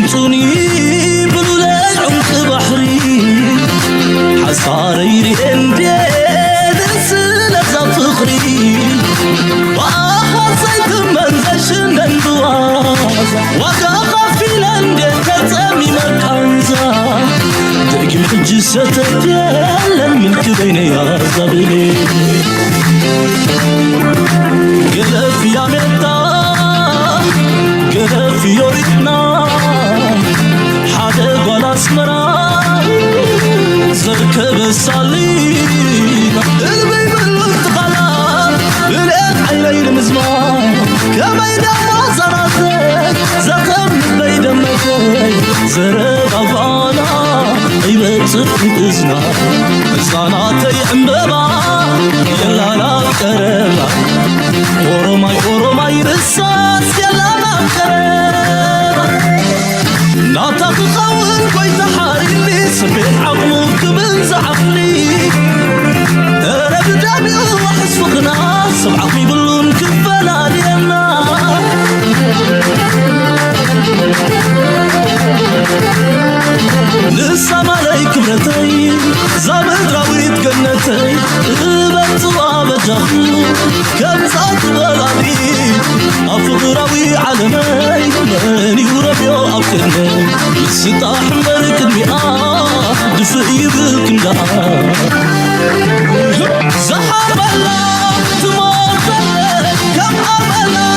دمتوني بلولاي عمق بحري حصاري ريندي دسلة فخري وأخصيت منزشن اندوازا وقاقا في لندن تتامي مكانزا دقم حج ستتيالا الملك بين يا زبيلي قلف يا ميتا قلف يوريتنا حادق ولا اسمرا زركب الصليب قلبي بالانتقالات بالإيد عيني المزمان كما يدمع زراتك زخم بيد مكي زرق أفانا يبتصف إذنا إزاناتي عمبابا يلا لا كربا ورماي رساس يلا ما كربا ناطق قول كويت حاريني سبيل عقمك من زعفلي أنا بدابي وحس فقنا سبعقي بلون كفلا لينا لسا مالي كبرتي زابد راويت جنتي بطوا بجخو كم زاد بلادي أفضراوي عالمي ماني وربيو أبكني يستاح مرك المئة دفئي بالكندا زحر الله تماطلي كم أملي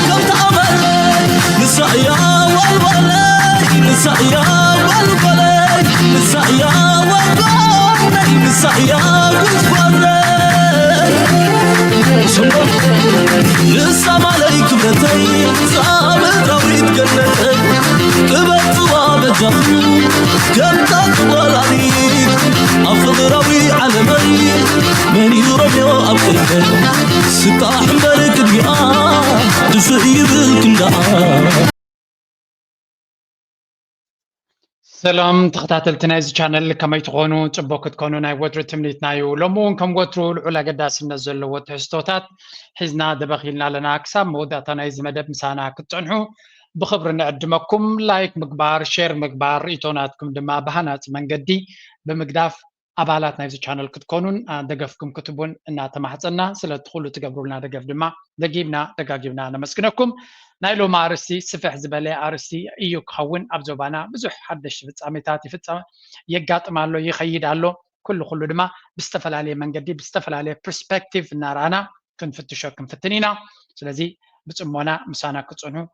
كم تأملي نسايا والبلي نسايا والبلي نسايا والبلي نسايا والبلي لسا مالي كبرتي صابت رويت جنتي ببطوا بجخو كم تطول عليك أفض روي عالمي من يربيو أبقى ستاح مبارك البيئة دفئي بالكندا سلام تخطاتلتنا إذا channel كما يتقونوا تبوك تكونوا ناي وتر تمنيتنايو لمون كم وتروا العلا قداس النزل وتحستوتات حزنا دبخيلنا لنا أكسام موداتنا إذا مدب مسانا كتعنحو بخبر نقدمكم لايك مقبار شير مقبار إيتوناتكم دما بهانات من قدي بمقداف أبالاتنا إذا channel كتكونون دقفكم كتبون إنها تمحصنا سلا تدخلوا تقبروا لنا دقف دما دقاقيبنا نمسكنكم نايلو مارسي سفح زبالي عرسي ايو كخون ابزوبانا بزح حدش فتصاميتاتي فتصام يقاط مالو يخيد علو كله دما بستفل من قدي بستفل عليه برسبكتيف نارانا كنفتشو كنفتنينا سلازي بتصمونا مسانا كتصنو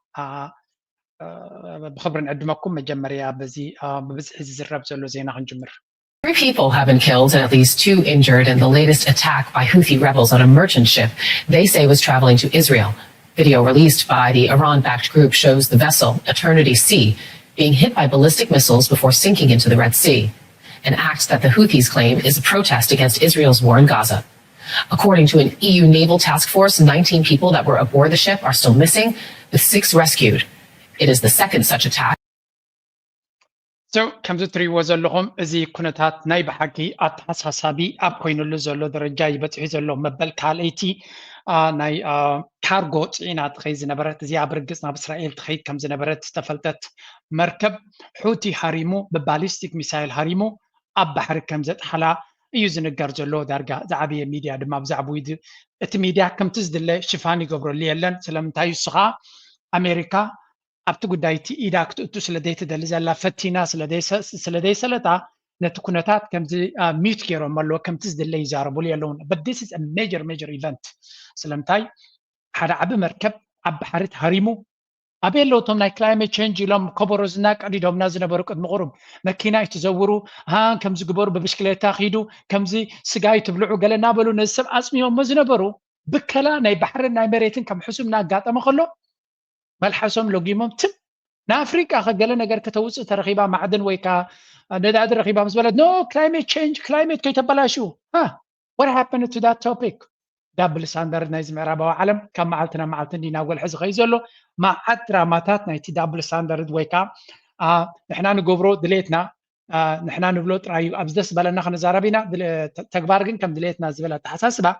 بخبر نقدمكم مجمريا بزي ببزح زرب زلو زينا هنجمر. 3 people have been killed and at least 2 injured in the latest attack by Houthi rebels on a merchant ship they say was traveling to Israel. Video released by the Iran-backed group shows the vessel, Eternity Sea, being hit by ballistic missiles before sinking into the Red Sea, an act that the Houthis claim is a protest against Israel's war in Gaza. According to an EU naval task force, 19 people that were aboard the ship are still missing, with 6 rescued. It is the second such attack. So, كم تريوا زلهم زي كنتات نايب حقي أتحساسابي أبكين اللي زلوا درجاي بتحي زلهم مبل كاليتي ناي كارغو تعينا تخيز نبرت زي عبرقصنا بإسرائيل تخيد كم زنبرت استفلتت مركب حوتي هاريمو بباليستيك ميسايل هاريمو أب بحر كم زت حلا يوزن الجرجلو درجة زعبية ميديا دما بزعبو يد ميديا كم تزدل شفاني قبر اللي لن سلام تايو صغا أمريكا أبتو قدايتي إيداك تؤتو سلديت دلزالا فتينا سلدي سلطة نتكونتات كم زي ميت كيرو مالو كم تزدل لي زاربو لي لون but this is a major event سلامتاي حدا عب مركب عب حارت هاريمو أبي لو توم ناي climate change يلوم كبروزناك أدي دوم نازنا بروك مغرب مكينا يتزوروا ها كم زي قبور ببشكليتا خيدو كم زي سقاي تبلعوا قال نابلو نسب أسميهم مزنبرو بكلا ناي بحر ناي مريتين كم حسومنا قاطع مخلو ملحسهم لوجيمم تم نافريكا خجلنا نجار كتوس ترخيبا معدن ويكا نداد رخيبا مسبلد no climate change climate كي تبلاشو ها what happened to that topic دبل ستاندرد نايز معربة وعالم كم معلتنا دينا أول حز غيزلو مع عترة ماتات نايتي دبل ستاندرد ويكا نحنا نقبرو دليتنا نحنا نبلوت رايو أبزدس بلنا خن زاربينا تكبارجن كم دليتنا زبالة حساسبة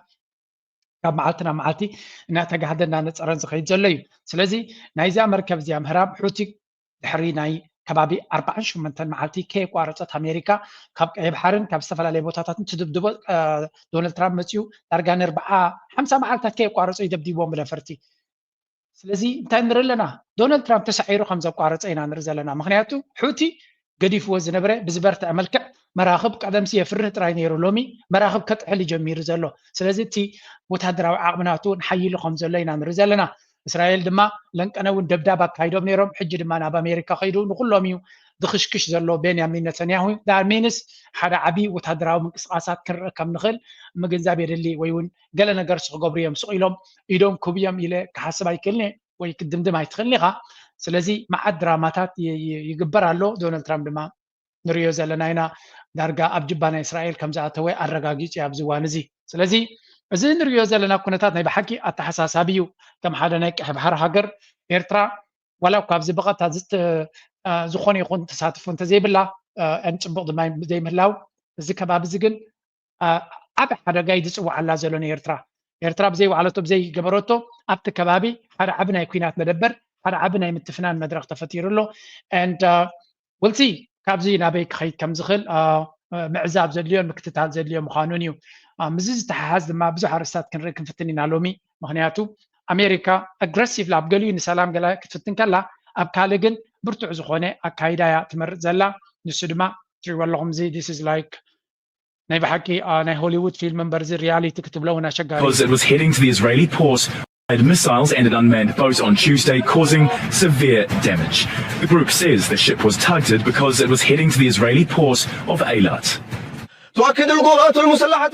كم معلتي إنها تجهدنا نتصرن زخيد زلي سلزي نايزا مركب زي مهراب حوتي دحري ناي ከባቢ 48 መዓልቲ ከይቋረፀት ኣሜሪካ ካብ ቀይ ባሕርን ካብ ዝተፈላለዩ ቦታታትን ትድብድቦ ዶናልድ ትራምፕ መፅኡ ዳርጋ ንርባዓ 50 መዓልትታት ከይቋረፁ ይደብዲቦም ብነፈርቲ ስለዚ እንታይ ንርኢ ኣለና ዶናልድ ትራምፕ ተሳዒሩ ከም ዘቋረፀ ኢና ንርኢ ዘለና ምክንያቱ ሑቲ ገዲፍዎ ዝነበረ ብዝበርትዐ መልክዕ መራኽብ ቀደምሲ የፍርህ ጥራይ ነይሩ ሎሚ መራኽብ ከጥሕል ጀሚሩ ዘሎ ስለዚ እቲ ወታደራዊ ዓቕምናቱ ንሓይሉ ከም ዘሎ ኢና ንርኢ ዘለና እስራኤል ድማ ለንቀነውን ደብዳብ ኣካይዶም ነይሮም ሕጂ ድማ ናብ ኣሜሪካ ከይዱ ንኩሎም እዩ ዝኽሽክሽ ዘሎ ቤንያሚን ነተንያሁ ዳርሜንስ ሓደ ዓብይ ወታደራዊ ምንቅስቃሳት ክንርኢ ከም ንኽእል ምግንዛብ የድሊ ወይ እውን ገለ ነገር ክገብሩ እዮም ስቕ ኢሎም ኢዶም ክብዮም ኢለ ክሓስብ ኣይክእልኒ ወይ ክድምድም ኣይትኽእልኒ ኢኻ ስለዚ መዓት ድራማታት ይግበር ኣሎ ዶናልድ ትራምፕ ድማ ንሪኦ ዘለና ኢና ዳርጋ ኣብ ጅባ ናይ እስራኤል ከም ዝኣተወ ኣረጋጊፁ ኣብዚ እዋን እዚ ስለዚ እዚ ንሪኦ ዘለና ኩነታት ናይ ብሓቂ ኣተሓሳሳቢ እዩ ከም ሓደ ናይ ቀይ ባሕሪ ሃገር ኤርትራ ዋላ ካብዚ በቐታ ዝኾነ ይኹን ተሳትፎ እንተዘይብላ ፅቡቕ ድማ ዘይምህላው እዚ ከባቢ እዚ ግን ዓብ ሓደጋ እዩ ዝፅዋዓላ ዘሎ ኤርትራ ብዘይ ባዕለቶ ብዘይ ገበረቶ ኣብቲ ከባቢ ሓደ ዓብ ናይ ኩናት መደበር ሓደ ዓብ ናይ ምትፍናን መድረክ ተፈጢሩ ኣሎ and we'll see ካብዚ ናበይ ክኸይድ ከም ዝኽእል ምዕዛብ ዘድልዮን ምክትታል ዘድልዮ ምዃኑን እዩ ምዚ ዝተሓሓዝ ድማ ብዙሕ ኣርእስታት ክንርኢ ክንፍትን ኢና ሎሚ ምክንያቱ ኣሜሪካ ኣግረሲቭ ኣብ ገሊኡ ንሰላም ገላ ክትፍትን ከላ ኣብ ካልእ ግን ብርቱዕ ዝኾነ ኣካይዳ እያ ትመርፅ ዘላ ንሱ ድማ ትሪእዎ ኣለኹም እዚ this is like ናይ ብሓቂ ናይ ሆሊውድ ፊልም እምበር እዚ ሪያሊቲ ክትብሎ እውን ኣሸጋሪ because it was heading to the Israeli port. Missiles ended unmanned boat on Tuesday, causing severe damage. The group says the ship was targeted because it was heading to the Israeli port of Eilat.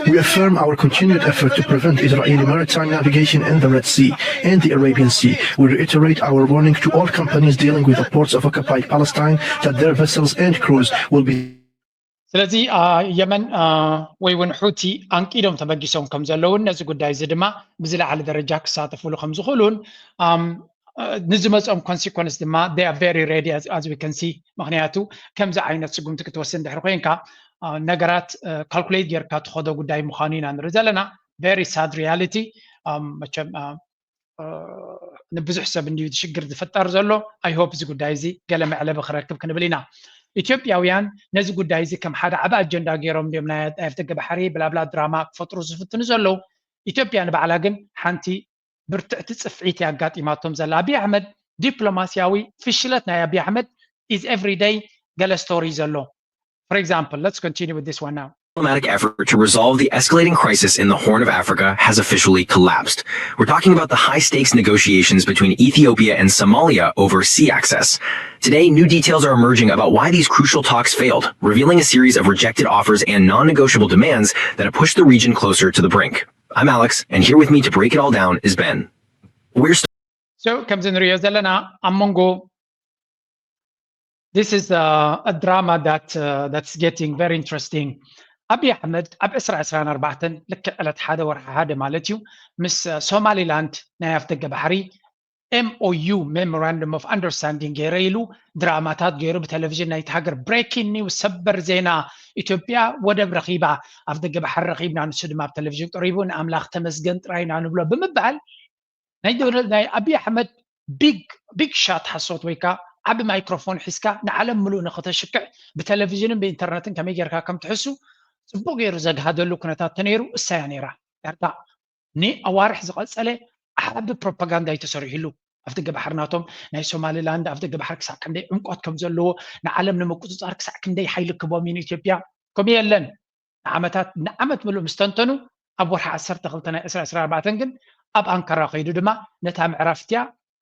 We affirm our continued effort to prevent Israeli maritime navigation in the Red Sea and the Arabian Sea. We reiterate our warning to all companies dealing with the ports of occupied Palestine that their vessels and crews will be ስለዚ የመን ወይ እውን ሑቲ አንቂዶም ተበጊሶም ከም ዘለውን ነዚ ጉዳይ እዚ ድማ ብዝለዓለ ደረጃ ክሳተፍሉ ከም ዝኽእሉን ንዝመፅኦም ኮንሲኮንስ ድማ they are very ready as we can see ምክንያቱ ከምዚ ዓይነት ስጉምቲ ክትወስድ ድሕሪ ኮንካ ነገራት ካልኩሌት ጌርካ ትኸዶ ጉዳይ ምዃኑ ኢና ንርኢ ዘለና very sad reality መቸም ንብዙሕ ሰብ እንዲሁ ሽግር ዝፈጠር ዘሎ I hope እዚ ጉዳይ እዚ ገለ መዕለቢ ክረክብ ክንብል ኢና ኢትዮጵያውያን ነዚ ጉዳይ እዚ ከም ሓደ ዓብ ኣጀንዳ ገይሮም ድዮም ናይ ኣፍደገ ባሕሪ ብላብላ ድራማ ክፈጥሩ ዝፍትኑ ዘለው ኢትዮጵያ ንባዕላ ግን ሓንቲ ብርትዕቲ ፅፍዒት ያጋጢማቶም ዘላ ኣብይ ኣሕመድ ዲፕሎማስያዊ ፍሽለት ናይ ኣብይ ኣሕመድ is every day ገለ ስቶሪ ዘሎ for example let's continue with this one now diplomatic effort to resolve the escalating crisis in the Horn of Africa has officially collapsed. We're talking about the high-stakes negotiations between Ethiopia and Somalia over sea access. Today, new details are emerging about why these crucial talks failed, revealing a series of rejected offers and non-negotiable demands that have pushed the region closer to the brink. I'm Alex, and here with me to break it all down is Ben. So, comes in Rio Zelena, Amongo. This is a drama that's getting very interesting. أبي أحمد أب إسرع إسران أربعتن لك على حدا ورح هذا مالتيو مس سومالي لاند نايف دقة بحري MOU Memorandum of Understanding غيريلو دراماتات غيرو بتلفزيون نايت هاجر breaking news سبر زينا إثيوبيا ودب رقيبة أفدقة بحر رقيبنا عن السودما بتلفزيون قريبون أملاخ تمسجن تراين عنو بلو بمبعل ناي أبي أحمد big shot حصوت ويكا أبي مايكروفون حسكا نعلم ملو نخطة شكع بتلفزيون بإنترنت كم يجركا كم تحسو ጽቡቕ ገይሩ ዘግሃደሉ ኩነታት ተነይሩ እሳያ ነይራ ያርታ ኒ ኣዋርሕ ዝቐፀለ ዓብ ፕሮፓጋንዳ ይተሰሪሕሉ ኣብቲ ገባሕርናቶም ናይ ሶማሊላንድ ኣብቲ ገባሕር ክሳዕ ክንደይ ዕምቆት ከም ዘለዎ ንዓለም ንምቁፅፃር ክሳዕ ክንደይ ሓይሊ ክቦም ኢን ኢትዮጵያ ከምኡ የለን ንዓመት ምሉእ ምስተንተኑ ኣብ ወርሒ 12 ናይ 2024 ግን ኣብ ኣንካራ ከይዱ ድማ ነታ ምዕራፍትያ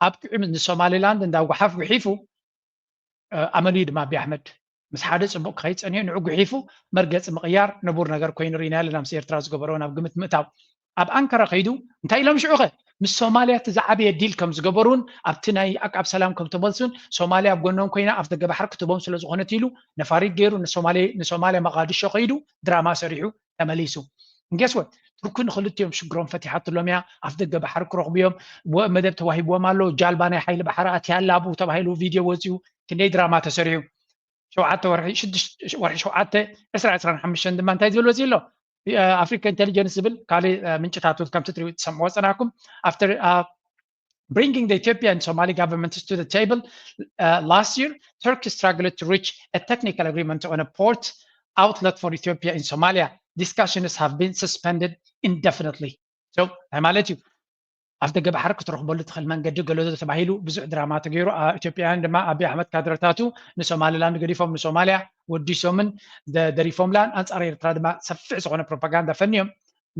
ኣብ ጥዑም ንሶማሊላንድ እንዳጓሓፍ ጉሒፉ ኣመልዩ ድማ ኣብይ ኣሕመድ مس حادث أبوك خيط أني نعوق حيفو مرجع مقيار نبور نجار كوين رينال نام سير تراس جبرون أبقمت متاو أب أنكر قيدو نتاي لهم شعوقه مس سوماليا تزعبي الديل كم زجبرون أبتناي أكاب سلام كم تبلسون سوماليا أبقونهم كوينا أفضل جبهر كتبهم سلز غنتيلو نفارق جيرو نسوماليا مقادش قيدو دراما سريعو تمليسو guess what تركون خلتيهم شجرون فتحات اللوميا أفضل جبهر كروق بيوم ومدب توهيب ومالو جالباني حيل بحرات يالابو تبهيلو فيديو وزيو كندي دراما تسريعو شوعات ورحي شوعات اسرع حمشن دما انتي زلو زيلو افريكا انتليجنس بل قالي من چتاتو كم تتريو تسمعوا صناكم after bringing the Ethiopian and Somali governments to the table. Last year, Turkey struggled to reach a technical agreement on a port outlet for Ethiopia in Somalia. Discussions have been suspended indefinitely. So, ማለት እዩ after ገባሕር ክትረኽበሉ ትኽእል መንገዲ ገለዞ ተባሂሉ ብዙሕ ድራማ ተገይሩ ኢትዮጵያውያን ድማ አብይ አሕመድ ካድረታቱ ንሶማሊላንድ ገዲፎም ንሶማሊያ ወዲሶምን ደሪፎምላን አንጻር ኤርትራ ድማ ሰፊሕ ዝኾነ ፕሮፓጋንዳ ፈንዮም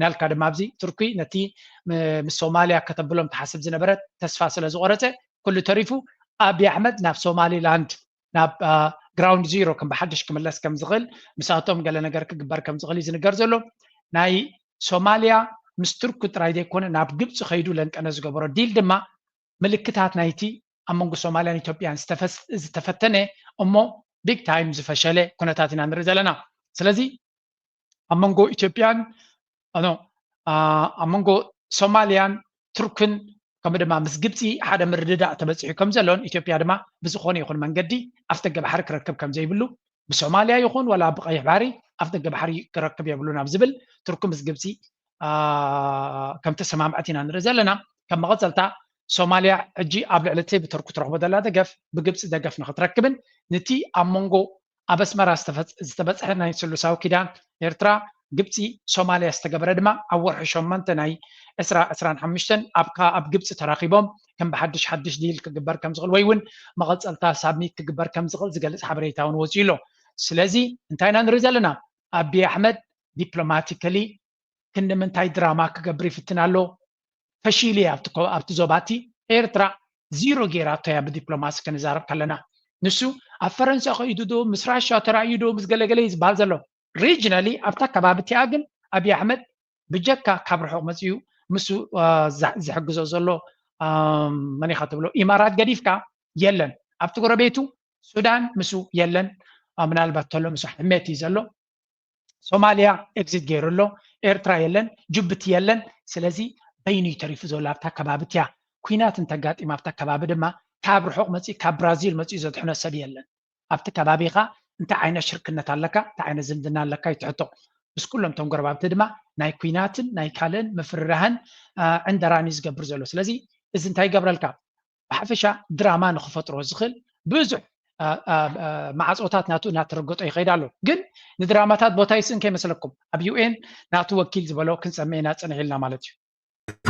ናልካ ድማ ኣብዚ ቱርኪ ነቲ ምስ ሶማሊያ ከተብሎም ተሓስብ ዝነበረት ተስፋ ስለ ዝቆረፀ ኩሉ ተሪፉ አብይ አሕመድ ናብ ሶማሊላንድ ናብ ግራውንድ ዚሮ ከም ብሓድሽ ክምለስ ከም ዝኽእል ምሳቶም ገለ ነገር ክግበር ከም ዝኽእል ዝንገር ዘሎ ናይ ሶማሊያ ምስ ቱርክ ጥራይ ዘይኮነ ናብ ግብፂ ኸይዱ ለንቀነ ዝገበሮ ዲል ድማ ምልክታት ናይቲ ኣብ መንጎ ሶማልያን ኢትዮጵያን ዝተፈተነ እሞ ቢግ ታይም ዝፈሸለ ኩነታት ኢና ንርኢ ዘለና ስለዚ ኣብ መንጎ ኢትዮጵያን ኣብ መንጎ ሶማልያን ቱርክን ከምኡ ድማ ምስ ግብፂ ሓደ ምርድዳእ ተበፂሑ ከም ዘሎን ኢትዮጵያ ድማ ብዝኾነ ይኹን መንገዲ ኣፍ ደገ ባሕሪ ክረክብ ከም ዘይብሉ ብሶማልያ ይኹን ወላ ብቀይሕ ባሕሪ ኣፍ ደገ ባሕሪ ክረክብ የብሉ ናብ ዝብል ቱርክ ምስ ግብፂ ከም ተሰማምዐት ኢና ንርኢ ዘለና ከም መቐፀልታ ሶማልያ ሕጂ ኣብ ልዕሊ እቲ ብቱርክ ትረኽቦ ዘላ ደገፍ ብግብፂ ደገፍ ንኽትረክብን ነቲ ኣብ መንጎ ኣብ ኣስመራ ዝተበፅሐ ናይ ስሉሳዊ ኪዳን ኤርትራ ግብፂ ሶማልያ ዝተገበረ ድማ ኣብ ወርሒ 8 ናይ 2025 ኣብ ግብፂ ተራኺቦም ከም ብሓድሽ ሓድሽ ዲል ክግበር ከም ዝኽእል ወይ እውን መቐፀልታ ሳብሚት ክግበር ከም ዝኽእል ዝገልፅ ሓበሬታ እውን ወፂኡ ኣሎ ስለዚ እንታይ ኢና ንርኢ ዘለና አብይ አሕመድ ዲፕሎማቲካሊ ክንምንታይ ድራማ ክገብር ይፍትን ኣሎ ፈሺሊ ኣብቲ ዞባቲ ኤርትራ ዚሮ ጌራቶ ያ ብዲፕሎማሲ ክንዛረብ ከለና ንሱ ኣብ ፈረንሳይ ኸይዱ ዶ ምስ ራሻ ተራእዩ ዶ ምስ ገለገለ ይዝባል ዘሎ ሪጅናሊ ኣብታ ከባቢቲያ ግን አብይ አሕመድ ብጀካ ካብ ርሑቕ መፅኡ ምሱ ዝሕግዞ ዘሎ መን ኢኻ ትብሎ ኢማራት ገዲፍካ የለን ኣብቲ ጎረቤቱ ሱዳን ምሱ የለን ምናልባት ተሎ ምሱ ሕሜት እዩ ዘሎ ሶማሊያ ኤግዚት ገይሩሎ ኤርትራ የለን ጅቡቲ የለን ስለዚ በይኑ ተሪፉ ዘሎ ኣብታ ከባቢቲያ ኩናት እንተጋጢማ ኣብታ ከባቢ ድማ ካብ ርሑቕ መፅኡ ካብ ብራዚል መፅኡ ዘትሕነ ሰብ የለን ኣብቲ ከባቢኻ እንታይ ዓይነት ሽርክነት ኣለካ እንታይ ዓይነት ዝምድና ኣለካ ይትሕቶ ምስ ኩሎም ቶም ጎረባብቲ ድማ ናይ ኩናትን ናይ ካልእን ምፍርራህን ዕንደራን ዝገብር ዘሎ ስለዚ እዚ እንታይ ይገብረልካ ብሓፈሻ ድራማ ንኽፈጥሮ ዝኽእል ብዙሕ ማዓፆታት ናቱ እናተረገጦ ይኸይድ ኣሎ ግን ንድራማታት ቦታ ይስእን ከይመስለኩም ኣብ ዩኤን ናቱ ወኪል ዝበሎ ክንፀምዕና ፅንሕ ኢልና ማለት እዩ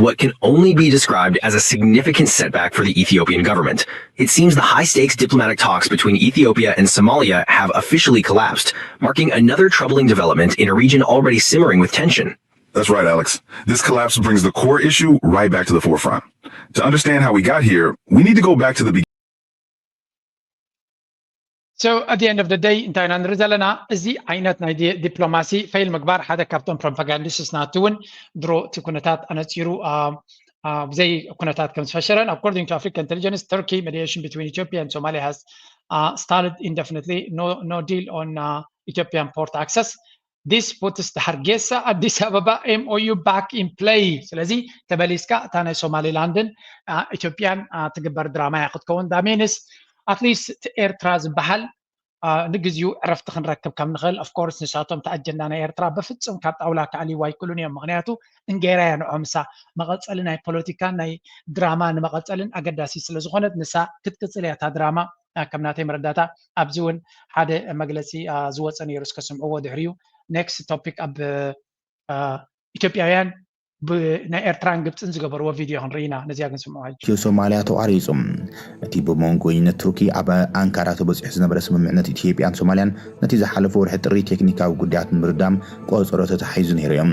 what can only be described as a significant setback for the Ethiopian government. It seems the high-stakes diplomatic talks between Ethiopia and Somalia have officially collapsed, marking another troubling development in a region already simmering with tension. That's right, Alex. This collapse brings the core issue right back to the forefront. To understand how we got here, we need to go back to the beginning. So at the end of the day እንታይና ንርኢ ዘለና እዚ ዓይነት ናይ ዲፕሎማሲ ፌይል ምግባር ሓደ ካብቶም ፕሮፓጋንዲስት ናትውን ድሮ እቲ ኩነታት ኣነፂሩ ብዘይ ኩነታት ከም ዝፈሸረን according to African intelligence Turkey mediation between Ethiopia and Somalia has started indefinitely no deal on Ethiopian port access this puts the Hargeisa Addis Ababa MOU back in play ስለዚ ተበሊስካ እታ ናይ ሶማሊላንድን ኢትዮጵያን ትግበር ድራማ ያኽትከውን ዳሜንስ at least ኤርትራ ዝበሃል ንግዚኡ ዕረፍቲ ክንረክብ ከም ንኽእል of course ንሳቶም ተኣጀንዳ ናይ ኤርትራ በፍጹም ካብ ጣውላ ክዓልይዋ ኣይክእሉን እዮም ምክንያቱ እንጌራያ ንዖምሳ መቐፀሊ ናይ ፖለቲካን ናይ ድራማ ንመቐፀልን ኣገዳሲ ስለ ዝኾነት ንሳ ክትቅፅል እያ እታ ድራማ ከም ናተይ መረዳእታ ኣብዚ እውን ሓደ መግለፂ ዝወፀ ነይሩ እስከ ስምዕዎ ድሕሪኡ ኔክስት ቶፒክ ኣብ ኢትዮጵያውያን ናይ ኤርትራን ግብፅን ዝገበርዎ ቪድዮ ክንርኢና ነዚያ ግን ስምዑ ኢትዮ ሶማልያ ተቋሪፆም እቲ ብመንጎይነት ቱርኪ ኣብ ኣንካራ ተበፂሑ ዝነበረ ስምምዕነት ኢትዮጵያን ሶማልያን ነቲ ዝሓለፈ ወርሒ ጥሪ ቴክኒካዊ ጉዳያት ንምርዳም ቆፀሮ ተተሓሒዙ ነይሩ እዮም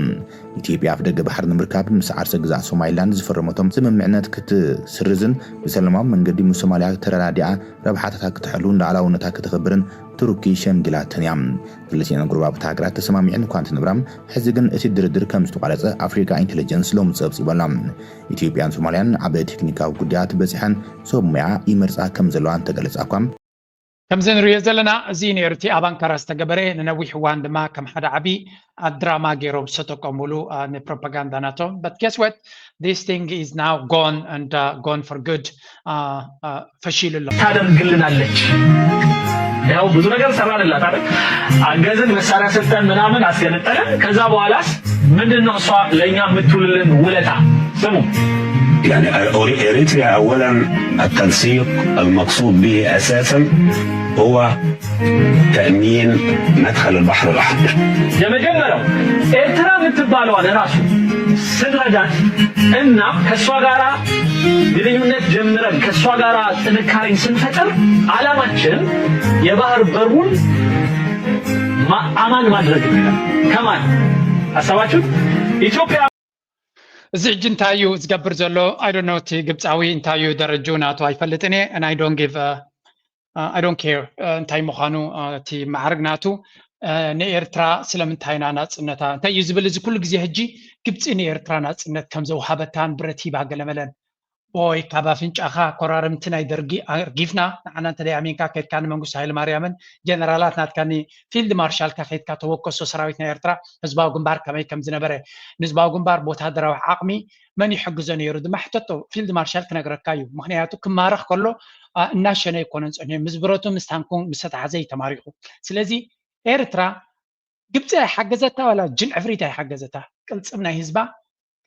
ኢትዮጵያ ኣብ ደገ ባሕሪ ንምርካብ ምስ ዓርሰ ግዛእ ሶማሊላንድ ዝፈረመቶም ስምምዕነት ክትስርዝን ብሰላማዊ መንገዲ ምስ ሶማልያ ተረዳዲኣ ረብሓታት ክትሕሉን ሉዓላውነታ ክትኽብርን ቱርኪ ሸምጊላትን እያ ክልቲአን ጉርባብቲ ሃገራት ተሰማሚዐን እኳ እንትንብራም ሕዚ ግን እቲ ድርድር ከም ዝተቋረፀ ኣፍሪካ ኢንተለጀንስ ሎሚ ፀብፂበላ ኢትዮጵያን ሶማልያን ኣብ ቴክኒካዊ ጉዳያት በፂሐን ሰብ ሞያ ይመርፃ ከም ዘለዋን ተገለፃ እኳ ከምዚ ንሪኦ ዘለና እዚ ነይሩ እቲ ኣብ ኣንካራ ዝተገበረ ንነዊሕ እዋን ድማ ከም ሓደ ዓብይ ድራማ ገይሮም ዝተጠቀምሉ ንፕሮፓጋንዳ ናቶም but guess what this thing is now gone and gone for good ፈሺልሎ ታደርግልናለች ያው ብዙ ነገር ሰራንላት አይደል አገዝን መሳሪያ ሰጠን ምናምን አስገነጠለን ከዛ በኋላስ ምንድነው እሷ ለኛ የምትውልልን ውለታ ስሙ يعني إريتريا أولا التنسيق المقصود به أساسا هو تأمين مدخل البحر الأحمر. የመጀመሪያው ኤርትራ የምትባለው ለራሱ ስንረዳት እና ከሷ ጋራ ግንኙነት ጀምረን ከሷ ጋራ ጥንካሬን ስንፈጥር ዓላማችን የባህር በሩን አማን ማድረግ ነው። ከማን አሰባችሁ? ኢትዮጵያ እዚ ሕጂ እንታይ እዩ ዝገብር ዘሎ I don't know እቲ ግብፃዊ እንታይ እዩ ደረጁ ናቱ ኣይፈልጥን እየ and I don't care እንታይ ምዃኑ እቲ ማዕርግ ናቱ ንኤርትራ ስለምንታይ ኢና ናፅነታ እንታይ እዩ ዝብል እዚ ኩሉ ግዜ ሕጂ ግብፂ ንኤርትራ ናፅነት ከም ዘውሃበታን ብረት ሂባ ገለመለን ወይ ካብ ኣፍንጫኻ ኮራርምቲ ናይ ደርጊ ኣርጊፍና ንዓና እንተደይ ኣሜንካ ከይድካ ንመንግስቱ ሃይለማርያምን ጀነራላት ናትካኒ ፊልድ ማርሻልካ ከይድካ ተወከሶ ሰራዊት ናይ ኤርትራ ህዝባዊ ግንባር ከመይ ከም ዝነበረ ንህዝባዊ ግንባር ወታደራዊ ዓቕሚ መን ይሕግዞ ነይሩ ድማ ሕተቶ ፊልድ ማርሻል ክነግረካ እዩ ምክንያቱ ክማረኽ ከሎ እናሸነ ይኮነን ፀኒሑ ምስ ብረቱ ምስ ታንኩን ምስ ተታሕዘ ተማሪኹ ስለዚ ኤርትራ ግብፂ ኣይሓገዘታ ወላ ጅን ዕፍሪት ኣይሓገዘታ ቅልፅም ናይ ህዝባ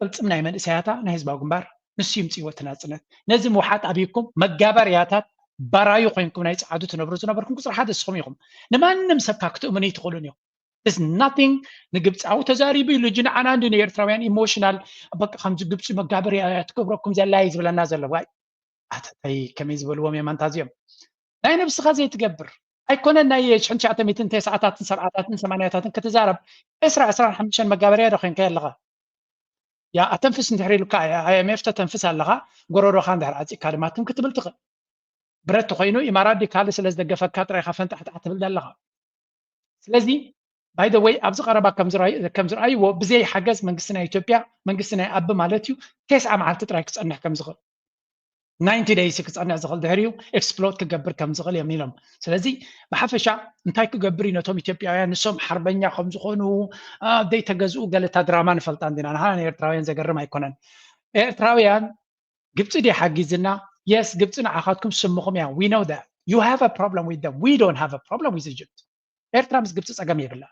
ቅልፅም ናይ መንእሰያታ ናይ ህዝባዊ ግንባር ንሱ ይምፅይዎ ትናፅነት ነዚ ምውሓጥ ኣብይኩም መጋበርያታት ባራዩ ኮይንኩም ናይ ፀዓዱ ትነብሩ ዝነበርኩም ቁፅሪ ሓደ ንስኹም ኢኹም ንማንም ሰብካ ክትእምኑ ይትኽእሉን እዮም There's nothing ንግብፃዊ ተዛሪቡ ኢሉ ጅ ንዓና እንዲ ንኤርትራውያን ኢሞሽናል በቃ ከምዚ ግብፂ መጋበርያ ትገብረኩም ዘላ እዩ ዝብለና ዘሎ ኣተይ ከመይ ዝበልዎም እዮም አንታ እዚኦም ናይ ነብስኻ ዘይትገብር ኣይኮነን ናይ 1990ታትን 70ታትን 80ታትን ክትዛረብ 25 መጋበርያ ዶ ኮይንካ ኣለኻ ያ ኣተንፍስ እንድሕር ኢሉካ IMF ተተንፍስ ኣለኻ ጎረሮኻ እንድሕር ዓፂካ ድማ ክትብል ትኽእል ብረት ኮይኑ ኢማራት ዲካል ስለ ዝደገፈካ ጥራይካ ፈንጣሕጣሕ ትብል ኣለኻ ስለዚ ባይ ዘ ወይ ኣብዚ ቀረባ ከም ዝረኣይዎ ብዘይ ሓገዝ መንግስቲ ናይ ኢትዮጵያ መንግስቲ ናይ ኣቢ ማለት እዩ 9 መዓልቲ ጥራይ ክፀንሕ ከም ዝኽእል 90 days ክፀንሕ ዝኽእል ድሕሪኡ ኤክስፕሎድ ክገብር ከም ዝኽእል እዮም ኢሎም ስለዚ ብሓፈሻ እንታይ ክገብር እዩ ነቶም ኢትዮጵያውያን ንሶም ሓርበኛ ከም ዝኾኑ ደይ ተገዝኡ ገለታ ድራማ ንፈልጣ እንዲና ንሓና ኤርትራውያን ዘገርም ኣይኮነን ኤርትራውያን ግብፂ ዲ ሓጊዝና yes ግብፂ ንዓኻትኩም ስምኹም ያ we know that you have a problem with them we don't have a problem with Egypt ኤርትራ ምስ ግብፂ ፀገም የብላ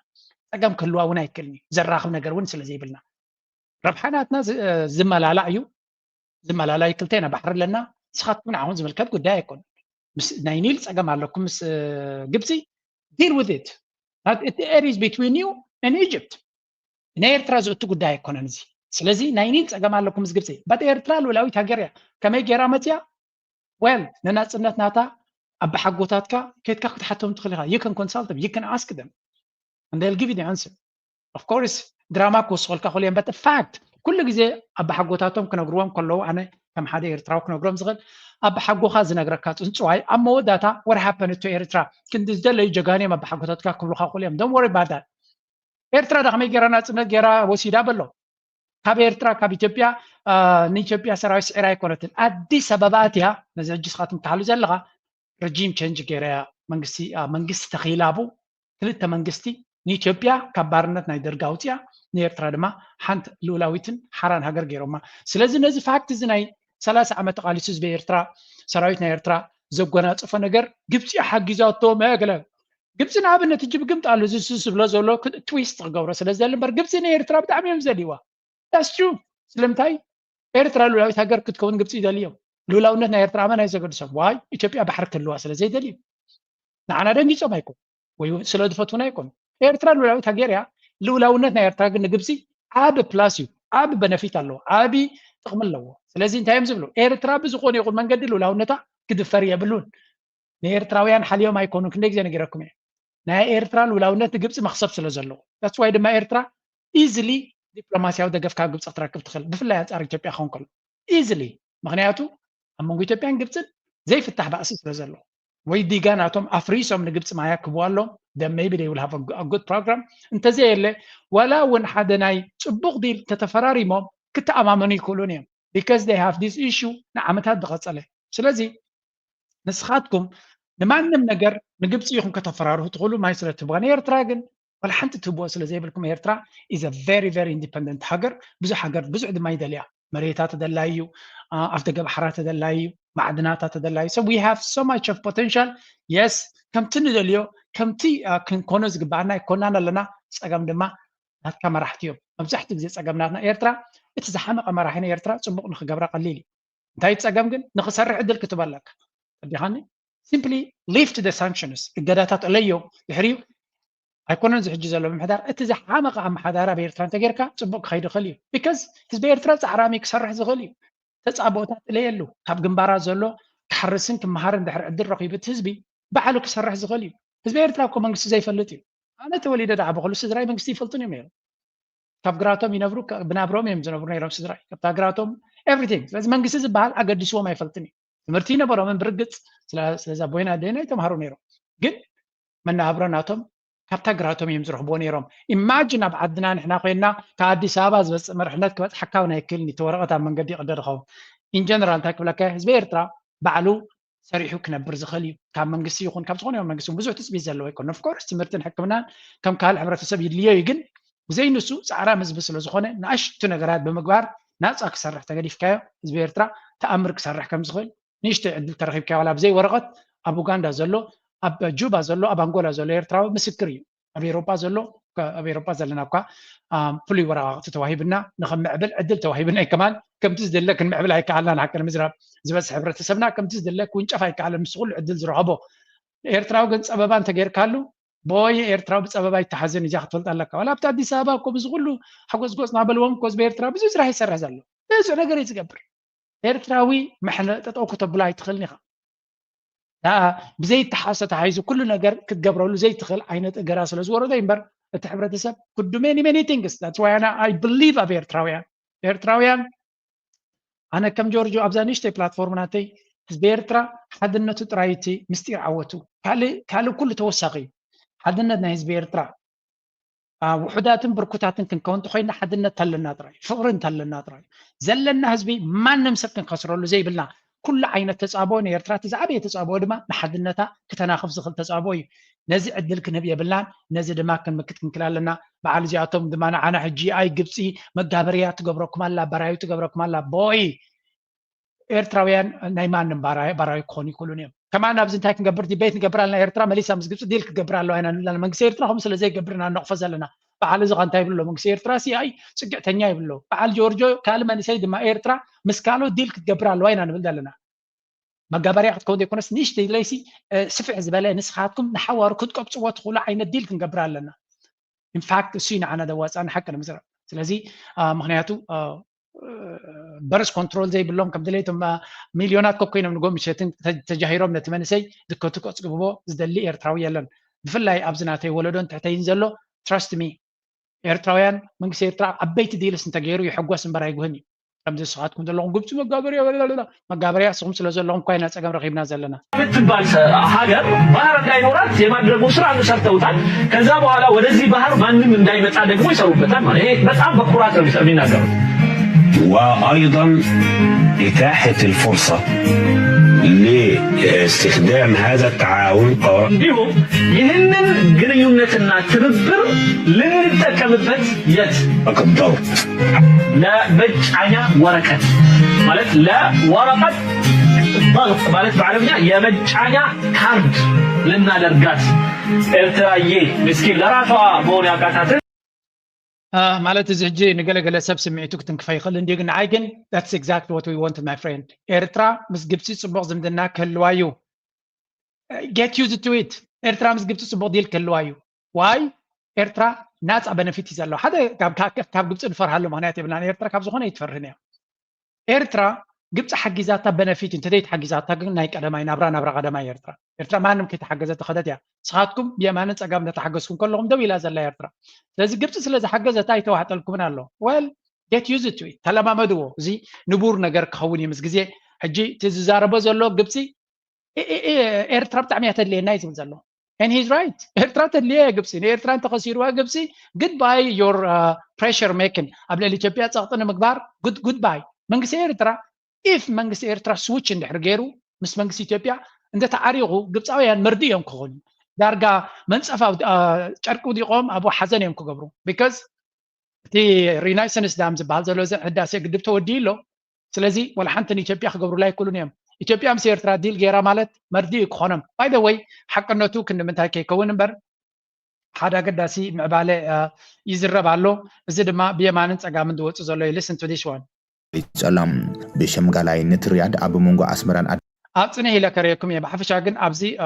ፀገም ክህልዋ እውን ኣይክእልኒ ዘራኽብ ነገር እውን ስለዘይብልና ረብሓናትና ዝመላላ እዩ ዝመላላ ይክልተና ባሕር ኣለና ስኻትኩም ንዓኹም ዝምልከት ጉዳይ ኣይኮን ምስ ናይ ኒል ፀገም ኣለኩም ምስ ግብፂ deal with it it is between you and Egypt ናይ ኤርትራ ዝእቱ ጉዳይ ኣይኮነን እዚ ስለዚ ናይ ኒል ፀገም ኣለኩም ምስ ግብፂ በት ኤርትራ ሉላዊት ሃገር እያ ከመይ ጌራ መፅያ well ንናፅነት ናታ ኣብ ሓጎታትካ ከይድካ ክትሓቶም ትኽእል ኢኻ you can consult them you can ask them and they'll give you the answer of course ድራማ ክወስኸልካ ክእሉ እዮም but the fact ኩሉ ግዜ ኣብ ሓጎታቶም ክነግርዎም ከለዉ ኣነ ከም ሓደ ኤርትራዊ ክነግሮም ዝኽእል ኣብ ሓጎኻ ዝነግረካ ፅንፅዋይ ኣብ መወዳታ what happened to ኤርትራ ክንዲ ዝደለዩ ጀጋንዮም ኣብ ሓጎታትካ ክብሉካ ክእሉ እዮም don't worry about that ኤርትራ ዳኸመይ ጌራ ናፅነት ጌራ ወሲዳ በሎ ካብ ኤርትራ ካብ ኢትዮጵያ ንኢትዮጵያ ሰራዊት ስዒራ ኣይኮነትን ኣዲስ ኣበባ እትያ ነዚ ሕጂ ስኻትኩም ትሓሉ ዘለኻ ረጂም ቼንጅ ገይራ መንግስቲ ተኺላቡ ክልተ መንግስቲ ንኢትዮጵያ ካብ ባርነት ናይ ደርጋ ኣውፅያ ንኤርትራ ድማ ሓንቲ ልኡላዊትን ሓራን ሃገር ገይሮማ ስለዚ ነዚ ፋክት እዚ ናይ 30 ዓመት ተቃሊሱ ህዝቢ ኤርትራ ሰራዊት ናይ ኤርትራ ዘጎናፅፎ ነገር ግብፂ ሓጊዛቶ መገለ ግብፂ ንኣብነት እጅ ብግምጣ ኣሎ እዚ ዝብሎ ዘሎ ትዊስት ክገብሮ ስለዘለ እምበር ግብፂ ንኤርትራ ብጣዕሚ እዮም ዘልይዋ that's true ስለምንታይ ኤርትራ ልኡላዊት ሃገር ክትከውን ግብፂ ይደልዮም ልኡላውነት ናይ ኤርትራ ኣመን ኣይዘገድሶም ዋይ ኢትዮጵያ ባሕሪ ክህልዋ ስለዘይደልዩ ንዓና ደንጊፆም ኣይኮን ወይ ስለ ዝፈትውና ኣይኮን ኤርትራ ልኡላዊት ሃገር እያ ልኡላውነት ናይ ኤርትራ ግን ንግብፂ ዓብ ፕላስ እዩ ዓብ በነፊት ኣለዎ ዓብ ጥቕሚ ኣለዎ ስለዚ እንታይ እዮም ዝብሉ ኤርትራ ብዝኾነ ይኹን መንገዲ ልኡላውነታ ክድፈር የብሉን ንኤርትራውያን ሓልዮም ኣይኮኑን ክንደይ ግዜ ነጊረኩም እየ ናይ ኤርትራ ልኡላውነት ንግብፂ መክሰብ ስለ ዘለዎ that's why ድማ ኤርትራ ኢዝሊ ዲፕሎማስያዊ ደገፍ ካብ ግብፂ ክትረክብ ትኽእል ብፍላይ ኣንፃር ኢትዮጵያ ክኸውን ከሎ ኢዝሊ ምክንያቱ ኣብ መንጎ ኢትዮጵያን ግብፅን ዘይፍታሕ ባእሲ ስለ ዘለዎ ወይ ዲጋ ናቶም ኣፍሪሶም ንግብፂ ማያ ክህብዋ ኣሎም then maybe they will have a good program እንተዘየለ ወላ እውን ሓደ ናይ ፅቡቕ ዲል ተተፈራሪሞም ክተኣማመኑ ይክእሉን እዮም because they have this issue ንዓመታት ዝቐፀለ ስለዚ ንስኻትኩም ንማንም ነገር ንግብፂ ኢኹም ከተፈራርሑ ትኽእሉ ማይ ስለ ትህብዋ ንኤርትራ ግን ወላ ሓንቲ ትህብዎ ስለ ዘይብልኩም ኤርትራ is a very very independent ሃገር ብዙሕ ድማ ይደልያ መሬታ ተደላይ እዩ ኣፍደገ ባሕራ ተደላይ እዩ ማዕድናታ ተደላይ so we have so much of potential yes ከምቲ ንደልዮ ከምቲ ክንኮኖ ዝግባአና ይኮናን ኣለና ፀገም ድማ ናትካ መራሕቲ እዮም መብዛሕትኡ ግዜ ፀገም ናትና ኤርትራ እቲ ዝሓመቐ መራሒ ኤርትራ ፅቡቕ ንክገብራ ቀሊል እዩ እንታይ ፀገም ግን ንኽሰርሕ ዕድል ክትበለካ ዲኻኒ simply lift the sanctions እገዳታት ለዮ ድሕሪኡ ኣይኮነን ዝሕጂ ዘሎ ምሕዳር እቲ ዝሓመቐ ኣመሓዳራ ብኤርትራ እንተጌርካ ፅቡቅ ክኸይድ ይኽእል እዩ ቢካዝ ህዝቢ ኤርትራ ፃዕራሚ ክሰርሕ ዝኽእል እዩ ተፃቦታት ለየሉ ካብ ግንባራት ዘሎ ክሓርስን ክመሃርን ድሕሪ ዕድል ረኺቡ እቲ ህዝቢ ባዕሉ ክሰርሕ ዝኽእል እዩ ህዝቢ ኤርትራ እኮ መንግስቲ ዘይፈልጥ እዩ ኣነ ተወሊደ ዳዓ ብኩሉ ስድራይ መንግስቲ ይፈልጡን እዮም ነይሮም ካብ ግራቶም ይነብሩ ብናብሮም እዮም ዝነብሩ ነይሮም ስድራይ ካብታ ግራቶም ኤቭሪቲንግ ስለዚ መንግስቲ ዝበሃል ኣገዲስዎም ኣይፈልጥን እዩ ትምህርቲ ነበሮምን ብርግፅ ስለዛ ቦይና ደና ይተምሃሩ ነይሮም ግን መናብሮ ናቶም ካብታ ግራቶም እዮም ዝረኽብዎ ነይሮም ኢማጂን ኣብ ዓድና ንሕና ኮይና ካብ ኣዲስ ኣበባ ዝበፅእ መርሕነት ክበፅሓካ እውን ኣይክእልን እቲ ወረቐት ኣብ መንገዲ ይቕደድ ይኸውን ኢንጀነራል እንታይ ክብለካ ህዝቢ ኤርትራ ባዕሉ ሰሪሑ ክነብር ዝኽእል እዩ ካብ መንግስቲ ይኹን ካብ ዝኾነ ይኹን መንግስቲ ብዙሕ ትፅቢት ዘለዎ ይኮነ ኦፍኮርስ ትምህርትን ሕክምናን ከም ካልእ ሕብረተሰብ ይድልዮ እዩ ግን ብዘይ ንሱ ፃዕራም ህዝቢ ስለ ዝኾነ ንኣሽቱ ነገራት ብምግባር ናፃ ክሰርሕ ተገዲፍካዮ ህዝቢ ኤርትራ ተኣምር ክሰርሕ ከም ዝኽእል ንእሽተይ ዕድል ተረኺብካዮ ዋላ ብዘይ ወረቐት ኣብ ኡጋንዳ ዘሎ ኣብ ጁባ ዘሎ ኣብ ኣንጎላ ዘሎ ኤርትራዊ ምስክር እዩ ኣብ ኤሮጳ ዘለና እኳ ፍሉይ ወረቓቕቲ ተዋሂብና ንኸምዕብል ዕድል ተዋሂብና ይከማል ከምቲ ዝደለ ክንምዕብል ኣይከኣልና ንሓቂ ንምዝራብ ዝበፅሕ ሕብረተሰብና ከምቲ ዝደለ ክውንጨፍ ኣይከኣለን ምስ ኩሉ ዕድል ዝረኸቦ ኤርትራዊ ግን ፀበባ እንተጌርካሉ ቦይ ኤርትራዊ ብፀበባ ይተሓዝን እዚኣ ክትፈልጥ ኣለካ ዋላ ኣብቲ ኣዲስ ኣበባ እኮ ብዙ ኩሉ ሓጎስ ጎፅ ናበልዎም እኮ ህዝቢ ኤርትራ ብዙ ስራሕ ይሰርሕ ዘሎ ብዙሕ ነገር እዩ ዝገብር ኤርትራዊ መሕነ ጠጠው ክተብሎ ኣይትኽእልን ኢኻ ብዘይ ተሓሰ ተሓይዙ ኩሉ ነገር ክትገብረሉ ዘይትኽእል ዓይነት እገራ ስለ ዝወረዶ እምበር እቲ ሕብረተሰብ ኩዱ ሜኒ ቲንግስ that's why I believe ኣብ ኤርትራውያን ኣነ ከም ጆርጆ ኣብዛ ንእሽተይ ፕላትፎርም ናተይ ህዝቢ ኤርትራ ሓድነቱ ጥራይ እቲ ምስጢር ዓወቱ ካልእ ኩሉ ተወሳኺ ሓድነት ናይ ህዝቢ ኤርትራ ውሑዳትን ብርኩታትን ክንከውን እንተኮይና ሓድነት ተለና ጥራይ ፍቅሪ እንተለና ጥራይ ዘለና ህዝቢ ማንም ሰብ ክንከስረሉ ዘይብልና ኩሉ ዓይነት ተፃብኦ ንኤርትራ እቲ ዝዓበየ ተፃብኦ ድማ ንሓድነታ ክተናኽፍ ዝኽእል ተፃብኦ እዩ ነዚ ዕድል ክንህብ የብልናን ነዚ ድማ ክንምክት ክንክል ኣለና በዓል እዚኣቶም ድማ ንዓና ሕጂ ኣይ ግብፂ መጋበርያ ትገብረኩም ኣላ ባራዊ ትገብረኩም ኣላ ቦይ ኤርትራውያን ናይ ማንም ባራዊ ክኾኑ ይክእሉን እዮም ከማን ኣብዚ እንታይ ክንገብር ዲቤት ንገብር ኣለና ኤርትራ መሊሳ ምስ ግብፂ ዲል ክትገብር ኣለዋ ኢና ንብለና መንግስቲ ኤርትራ ከምኡ ስለዘይገብርና ነቕፎ ዘለና በዓል እዚ እንታይ ይብሎ መንግስቲ ኤርትራ ኣይ ፅግዕተኛ ይብሎ በዓል ጆርጆ ካልእ መንእሰይ ድማ ኤርትራ ምስ ካልኦት ዲል ክትገብር ኣለዋ ኢና ንብል ዘለና መጋበርያ ክትከውን ዘይኮነስ ንእሽተይ ለይሲ ስፍሕ ዝበለ ንስኻትኩም ንሓዋሩ ክትቀብፅዎ ትኽእሉ ዓይነት ዲል ክንገብር ኣለና ኢንፋክት እሱ ንዓና ደዋፃና ሓቂ ንምዝራብ ስለዚ ምክንያቱ በርስ ኮንትሮል ዘይብሎም ከም ድሌቶም ሚልዮናት ኮ ኮይኖም ንጎሚሸትን ተጃሂሮም ነቲ መንእሰይ ዝከቱ ቆፅግብዎ ዝደሊ ኤርትራዊ የለን ብፍላይ ኣብዚ ናተይ ወለዶን ትሕተይን ዘሎ ትረስት ሚ ኤርትራውያን መንግስቲ ኤርትራ ዓበይቲ ዲልስ እንተገይሩ ይሕጓስ እምበር ኣይጉህን እዩ ከምዚ ንስኻትኩም ዘለኹም ግብፂ መጋበርያ ንስኹም ስለ ዘለኹም እኳ ኢና ፀገም ረኺብና ዘለና የምትባል ሀገር ባህር እንዳይኖራት የማድረጉ ስራ ሰርተውታል። ከዛ በኋላ ወደዚህ ባህር ማንም እንዳይመጣ ደግሞ ይሰሩበታል ማለት ይሄ በጣም በኩራት ነው የሚናገሩት። وأيضا إتاحة الفرصة لاستخدام هذا التعاون እንዲሁም ይህንን ግንኙነትና ትብብር ልንጠቀምበት የት الضغط ለመጫኛ ወረቀት ማለት ለወረቀት ضغط ማለት በአረብኛ የመጫኛ ካርድ ልናደርጋት ኤርትራዬ ምስኪን ለራሷ መሆን ያቃታትን ማለት እዚ ሕጂ ንገለገለ ሰብ ስምዒቱ ክትንክፈ ይኽእል እንዲሁ ግን ንዓይ ግን that's exactly what we wanted my friend ኤርትራ ምስ ግብፂ ፅቡቅ ዝምድና ክህልዋ እዩ get used to it ኤርትራ ምስ ግብፂ ፅቡቅ ዲል ክህልዋ እዩ ዋይ ኤርትራ ናፃ በነፊት እዩ ዘለዎ ሓደ ካብ ግብፂ ንፈርሃሉ ምክንያት የብልና ኤርትራ ካብ ዝኾነ ይትፈርህን እያ ኤርትራ ግብፂ ሓጊዛታ በነፊት እንተዘይ ተሓጊዛታ ግን ናይ ቀደማይ ናብራ ቀደማይ ኤርትራ ማንም ከይተሓገዘ ተኸደት እያ ንስኻትኩም ብየማንን ፀጋም እንዳተሓገዝኩም ከለኹም ደው ኢላ ዘላ ኤርትራ ስለዚ ግብፂ ስለዝሓገዘታ ይተዋሕጠልኩምን ኣሎ ወል ጌት ዩዝ ቱ ኢት ተለማመድዎ እዚ ንቡር ነገር ክኸውን እዩ ምስ ግዜ ሕጂ እቲ ዝዛረቦ ዘሎ ግብፂ ኤርትራ ብጣዕሚ እያ ተድልየና እዩ ዝብል ዘሎ and he's right ኤርትራ ተድልየ ግብፂ ንኤርትራ እንተኸሲርዋ ግብፂ goodbye your pressure making ኣብ ልዕሊ ኢትዮጵያ ፀቕጢ ንምግባር goodbye መንግስቲ ኤርትራ if መንግስቲ ኤርትራ ስዊች እንድሕር ገይሩ ምስ መንግስቲ ኢትዮጵያ እንደተዓሪቑ ግብፃውያን መርዲ እዮም ክኾኑ ዳርጋ መንፀፍ ጨርቂ ውዲቖም ኣብኡ ሓዘን እዮም ክገብሩ ቢካዝ እቲ ሪናይሰንስ ዳም ዝበሃል ዘሎ ዘን ህዳሴ ግድብ ተወዲኡ ኣሎ ስለዚ ወላ ሓንቲ ንኢትዮጵያ ክገብሩላ ኣይክእሉን እዮም ኢትዮጵያ ምስ ኤርትራ ዲል ገይራ ማለት መርዲ እዩ ክኾኖም ባይ ዘ ወይ ሓቅነቱ ክንምንታይ ከይከውን እምበር ሓደ ኣገዳሲ ምዕባለ ይዝረብ ኣሎ እዚ ድማ ብየማንን ፀጋምን ዝወፅእ ዘሎ listen to this one ይጸላም በሸምጋላይነት ሪያድ አብ መንጎ አስመራን أبصني هلا كريكم يا بحفش أجن أبزي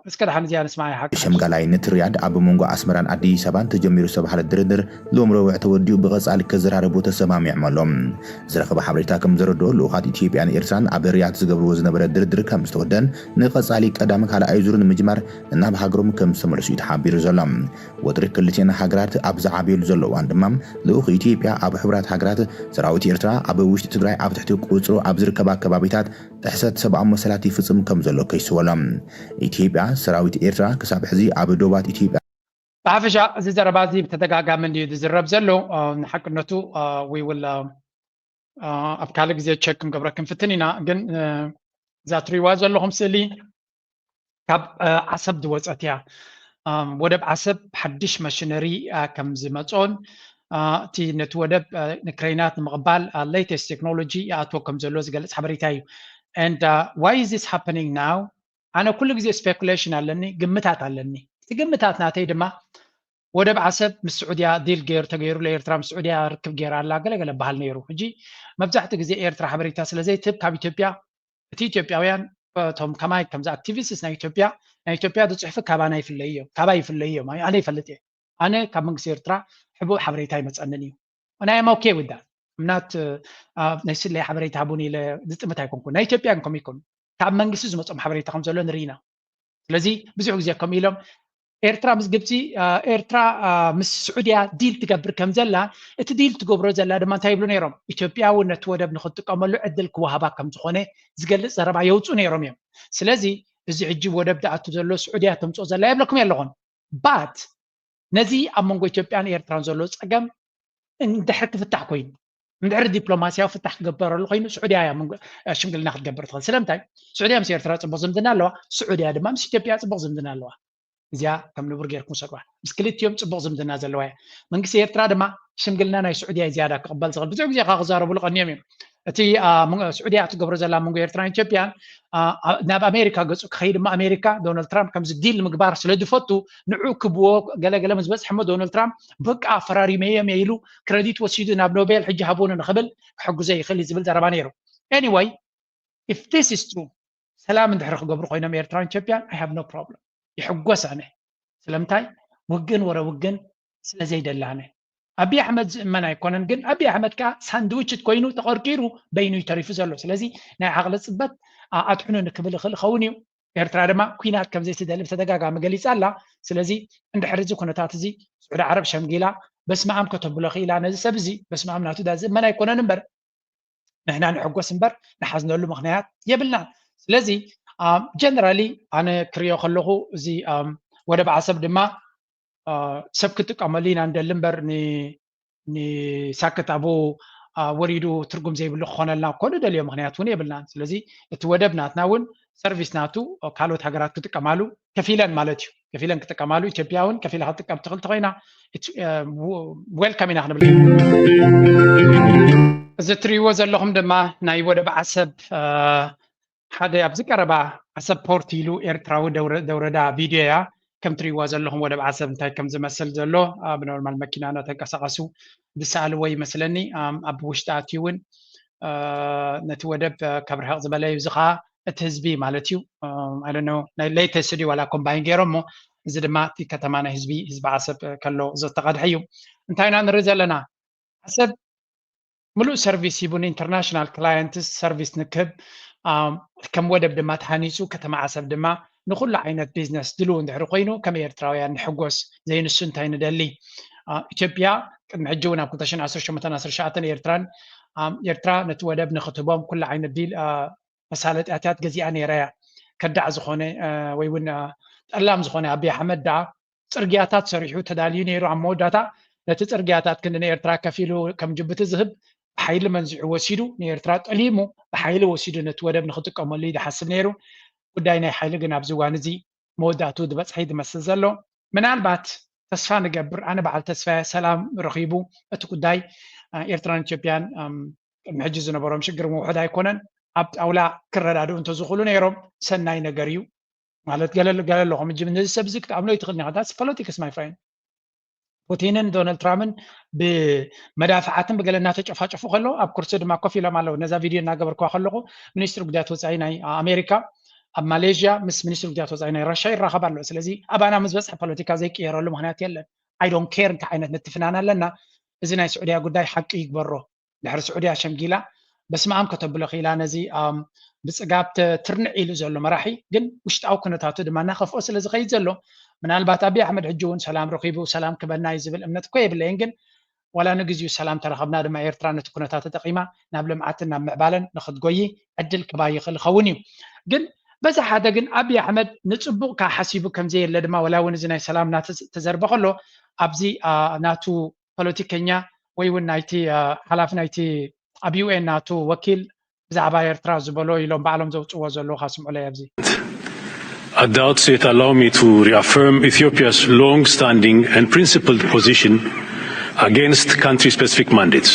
إسكت حن زيان اسمعي حق شمغالاينت رياض أبو مونغو أسمران أدي سبان تجميرو سبح الدردر لومرو وعتوديو بغص على كزرار بوت السمام يعملهم زرق بحبريتاكم زردو لوقات إثيوبيا إرسان أبي رياض زقبرو وزنبر الدردر كم استودن نقص على قدامك على أيزورن مجمر إنها بحجرهم كم سمرسو يتحابير زلام ودرك كلتين حجرات أبز عبيل زلو عندما لوق إثيوبيا أبو حبرات حجرات زراوت إرترا أبو وشت تدري أبو تحتوك وزرو أبزر كبابيتات تحسد سبع مسلات يفصم كم زلو كيسولم إثيوبيا سراوت إيرترا كساب حزي عبدوبات إثيوبيا بعفشا زي زربازي بتدقاقا من دي زرب زلو نحق النتو وي ولا أبكالك زي تشيكم قبركم فتنينا جن زاتري وازلهم سلي كاب عصب دوز أتيا ودب عصب حدش ماشينري كم زماتون تي نتودب نكرينات مقبال latest technology أتو كم زلو زقلت حبريتايو and why is this happening now أنا كل جزء speculation علني قمتات علني تقمتات ناتي دما ودب عصب من السعودية ديل غير تغيروا لإيرترا من السعودية ركب غير على قلق بحال نيرو هجي مبزحت جزء إيرترا حبريتا سلازي تب كاب إثيوبيا إثيوبياويان توم كماي كم زي activists نا إثيوبيا دو صحفة كاباناي في الليو كاباي في الليو ما أنا يفلتي أنا كمنكس إيرترا حبو حبريتاي متصننيو أنا am okay with that منات نسيت لي حبريتا بوني لدتمت هيكون نا إثيوبيا نكم يكون كاب منكس زمصم حبريتا خم زلون رينا لذي بزعو زي كميلهم إيرترا مس جبتي إيرترا مس السعودية ديل تقبر كم زلا التديل تقبر زلا دم تايبلون يروم إثيوبيا ونتودا بنخط كمالو عدل كوهبا كم تخونه زقل زربا يوتون يروم يوم سلازي إذا عجيب ودا بدأت تزلو السعودية تمسو زلا يبلكم يلغون بات نزي أمونغو إثيوبيا إيرترا زلو أجم ندحر تفتح كوين ندحر دبلوماسيا وفتح قبر الخين السعودية يا من شنقل ناخذ قبر تخل سلامتاي السعودية مس إيرترا تبغى زمدنا له السعودية دم مس إثيوبيا تبغى زمدنا له زيا كم نبر غيركم سقوا بس كليت يوم تبغى زمدنا زلوا من قصي إيرترا دم شنقلنا ناي السعودية زيادة قبل صغر بزوج زي خاغزار بلغ النيم أتي من السعودية تقبر زلا من إيرترا إثيوبيا ناب أمريكا قص خير ما أمريكا دونالد ترامب كم زديل المقبار سلدفتو نعوكبوا قال مز بس حمد دونالد ترامب بقى فراري مية يلو كريديت وسيدو ناب نوبل حج هابون نخبل حق زي خلي زبل زربانيرو anyway if this is true سلام ندحر قبر خوينا إيرترا إثيوبيا I have no problem يحقوس عنه سلامتاي وجن ورا وجن سلا زي دلانه أبي أحمد مناي كونن جن أبي أحمد كا ساندويتش كوينو تقركيرو بينو يتعرف زلوا سلازي نا عقل صبت أتحنو نكبل خوني إيرترا دما كوينات كم زي تدلب تدقاقا مقالي سالا سلازي عند حرزو كونتات زي سعود عرب شمقيلا بس ما عم كتب لخيلا نزي سبزي بس ما عم ناتو دازي مناي كونن نمبر نحنا نحقوس نمبر نحزنو له مغنيات يبلنا سلازي جنرالي أنا كريو خلوه زي ودا بعصب دما سبكتك عملين عند اللمبر ني ساكت أبو وريدو ترجم زي بلو خوانا لنا كله ده اليوم مغنيات وني بلنا سلزي تودبنا تناون سيرفيس ناتو كالو تهجرات كتك عملو كفيلا مالتيو كفيلا كتك عملو يتبيعون كفيلا حتى كم تغل تغينا ويلكم إن إحنا بلي زتري وزر لهم دما ناي ودا بعصب هذا أبزك أربعة عصب بورتيلو إيرتراو دورة دا فيديو كم تري وازل لهم ولا بعصب نتاي كم زمسل زلو بنورمال ماكينة أنا تكسقسو بسألوا وي مثلني أبوش تاتيون نتودب كبرها زبالة يزخا التهزبي مالتيو I don't know لا تسدي ولا كومباين غيرهم زد ما تي كتمانة حزب عصب كله زد تقاد حيو انتاينا نرزل لنا عصب ملو سيرفيس يبون انترناشنال كلاينتس سيرفيس نكب كم ودب دما تحانيسو كتما عصب دما نقول عينة بيزنس دلو ندحر قينو كم إيرتراويان يعني نحقوس زي السنتين دلي إثيوبيا معجونا كنتشن 10 شمتنا 10 شعتنا إيرترا نتودب نخطبهم كل عينة ديل مسألة أتات جزيئة نيريا كدع زخونة ويون ألام زخونة أبي أحمد دع ترجعات صريحو تداليون يرو عمو داتا نتترجعات كنا إيرترا كفيلو كم جبت الذهب بحيل منزع وسيدو إيرترا تقليمو بحيل وسيدو نتودب نخطق أمالي ده حسب نيرو وداينا حيل جناب زوانزي موداتو دبس حيد مسزلو من البات تسفى نقبر أنا بعد تسفى سلام رخيبو أتقداي إيرتران إثيوبيان محجزنا برام شجر موحد هيكونن أبت أو لا كرر عدو أنتو زخلون يروم سناي نجاريو مالت قال لهم جبنا السبزك تعملوا يتخلني هذا politics my friend ፑቲንን ዶናልድ ትራምፕን ብመዳፍዓትን በገለና ተጨፋጨፉ ከሎ ኣብ ኩርሲ ድማ ኮፍ ኢሎም ኣለዉ ነዛ ቪድዮ እናገበርክዋ ከለኹ ሚኒስትሪ ጉዳያት ወፃኢ ናይ ኣሜሪካ ኣብ ማሌዥያ ምስ ሚኒስትሪ ጉዳያት ወፃኢ ናይ ራሽያ ይራኸብ ኣሎ ስለዚ ኣባና ምስ በፅሒ ፖለቲካ ዘይቀየረሉ ምክንያት የለን ኣይ ዶንት ኬር እንታይ ዓይነት ንትፍናን ኣለና እዚ ናይ ስዑድያ ጉዳይ ሓቂ ይግበሮ ድሕሪ ስዑድያ ሸምጊላ በስመ ኣብ ከተብሎ ኺላ ነዚ ብፅጋብ ትርንዕ ኢሉ ዘሎ መራሒ ግን ውሽጣዊ ኩነታቱ ድማ እናኸፍኦ ስለ ዝኸይድ ዘሎ ምናልባት ኣብይ ኣሕመድ ሕጂ እውን ሰላም ረኺቡ ሰላም ክበልና እዩ ዝብል እምነት እኮ የብለየን ግን ዋላ ንግዚኡ ሰላም ተረኸብና ድማ ኤርትራ ነቲ ኩነታት ተጠቒማ ናብ ልምዓትን ናብ ምዕባለን ንኽትጎይ ዕድል ክባ ይኽእል ይኸውን እዩ ግን በዛ ሓደ ግን ኣብይ ኣሕመድ ንፅቡቅ ካ ሓሲቡ ከምዘየለ ድማ ወላ እውን እዚ ናይ ሰላም ተዘርበ ከሎ ኣብዚ ናቱ ፖለቲከኛ ወይ እውን ናይቲ ሓላፊ ናይቲ ኣብ ዩኤን ናቱ ወኪል ብዛዕባ ኤርትራ ዝበሎ ኢሎም ባዕሎም ዘውፅዎ ዘለዉ ካስምዑለይ ኣብዚ At the outset, allow me to reaffirm Ethiopia's long-standing and principled position against country-specific mandates.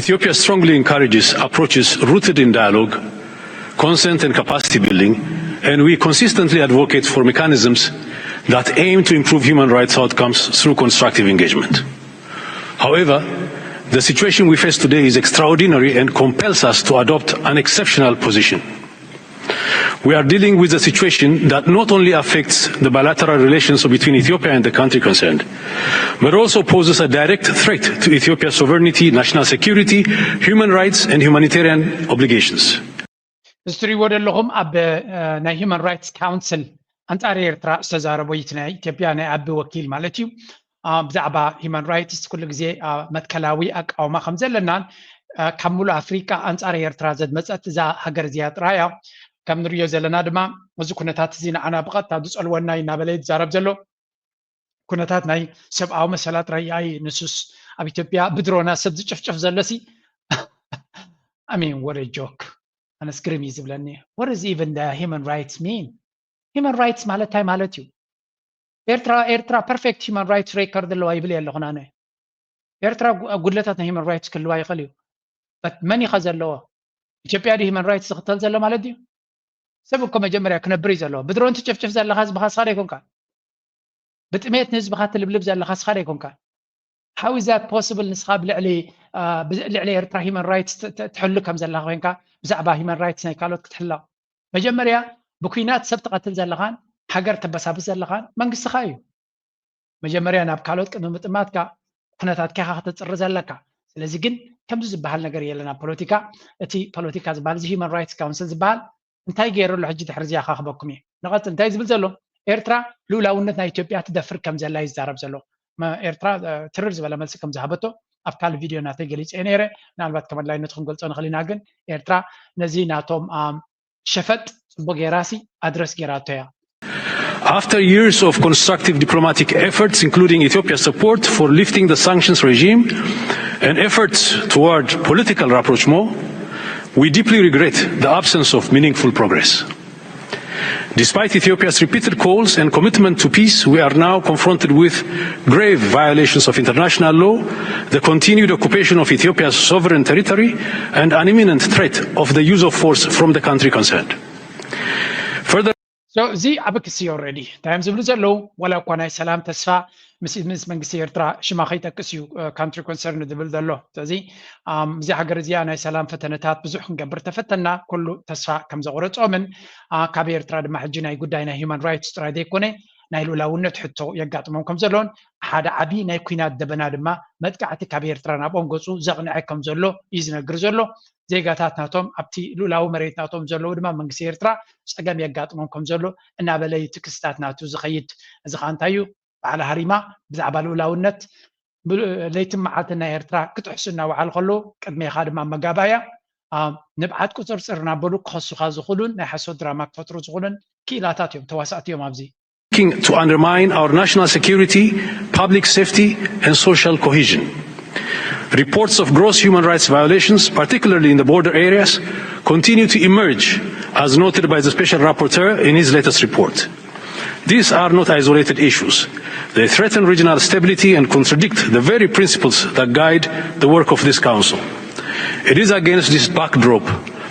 Ethiopia strongly encourages approaches rooted in dialogue, consent and capacity building, and we consistently advocate for mechanisms that aim to improve human rights outcomes through constructive engagement. However, the situation we face today is extraordinary and compels us to adopt an exceptional position. We are dealing with a situation that not only affects the bilateral relations between Ethiopia and the country concerned, but also poses a direct threat to Ethiopia's sovereignty, national security, human rights and humanitarian obligations. እስትሪዎ ዘለኹም ኣብ ናይ ሁማን ራይትስ ካውንስል ኣንጻር ኤርትራ ዝተዛረበ ይት ናይ ኢትዮጵያ ናይ ኣቢ ወኪል ማለት እዩ ብዛዕባ ሁማን ራይትስ ኩሉ ግዜ መትከላዊ ኣቃውማ ከም ዘለናን ካብ ሙሉእ ኣፍሪካ ኣንጻር ኤርትራ ዘድመፀት እዛ ሃገር እዚኣ ጥራያ ከም ንሪኦ ዘለና ድማ እዚ ኩነታት እዚ ንዓና ብቐጥታ ዝፀልወና እናበለ ይዛረብ ዘሎ ኩነታት ናይ ሰብኣዊ መሰላት ራእይ ንሱስ ኣብ ኢትዮጵያ ብድሮና ሰብ ዝጭፍጭፍ ዘለሲ I mean what a joke أنا سكريمي زبلني what is even the human rights mean human rights ማለት ታይ ማለት እዩ ኤርትራ perfect human rights record ኣለዋ ይብል የለ ኹናነ ኤርትራ ጉድለታት ናይ human rights ክልዋ ይኽእል እዩ but መን ይኸ ዘለዎ ኢትዮጵያ ዲ human rights ዝኽተል ዘሎ ማለት እዩ ሰብ እኮ መጀመርያ ክነብር እዩ ዘለዎ ብድሮን ትጭፍጭፍ ዘለኻ ህዝብኻ ስኻ ይኮንካ ብጥሜት ንህዝብኻ ትልብልብ ዘለኻ ስኻ ይኮንካ how is that possible ንስኻ ብልዕሊ ኤርትራ human rights ትሕሉ ከም ዘለኻ ኮይንካ ብዛዕባ human rights ናይ ካልኦት ክትሕላ መጀመርያ ብኩናት ሰብ ትቐትል ዘለኻን ሃገር ተበሳብስ ዘለኻን መንግስትኻ እዩ መጀመርያ ናብ ካልኦት ቅድሚ ምጥማትካ ኩነታትካ ክትፅሪ ዘለካ ስለዚ ግን ከምዚ ዝበሃል ነገር የለና ፖለቲካ እቲ ፖለቲካ ዝበሃል እዚ human rights council ዝበሃል እንታይ ገይረሉ ሕጂ ድሕሪ እዚኣ ክበኩም እየ ንቐፅል እንታይ ዝብል ዘሎ ኤርትራ ልኡላውነት ናይ ኢትዮጵያ ትደፍር ከም ዘላ ይዛረብ ዘሎ ኤርትራ ትርር ዝበለ መልሲ ከም ዝሃበቶ ኣብ ካልእ ቪድዮ ናተይ ገሊፀ ነይረ ምናልባት ከመድላይነቱ ክንገልፆ ንኽእል ኢና ግን ኤርትራ ነዚ ናቶም ሸፈጥ ፅቡቅ ጌራሲ ኣድረስ ጌራቶ እያ After years of constructive diplomatic efforts, including Ethiopia's support for lifting the sanctions regime and efforts toward political rapprochement, we deeply regret the absence of meaningful progress. Despite Ethiopia's repeated calls and commitment to peace, we are now confronted with grave violations of international law, the continued occupation of Ethiopia's sovereign territory, and an imminent threat of the use of force from the country concerned. Further, so ዚ ኣብ ክሲ already ታይም ዝብሉ ዘለው ወላ እኳ ናይ ሰላም ተስፋ ምስ መንግስቲ ኤርትራ ሽማ ከይጠቅስ እዩ ካንትሪ ኮንሰርን ዝብል ዘሎ ስለዚ እዚ ሃገር እዚኣ ናይ ሰላም ፈተነታት ብዙሕ ክንገብር ተፈተና ኩሉ ተስፋ ከም ዘቆረፆምን ካብ ኤርትራ ድማ ሕጂ ናይ ጉዳይ ናይ human rights ጥራይ ዘይኮነ ናይ ልኡላውነት ሕቶ የጋጥሞም ከም ዘሎን ሓደ ዓብይ ናይ ኩናት ደበና ድማ መጥቃዕቲ ካብ ኤርትራ ናብኦም ገፁ ዘቕንዐ ከም ዘሎ እዩ ዝነግር ዘሎ ዜጋታት ናቶም ኣብቲ ልኡላዊ መሬት ናቶም ዘለዉ ድማ መንግስቲ ኤርትራ ፀገም የጋጥሞም ከም ዘሎ እናበለ ትክስታት ናቱ ዝኸይድ እዚ ከዓ እንታይ እዩ ባዕላ ሃሪማ ብዛዕባ ልኡላውነት ለይትን መዓልትን ናይ ኤርትራ ክትሕሱ እናበዓሉ ከለዉ ቅድሜኻ ድማ መጋባያ ንብዓት ቁፅርፅር እናበሉ ክኸሱኻ ዝኽእሉን ናይ ሓሶት ድራማ ክፈጥሩ ዝኽእሉን ክኢላታት እዮም ተዋሳእቲ እዮም ኣብዚ to undermine our national security, public safety and social cohesion. Reports of gross human rights violations, particularly in the border areas, continue to emerge, as noted by the Special Rapporteur in his latest report. These are not isolated issues. They threaten regional stability and contradict the very principles that guide the work of this Council. It is against this backdrop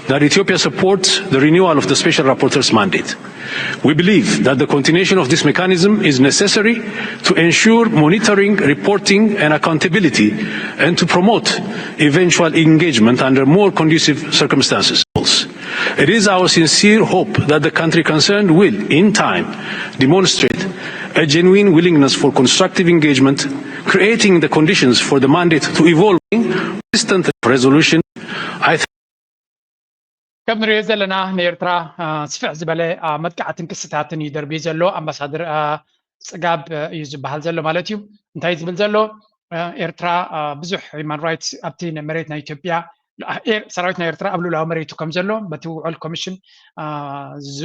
that Ethiopia supports the renewal of the Special Rapporteur's mandate. We believe that the continuation of this mechanism is necessary to ensure monitoring, reporting and accountability and to promote eventual engagement under more conducive circumstances. It is our sincere hope that the country concerned will, in time, demonstrate a genuine willingness for constructive engagement, creating the conditions for the mandate to evolve consistent resolution. كم نريد زلنا نيرترا سفع زبالة مدقعة كستاتن يدربي زلو أمباسادر سقاب يزبحال زلو مالتيو انتهي زبال زلو إيرترا بزح human rights أبتين مريتنا إثيوبيا سراويتنا إيرترا قبلوا لها مريتو كم زلو بتوعوا الكوميشن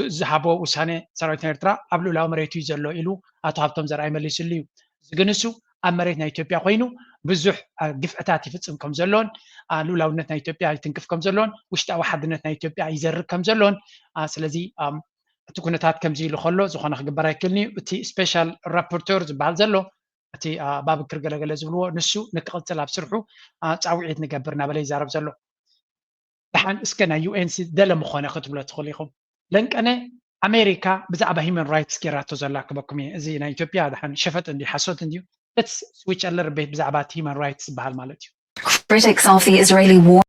زهابو وسانة سراويتنا إيرترا قبلوا لها مريتو زلو إلو أتوهبتم زرعي مليس الليو زغنسو أمريتنا إثيوبيا قوينو بزح قفعتات يفتسم كم زلون لولاونتنا إثيوبيا يتنكف كم زلون وشتا وحدنتنا إثيوبيا يزرر كم زلون سلازي تكونتات كم زي لخلو زخنا خبرا يكلني تي سبيشال رابورتور زبال زلو تي باب كرغلغله زبلو نسو نقلتل ابسرحو تعويعت نغبرنا بلي زارب زلو دحان اسكنا يو ان سي دله مخونه كتبلو تخليكم لنقنه امريكا بزعبه هيومن رايتس كيراتو زلا كبكمي زي نا إثيوبيا دحان شفت اندي حسوت انديو let's switch a little bit بزعبات human rights بحال مالتي. Critics of the Israeli war.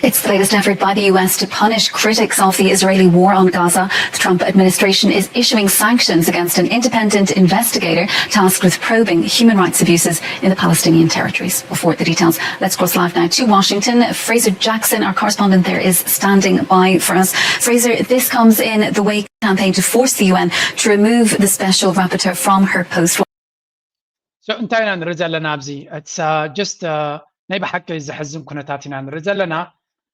It's the latest effort by the US to punish critics of the Israeli war on Gaza. The Trump administration is issuing sanctions against an independent investigator tasked with probing human rights abuses in the Palestinian territories. Before the details, let's cross live now to Washington. Fraser Jackson, our correspondent there, is standing by for us. Fraser, this comes in the wake of a campaign to force the UN to remove the special rapporteur from her post. So انتهينا نرجع لنا بزي it's just نايب حق يزحزم كنتاتنا نرجع لنا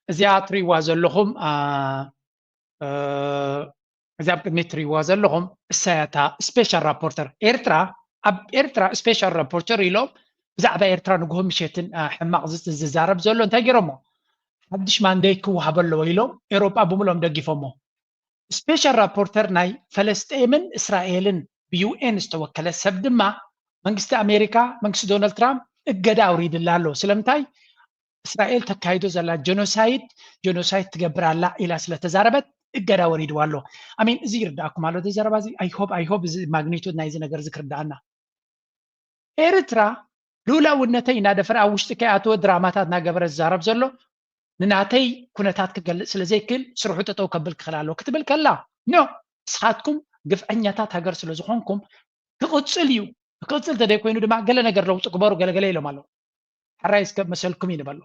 زياتري وازلهم زياب متري وازلهم ساعتها سبيشال رابورتر إيرترا سبيشال رابورتر يلو بزعبة إيرترا نقول مشيتن حماق زارب زلو انتهي جرمو حدش ما عندك وهبلو يلو إوروبا بملهم دقيفمو سبيشال رابورتر ناي فلسطين إسرائيل بيو إن استوكل السبب ما መንግስቲ አሜሪካ መንግስቲ ዶናልድ ትራምፕ እገዳ አውሪድላሎ ስለምታይ እስራኤል ተካሂዶ ዘላ ጄኖሳይድ ትገብራላ ኢላ ስለተዛረበት እገዳ ወሪድዋሎ አሜን እዚ ይርዳኩም አሎ ተዘረባዚ አይ ሆፕ ማግኒቱድ ናይዚ ነገር ዝክርዳና ኤርትራ ሉላውነተይ ናደፈራ ውሽጥ ከያቶ ድራማታት ናገበረ ዛረብ ዘሎ ንናተይ ኩነታት ክገልጽ ስለዘይክል ስርሑ ተጠው ከብል ክላሎ ክትብል ከላ ኖ ስኻትኩም ግፍዐኛታት ሃገር ስለዝኾንኩም ትቆጽል እዩ كوتل تدي كوينو دما قال نجر لو تكبروا قال قليل مالو حرايس كمسلكم ينبلو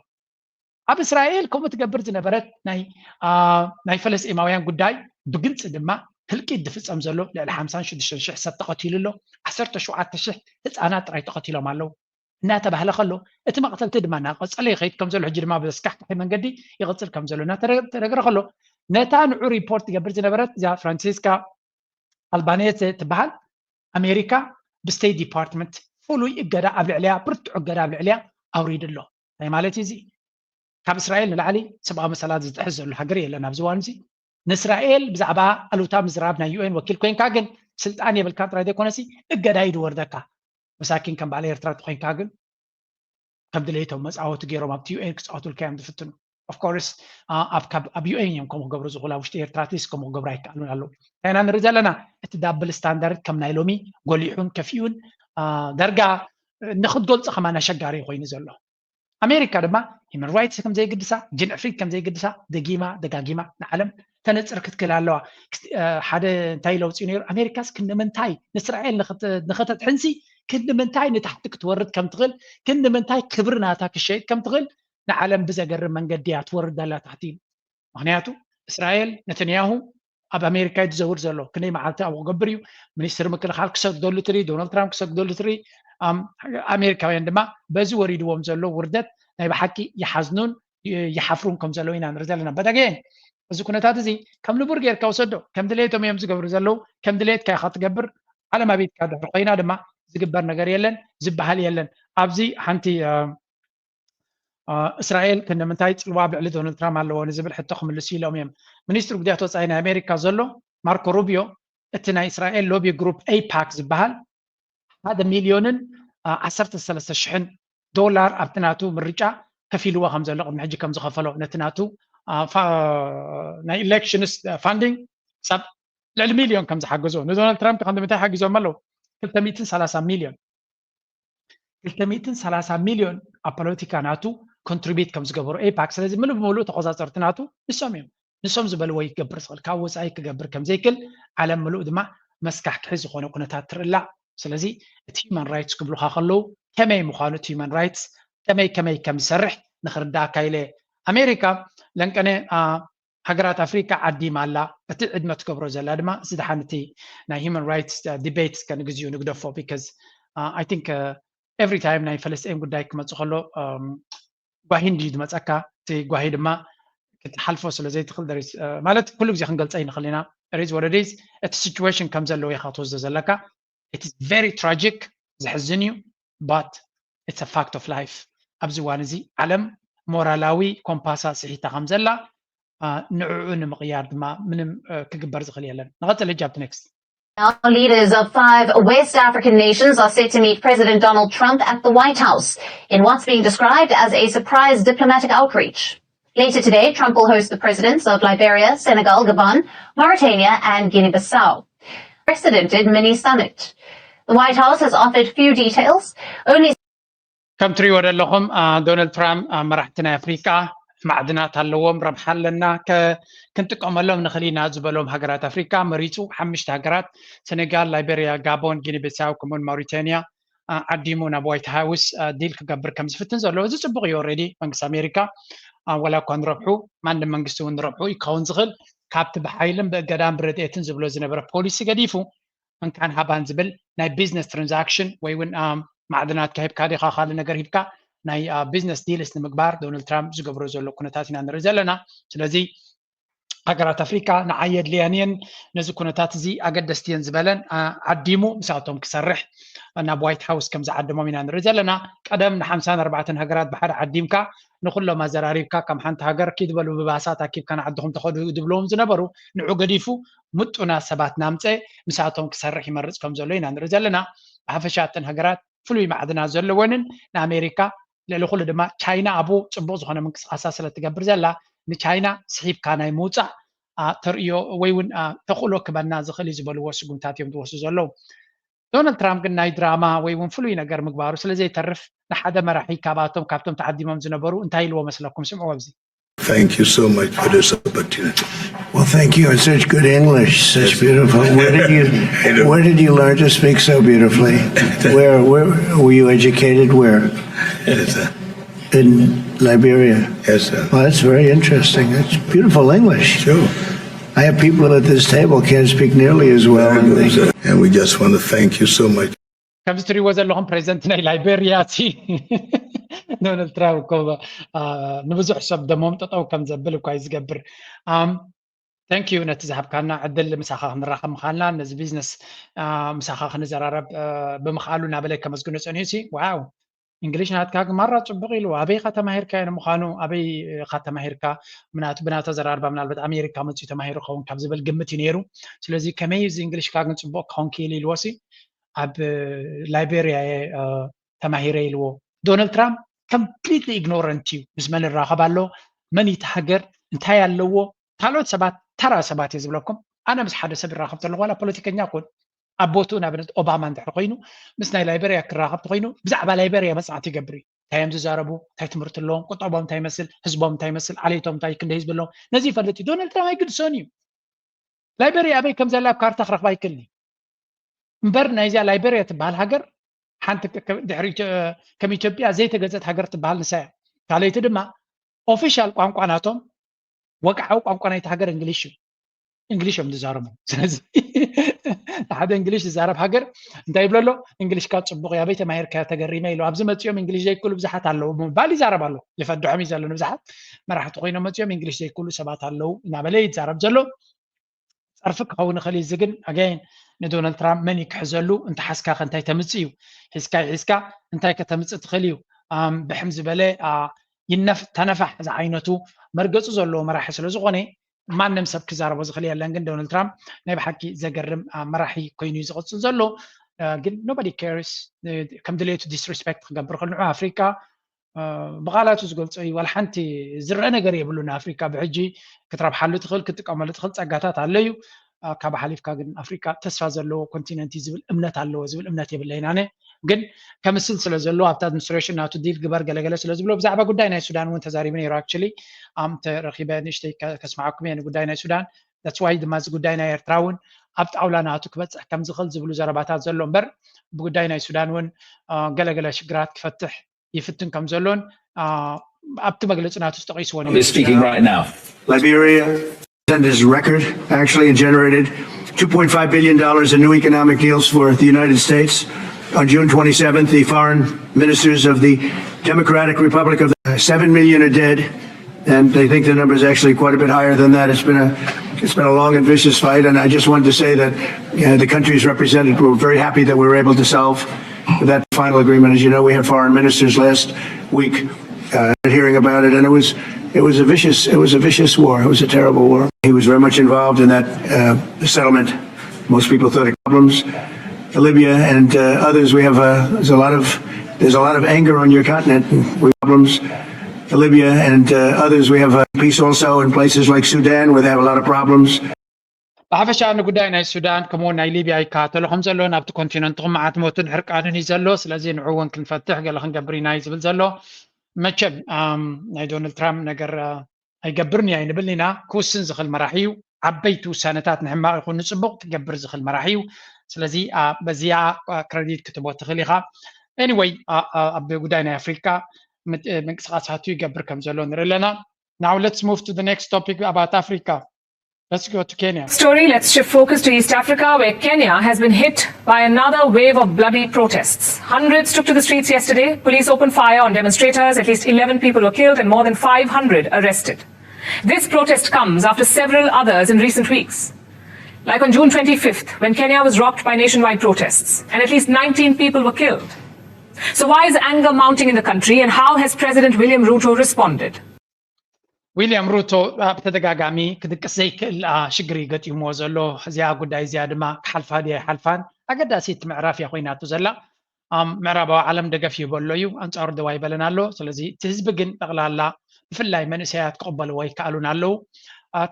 اب اسرائيل كم تكبرت نبرت ناي فلسطيناويان غداي بغلص دما هلكي دفصم زلو ل 56 حساب تقتيللو 17000 ህፃናት ጥራይ ተቀቲሎም አለው እና ተባህለ ከሎ እቲ መቅተልቲ ድማ ናቀጸለ ይኸይድ ከም ዘሎ ሕጂ ድማ በስካሕ መንገዲ ይቀጽል ከም ዘሎ እና ተረግረ ከሎ ነታ ንዑ ሪፖርት ገበር ዝነበረት ዛ ፍራንሲስካ አልባኔት ትባሃል አሜሪካ بستيت ديبارتمنت فولوي اجدا ابل عليا برت اجدا ابل عليا اوريد له اي مالتي زي كاب اسرائيل العلي سبعه مسالات زتحزل الحجريه لنا بزوانزي نسرائيل بزعبا الوتا مزرابنا يو ان وكيل كوين كاغن سلطان يبلكات رايده كونسي اجدا يد وردكا مساكين كم بالي ارترا تخين كاغن كم دليتو مسعوت غيرو مابت يو ان كصوتل كام دفتن of course اب يو ان يمكم غبرو زغلا وشت ارتراتيس كم غبراي كانوا يالو انا نرجلنا اتدابل ستاندرد كم نايلومي غوليحون كفيون درجه ناخذ جولص خمانا شغاري خوين زلو امريكا دما هيمن رايتس كم زي قدسا جن افريك كم زي قدسا دغاغيما نعلم تنصر كتكلالوا حدا تايلو صينير امريكاس كنمنتاي نسرائيل نخطت حنسي كنمنتاي نتحتك تورد كم تغل كنمنتاي كبرنا تاك الشيء كم تغل نعلم بزغر منقديات ورد لا تحتين معناته اسرائيل نتنياهو اب امريكا يتزور زلو كني معلته او غبريو منستر مكلخال كسك دولتري دونالد ترامب كسك دولتري امريكاوያን ድማ በዚ ወሪድዎም ዘሎ ውርደት ናይ በሐቂ يحزنون يحفرون كم زلو ኢና ንርዘለና በደገን እዚ ኩነታት እዚ ከም ንቡር ጌርካ ወሰዶ ከም ድሌቶም እዮም ዝገብሩ ዘለው ከም ድሌት ካይ ኸትገብር ዓለም አቤት ካደ ኮይና ድማ ዝግበር ነገር የለን ዝባሃል የለን ኣብዚ ሓንቲ እስራኤል ከነምንታይ ጽልዋ ብዕሊ ዶናልድ ትራምፕ ኣለዎ ንዝብል ሕቶ ክምልሱ ኢሎም እዮም ሚኒስትር ጉዳያት ወፃኢ ናይ ኣሜሪካ ዘሎ ማርኮ ሩቢዮ እቲ ናይ እስራኤል ሎቢ ግሩፕ ኤፓክ ዝበሃል 1,013,000 ዶላር ኣብቲ ናቱ ምርጫ ከፊልዎ ከም ዘሎ ቅድሚ ሕጂ ከም ዝኸፈሎ ነቲ ናቱ ናይ ኢሌክሽንስ ፋንዲንግ ሳብ لعل مليون كم زحجزوا دونالد ترامب كان متى حجزوا ملو 330 مليون 330 مليون أبوليتيكا ناتو كونتريبيت كم زجبروا أي باك سلازم منو بمولو تقاصات ناتو نسوم زبلوا يكبر صل كاوس أي كجبر كم زيكل على ملو دماء مسكح كحز خونه كنا تاتر لا سلازي human rights قبلوا خلوا كماي مخالط human rights كماي كم سرح نخردا كايله أمريكا لأن كان هجرات أفريقيا عدي مالا بتعد ما تكبروا زلادما زدحانتي نا human rights debates كان جزيو نقدفوا because I think every time ناي فلسطين قد دايك ما تخلو قاهين جديد ما تأكا تي قاهين ما كتحلفوا سلا زي تخل دريس مالت كل جزء خنقلت أي نخلينا it is what it is the situation comes allo يخاطوز زلكا it is very tragic زحزنيو but it's a fact of life أبزوانزي علم مورالاوي كومباسا سحيتا خمزلا نعون مقيار دما من كجبر زخليلا نغطي الإجابة next. Now, leaders of 5 West African nations are set to meet President Donald Trump at the White House in what's being described as a surprise diplomatic outreach. Later today, Trump will host the presidents of Liberia, Senegal, Gabon, Mauritania, and Guinea-Bissau. Unprecedented mini-summit. The White House has offered few details, only كم تري ولا لهم دونالد ترامب مرحتنا أفريقيا معدنات هاللوم ربح لنا كنت قام لهم نخلينا زبلهم هجرات أفريقيا مريتو حمشت هجرات سنغال ليبيريا غابون غيني بيساو كمان موريتانيا عديمونا بوايت هاوس ديل كجبر كم زفتن زلوا زي سبقي أوريدي منقص أمريكا ولا كان ربحوا ما عندهم منقصون ربحوا يكون زغل كابت بحيلم بقدام برديتن زبلوا زنبرة بوليسي قديفو من كان هبان زبل ناي بيزنس ترانزاكشن وين معدنات كهيب كادي خاخال نجار هيبكا ناي بيزنس ديل اسم مقبار دونالد ترامب زقبرو زلو كونتاتنا نرزلنا سلازي هجرات أفريقيا نعيد ليانين نزو كونتات زي أقدستين زبلن عديمو مساعتهم كسرح أنا بوايت هاوس كم زعدمو من نرزلنا قدم نحمسان 4 هجرات بحر عديمكا نقول له ما زراريبكا كم حنت هجر كي دبلو بباسات كيف كان عندهم تاخذوا دبلوم زنبرو نعقديفو متنا سبات نامصه مساعتهم كسرح يمرص كم زلينا نرزلنا حفشاتن هجرات فلوي معدنا زلونن نامريكا للخل دما تشاينا ابو صبو زخونه منقصاصا سلتغبر زلا نتشاينا سحيب كان يموصا تريو ويون تخلو كبنا زخلي زبلو وسغونتات يوم توسو زلو دونالد ترامب ناي دراما ويون فلوي نجر مقبارو سلازي يترف نحدا مراحي كابتم تعديمهم زنبرو انتهي لو مسلكم سمعوا وبزي. Thank you so much for this opportunity. Well, thank you. It's such good English, such beautiful. Where did you learn to speak so beautifully? Where were you educated? Where? In Liberia. Yes, sir. Well, that's very interesting. That's beautiful English. Sure. I have people at this table can't speak nearly as well. And we just want to thank you so much. كمستري وزن لهم بريزنتنا ليبيريا تي دونالد ترامب كوبا نبزح شاب دمهم تطو كم زبلوا كويس قبر ثانك يو نتزحب كنا عدل مساخه نرقم خالنا نز بيزنس مساخه نزرارب بمخالو نابله كمسكون سنيسي واو انجليش نات كاغ مره صبغي له ابي ختماهير كاين مخانو ابي ختماهير كا منات بنات زرارب منالبت امريكا مصي تماهير خون كم زبل قمت ينيرو سلازي كميز انجليش كاغ صبغ كون كيلي الوسي اب لايبيريا تماهيري الو دونالد ترامب completely ignorant you بزمن الراقب له من يتحجر انت يالو تعالوا سبات ترى سبات يزبلكم انا مش حدا سب الراقب تلو ولا بوليتيكيا كون ابوتونا بنت اوباما انتحقينو مسنا لايبيريا كراقب تقينو بزعبه لايبيريا مسعتي قبري تايم زاربو تاي تمرت لهم قطعبهم تاي مسل حزبهم تاي مسل عليتهم تاي كنده حزب لهم نزي فلتي دونالد ترامب يقول سونيو لايبيريا ابي كم زلا كارت اخرق بايكلني مبرنا يزا لايبيريا تبع الهجر حنت دحري كم إثيوبيا زي تجزت هجر تبع النساء قاليت دما official قانقاناتهم وقعوا قانقانات هجر انجليش مزاربو سلازي هذا انجليش زارب هجر انت يبل له انجليش كتصبغ يا بيت ماهر كتجريمه له ابز متيوم انجليش زي كله بزحات አለው ባሊ زارب له لفدو حميز له بزحات ما راح تقينو متيوم انجليش زي كله سبات አለው نابلي زارب جلو صرفك هون خلي زقن اجين ندونالد ترامب من يكحزلو انت حسكا انتي تمصيو حسكا انتي كتمص تخليو بحمز بلا ينف تنفح ز عينتو مرقصو زلو مراحي سلازغوني ማንም ሰብ ክዛረቦ ዝኽእል የለን ግን ዶናልድ ትራምፕ ናይ ብሓቂ ዘገርም መራሒ ኮይኑ ዝቕፅል ዘሎ ግን nobody cares ከም ድሌቱ disrespect ክገብር ከልዑ ኣፍሪካ بغالاتو ዝገልጾ ወላ ሓንቲ ዝረአ ነገር የብሉን ኣፍሪካ ብሕጂ ክትረብሓሉ ትኽእል ክትጥቀመሉ ትኽእል ፀጋታት ኣለዩ ካብ ሓሊፍካ ግን ኣፍሪካ ተስፋ ዘለዎ ኮንቲነንት ዝብል እምነት ኣለዎ ዝብል እምነት የብለይና ነ ግን ከምስል ስለ ዘሎ ኣብታ ኣድሚኒስትሬሽን ናቱ ዲል ግበር ገለገለ ስለ ዝብሎ ብዛዕባ ጉዳይ ናይ ሱዳን እውን ተዛሪቡ ነይሩ ኣክቹሊ ተረኺበ ንእሽተይ ከስማዓኩም እየ ንጉዳይ ናይ ሱዳን that's why ድማ እዚ ጉዳይ ናይ ኤርትራ እውን ኣብ ጣውላ ናቱ ክበፅሕ ከም ዝኽእል ዝብሉ ዘረባታት ዘሎ እምበር ብጉዳይ ናይ ሱዳን እውን ገለገለ ሽግራት ክፈትሕ ይፍትን ከም ዘሎን ኣብቲ መግለፂ ናቱ ተጠቂስዎ ነይሩ speaking right now Liberia sent its record actually and generated $2.5 billion in new economic deals for the United States. On June 27th, the foreign ministers of the Democratic Republic of 7 million are dead, and they think the number is actually quite a bit higher than that. It's been a long and vicious fight, and I just wanted to say that the countries represented were very happy that we were able to solve that final agreement. As you know, we had foreign ministers last week hearing about it, and it was a vicious war. It was a terrible war. He was very much involved in that settlement. Most people thought it problems. Libya and others, we have there's a lot of anger on your continent. We have problems. Libya and others, we have peace also in places like Sudan where they have a lot of problems. ብሓፈሻ ንጉዳይ ናይ ሱዳን ከምኡ ናይ ሊብያ ይከታተሉ ከም ዘሎ ናብቲ ኮንቲነንትኩም መዓት ሞትን ሕርቃንን እዩ ዘሎ ስለዚ ንዑ እውን ክንፈትሕ ገለ ክንገብር ኢና እዩ ዝብል ዘሎ መቸም ናይ ዶናልድ ትራምፕ ነገር ኣይገብርኒ እያ ንብል ኢና ክውስን ዝኽእል መራሒ እዩ ዓበይቲ ውሳነታት ንሕማቕ ይኹን ንፅቡቕ ክገብር ዝኽእል መራሒ እዩ ስለዚ በዚያ ክሬዲት ክትቦ ትኽእል ኢኻ anyway ኣብ ጉዳይ ናይ ኣፍሪካ ምንቅስቃሳቱ ይገብር ከም ዘሎ ንርኢ ኣለና now let's move to the next topic about Africa. Let's go to Kenya. Let's shift focus to East Africa, where Kenya has been hit by another wave of bloody protests. Hundreds took to the streets yesterday. Police opened fire on demonstrators. At least 11 people were killed and more than 500 arrested. This protest comes after several others in recent weeks. Like on June 25th, when Kenya was rocked by nationwide protests, and at least 19 people were killed. So why is anger mounting in the country, and how has President William Ruto responded? ዊልያም ሩቶ ብተደጋጋሚ ክድቅስ ዘይክእል ሽግሪ ገጢምዎ ዘሎ እዚኣ ጉዳይ እዚኣ ድማ ክሓልፋ ድያ ይሓልፋን ኣገዳሲት ምዕራፍ እያ ኮይናቱ ዘላ ምዕራባዊ ዓለም ደገፍ ይበሎ እዩ ኣንጻሩ ደዋ ይበለን ኣሎ ስለዚ እቲ ህዝቢ ግን ጠቕላላ ብፍላይ መንእሰያት ክቕበልዎ ይከኣሉን ኣለዉ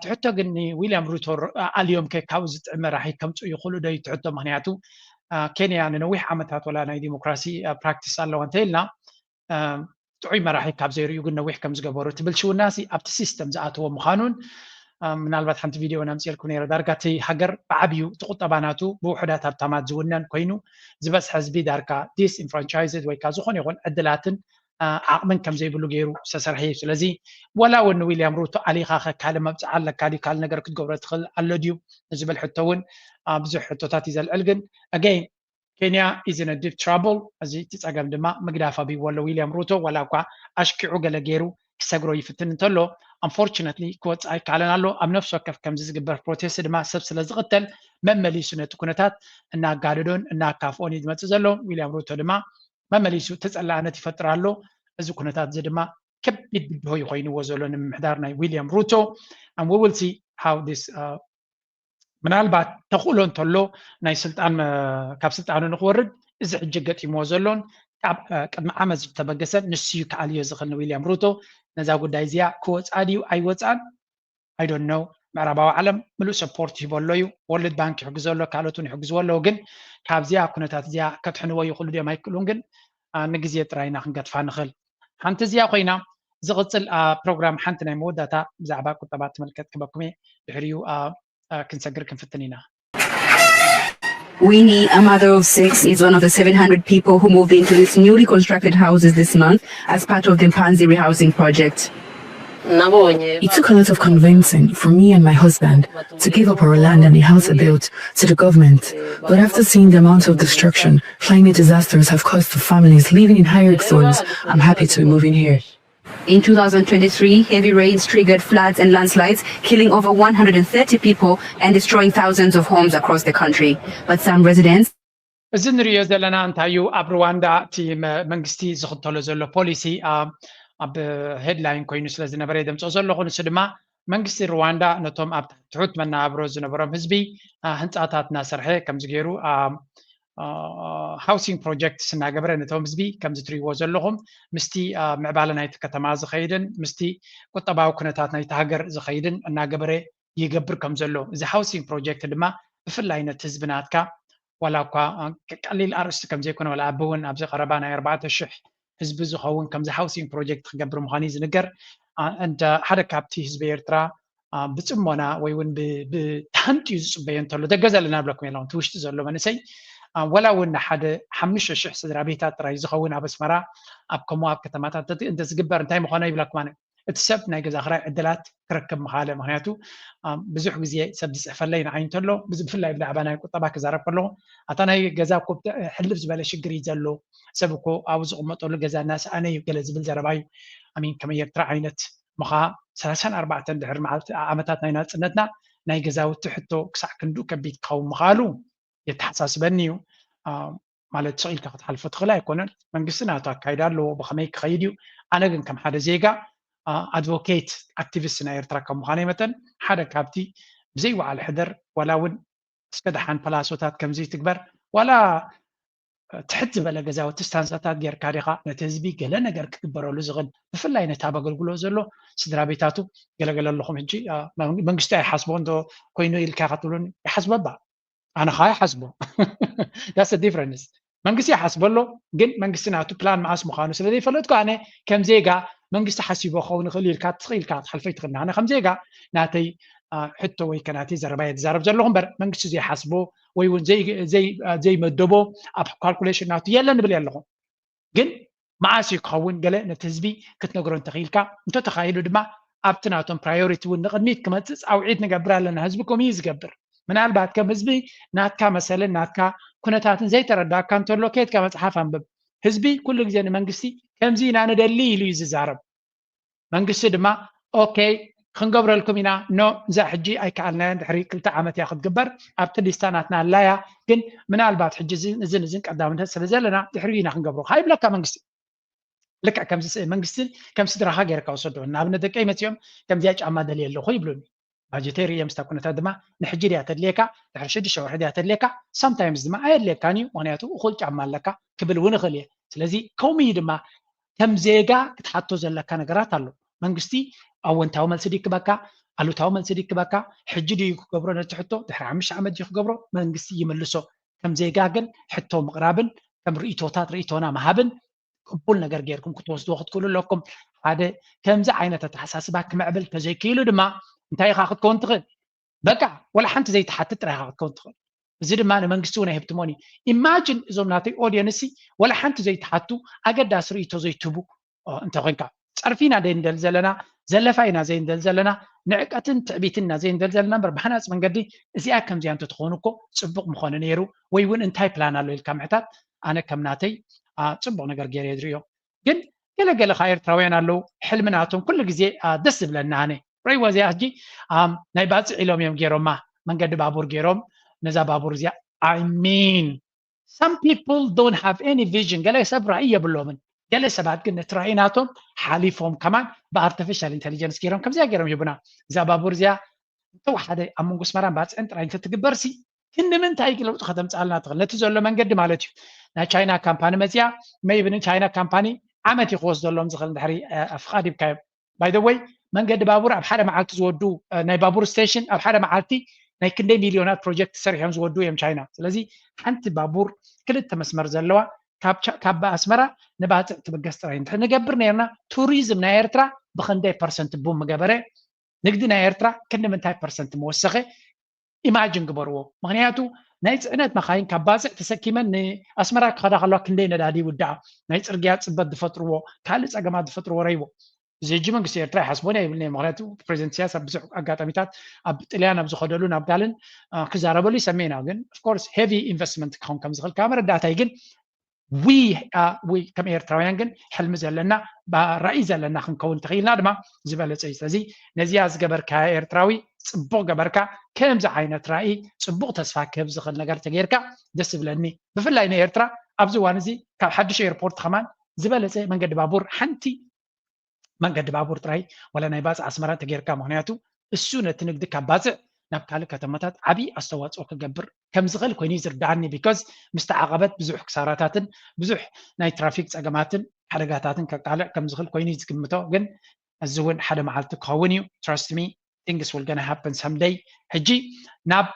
ትሕቶ ግን ዊልያም ሩቶ ኣልዮም ካብ ዝጥዕመ መራሒ ከምፁ ይኽእሉ ዶ እዩ ትሕቶ ምክንያቱ ኬንያ ንነዊሕ ዓመታት ወላ ናይ ዲሞክራሲ ፕራክቲስ ኣለዋ እንተኢልና ጥዑይ መራሒ ካብ ዘይርዩ ግን ነዊሕ ከም ዝገበሩ ትብል ሽውናሲ ኣብቲ ሲስተም ዝኣተዎ ምዃኑን ምናልባት ሓንቲ ቪድዮ ናምፅልኩም ነይረ ዳርጋ እቲ ሃገር ብዓብዩ ትቁጠባናቱ ብውሕዳት ሃብታማት ዝውነን ኮይኑ ዝበፅሐ ህዝቢ ዳርጋ ዲስኢንፍራንቻይዝድ ወይ ከዓ ዝኾነ ይኹን ዕድላትን ዓቕምን ከም ዘይብሉ ገይሩ ዝተሰርሐ እዩ ስለዚ ወላ እውን ዊልያም ሩቶ ኣሊኻ ካልእ መብፅዓ ኣለካ ድዩ ካልእ ነገር ክትገብሮ ትኽእል ኣሎ ድዩ ንዝብል ሕቶ እውን ብዙሕ ሕቶታት እዩ ዘልዕል ግን ኣገይን Kenya is in a deep trouble as it is agam dema magdafa bi wala William Ruto wala kwa ashki'u gala geiru kisagro yifitin tolo unfortunately quotes ay kalanalo am nafsu kaf kam zizgber protest dema sab sala zqtal mamalisu netukunatat እና ጋድዶን እና ካፍኦን ይድመጽ ዘሎ ዊልያም ሩቶ ድማ መመሊሱ ተጸላዕነት ይፈጥራሉ እዚ ኩነታት እዚ ድማ ከቢድ ብድሆ ይኮይንዎ ዘሎ ንምሕዳር ናይ ዊልያም ሩቶ and we will see how this ምናልባት ተኽእሎ እንተሎ ናይ ስልጣን ካብ ስልጣኑ ንኽወርድ እዚ ሕጂ ገጢምዎ ዘሎን ቅድሚ ዓመት ዝተበገሰ ንስዩ ከኣልዮ ዝኽእል ዊልያም ሩቶ ነዛ ጉዳይ እዚኣ ክወፃ ድዩ ኣይወፃን I don't know ምዕራባዊ ዓለም ምሉእ ሰፖርት ይህበሎ እዩ ወርልድ ባንክ ይሕግዘሎ ካልኦቱን ይሕግዝዎ ኣለዉ ግን ካብዚኣ ኩነታት እዚኣ ከትሕንዎ ይኽእሉ ድዮም ኣይክእሉን ግን ንግዜ ጥራይና ክንገድፋ ንኽእል ሓንቲ እዚኣ ኮይና ዝቕፅል ፕሮግራም ሓንቲ ናይ መወዳእታ ብዛዕባ ቁጠባ ትምልከት ክበኩም እየ ድሕሪኡ ክንሰግር ክንፍትን ኢና Winnie, a mother of 6, is one of the 700 people who moved into these newly constructed houses this month as part of the Mpanzi rehousing project. It took a lot of convincing for me and my husband to give up our land and the house I built to the government. But after seeing the amount of destruction climate disasters have caused to families living in high-risk zones, I'm happy to be moving here. In 2023, heavy rains triggered floods and landslides, killing over 130 people and destroying thousands of homes across the country. But some residents እዚ ንሪኦ ዘለና እንታይ እዩ ኣብ ሩዋንዳ እቲ መንግስቲ ዝኽተሎ ዘሎ ፖሊሲ ኣብ ሄድላይን ኮይኑ ስለ ዝነበረ የደምፆ ዘለኹ ንሱ ድማ መንግስቲ ሩዋንዳ ነቶም ኣብ ትሑት መነባብሮ ዝነበሮም ህዝቢ ህንፃታት እናሰርሐ ከምዚ ገይሩ ሃውሲንግ ፕሮጀክት ስናገበረ ነቶም ህዝቢ ከምዚ ትሪእዎ ዘለኹም ምስቲ ምዕባለ ናይቲ ከተማ ዝኸይድን ምስቲ ቁጠባዊ ኩነታት ናይቲ ሃገር ዝኸይድን እናገበረ يقبر كم زلو إذا housing project دما بفلاي نتزبناتك ولا قليل أرست كم زي كنا ولا أبون أبزي قربانا 4 شح حزب زخون كم زي housing project خقبر مخانيز نقر أنت حدا كابتي حزب إيرترا بتصمونا ويون بتهنتي زبين تلو دجزا لنا بلكم يلون توشت زلو منسي ولا ون حدا حمش شح صدر بيتات ترى يزخون أبس مرا أبكم وأب كتمات أنت زقبر أنتي مخانا يبلك مانه اتسب نايجز أخرى عدلات كركب مخالة مهنياتو بزح جزية سبدس أفلين عين تلو بزب فلا يبلع بنا يكون طبعا كزارب كله أتانا جزاء كوب حلف زبالة شجري زلو سبكو أوز قمت أقول جزاء الناس أنا يقول زبل زرباي أمين كم يترى عينت مخا 3-4 دهر مع عمتات ناينات سنتنا ناي جزاء وتحطو كسع كندو كبيت قوم مخالو يتحسس بنيو مالت سئيل كقد حلفت خلا يكون من قصنا تاكيدار لو بخميك خيديو أنا جن كم حدا زيجا advocate activist na Eritrea كم مخانيمة حدا كابتي بزي وعلى حدر ولا ون سكدحان بلاسوتات كم زي تكبر ولا تحت بلا جزاء وتستانساتات غير كاريخة نتزبي قال نجر كبروا لزغن بفلا ينتابع قلقلو زلو سدرا بيتاتو قال لهم هجي من قستاي حسبون دو كوينو يلكاقتلون يحسب با أنا خاي حسبه that's the difference من قستي حسب له جن من قستنا تو بلان مع اسمه خانو سلدي فلتكو أنا كم زيجا من قست حسيبه خون خليل كات خيل كات حلفيت غنا أنا 5 جيجا ناتي حتى وي كاناتي زربايت زرب زلهم بر من قست زي حسبه ويون زي مدبو أب calculation ناتي يلا نبلي يلهم جن معاسي خون قال نتزبي كنت نقرن تخيل كا أنتوا تخيلوا دما أبتناتهم priority ونقدميت كمان أو عيد نقبر لنا حزبكم يزقبر من قال بعد كم حزبي ناتكا مثلا ناتكا كنتاتن زي تردى كان ترلوكيت كما صحاف أنبب حزبي كل جزء منقسي كم زينا أنا دليل يزارب منقسي دما أوكي خنقبر لكم هنا نو زا حجي أي كعلنا دحري كل تعامت ياخذ قبر أبتدي استاناتنا لايا كن من قال بعد حجي زين قدامنا سلزلنا دحرينا خنقبرو هاي بلا كمنقسي لك كم منقسي كم سدرها غير كوسدو نابنا دقي متيوم كم زياج أما دليل له خوي بلوني باجيتيري يمستكون تدما نحجري أتدليكا تحرشد شو حدي أتدليكا sometimes دما أي لكاني ونياتو وخلت عمال لك قبل ونخليه سلزي كومي دما كم زيجا تحطو زلكا نقرات له منقستي أو أنت عمل صديق بكا قالوا تعمل صديق بكا حجري يكبروا نتحطو تحرع مش عمد يكبروا منقستي يملسو كم زيجا جن حطو مقرابن كم رئيتونا مهابن قبول نقر غيركم كنت وصدوا وقت كل لكم هذا كم زي عينة تحساسبك معبل كزي كيلو دما انتي خاخد كون تخل بقع ولا حنت زي تحتت راح خاخد كون تخل زيد ما انا منقسونا هبتموني imagine زومناتي اودينسي ولا حنت زي تحتو اقد اسريتو زي تبو انت غنكا تعرفينا دين دل زلنا زلفاينا زين دل زلنا نعقتن تعبيتنا زين دل زلنا بربحناص منقدي ازيا كم زي انت تخونكو صبق مخون نيرو وي وين انتي بلان له الكامعتات انا كمناتي صبق نقر غير يدريو ግን ገለገለ خير تراوينا له حلمناتهم كل ጊዜ ደስ ብለና انا ري وزي اجي ናይ ባጽ ኢሎም እዮም ገይሮማ መንገዲ ባቡር ገይሮም ነዛ ባቡር እዚያ I mean some people don't have any vision ገለ ሰብ ራእይ የብሎምን ገለ ሰባት ግን ትራኢናቶም ሓሊፎም ከማን በአርቲፊሻል ኢንተሊጀንስ ገይሮም ከምዚያ ገይሮም ይቡና እዛ ባቡር እዚያ ተዋሓደ ኣብ መንጎ ስመራን ባጽን ጥራይን ትግበርሲ ክንምንታይ ግለውጥ ከተምጻልና ትኽእል ነቲ ዘሎ መንገዲ ማለት እዩ ናይ ቻይና ካምፓኒ መዚያ ሜይብን ቻይና ካምፓኒ ዓመት ይወስድ ዘሎም ዝኽእል ድሕሪ ኣፍቃድ ይብካዮ ባይ ዘ ወይ መንገዲ ባቡር ኣብ ሓደ መዓልቲ ዝወዱ ናይ ባቡር ስቴሽን ኣብ ሓደ መዓልቲ ናይ ክንደይ ሚልዮናት ፕሮጀክት ሰሪሖም ዝወዱ እዮም ቻይና ስለዚ ሓንቲ ባቡር ክልተ መስመር ዘለዋ ካብ ኣስመራ ንባፅዕ ትብገስ ጥራይ ንገብር ነርና ቱሪዝም ናይ ኤርትራ ብክንደይ ፐርሰንት ቡም ገበረ ንግዲ ናይ ኤርትራ ክንምንታይ ፐርሰንት መወሰኸ ኢማጂን ግበርዎ ምክንያቱ ናይ ጽዕነት መካይን ካብ ባፅዕ ተሰኪመን ንኣስመራ ክኸዳ ከለዋ ክንደይ ነዳዲ ይውዳእ ናይ ፅርግያ ፅበት ዝፈጥርዎ ካልእ ፀገማት ዝፈጥርዎ ረይቦ زي جمن قصير ترى حسبوني يبني مغلطو بريزنت سياسة بزح أقاطميتات أب تليانا بزخدلو نبدالن كزاربولي سمينا وجن of course heavy investment كون كم زخل كاميرا داتا يجن we كم إيرتراويان جن حلم زلنا برئيس زلنا خنكون تخيلنا دما زبالة زي نزياز جبر كإيرتراوي صبغ جبر كم زعينة رأي صبغ تسفاك بزخل نجار تغيركا دس بلني بفلاين إيرترا أبزوانزي كحدش إيربورت كمان زبالة زي من قد بابور حنتي መንገዲ ባቡር ጥራይ ወላ ናይ ባጽ ኣስመራ ተገይርካ ምክንያቱ እሱ ነቲ ንግዲ ካብ ባጽዕ ናብ ካልእ ከተማታት ዓብዪ ኣስተዋፅኦ ክገብር ከም ዝኽእል ኮይኑ ይዝርዳዕኒ ቢካዝ ምስ ተዓቐበት ብዙሕ ክሳራታትን ብዙሕ ናይ ትራፊክ ፀገማትን ሓደጋታትን ከቃልዕ ከም ዝኽእል ኮይኑ ዝግምቶ ግን እዚ እውን ሓደ መዓልቲ ክኸውን እዩ ትረስት ሚ things will gonna happen someday ሕጂ ናብ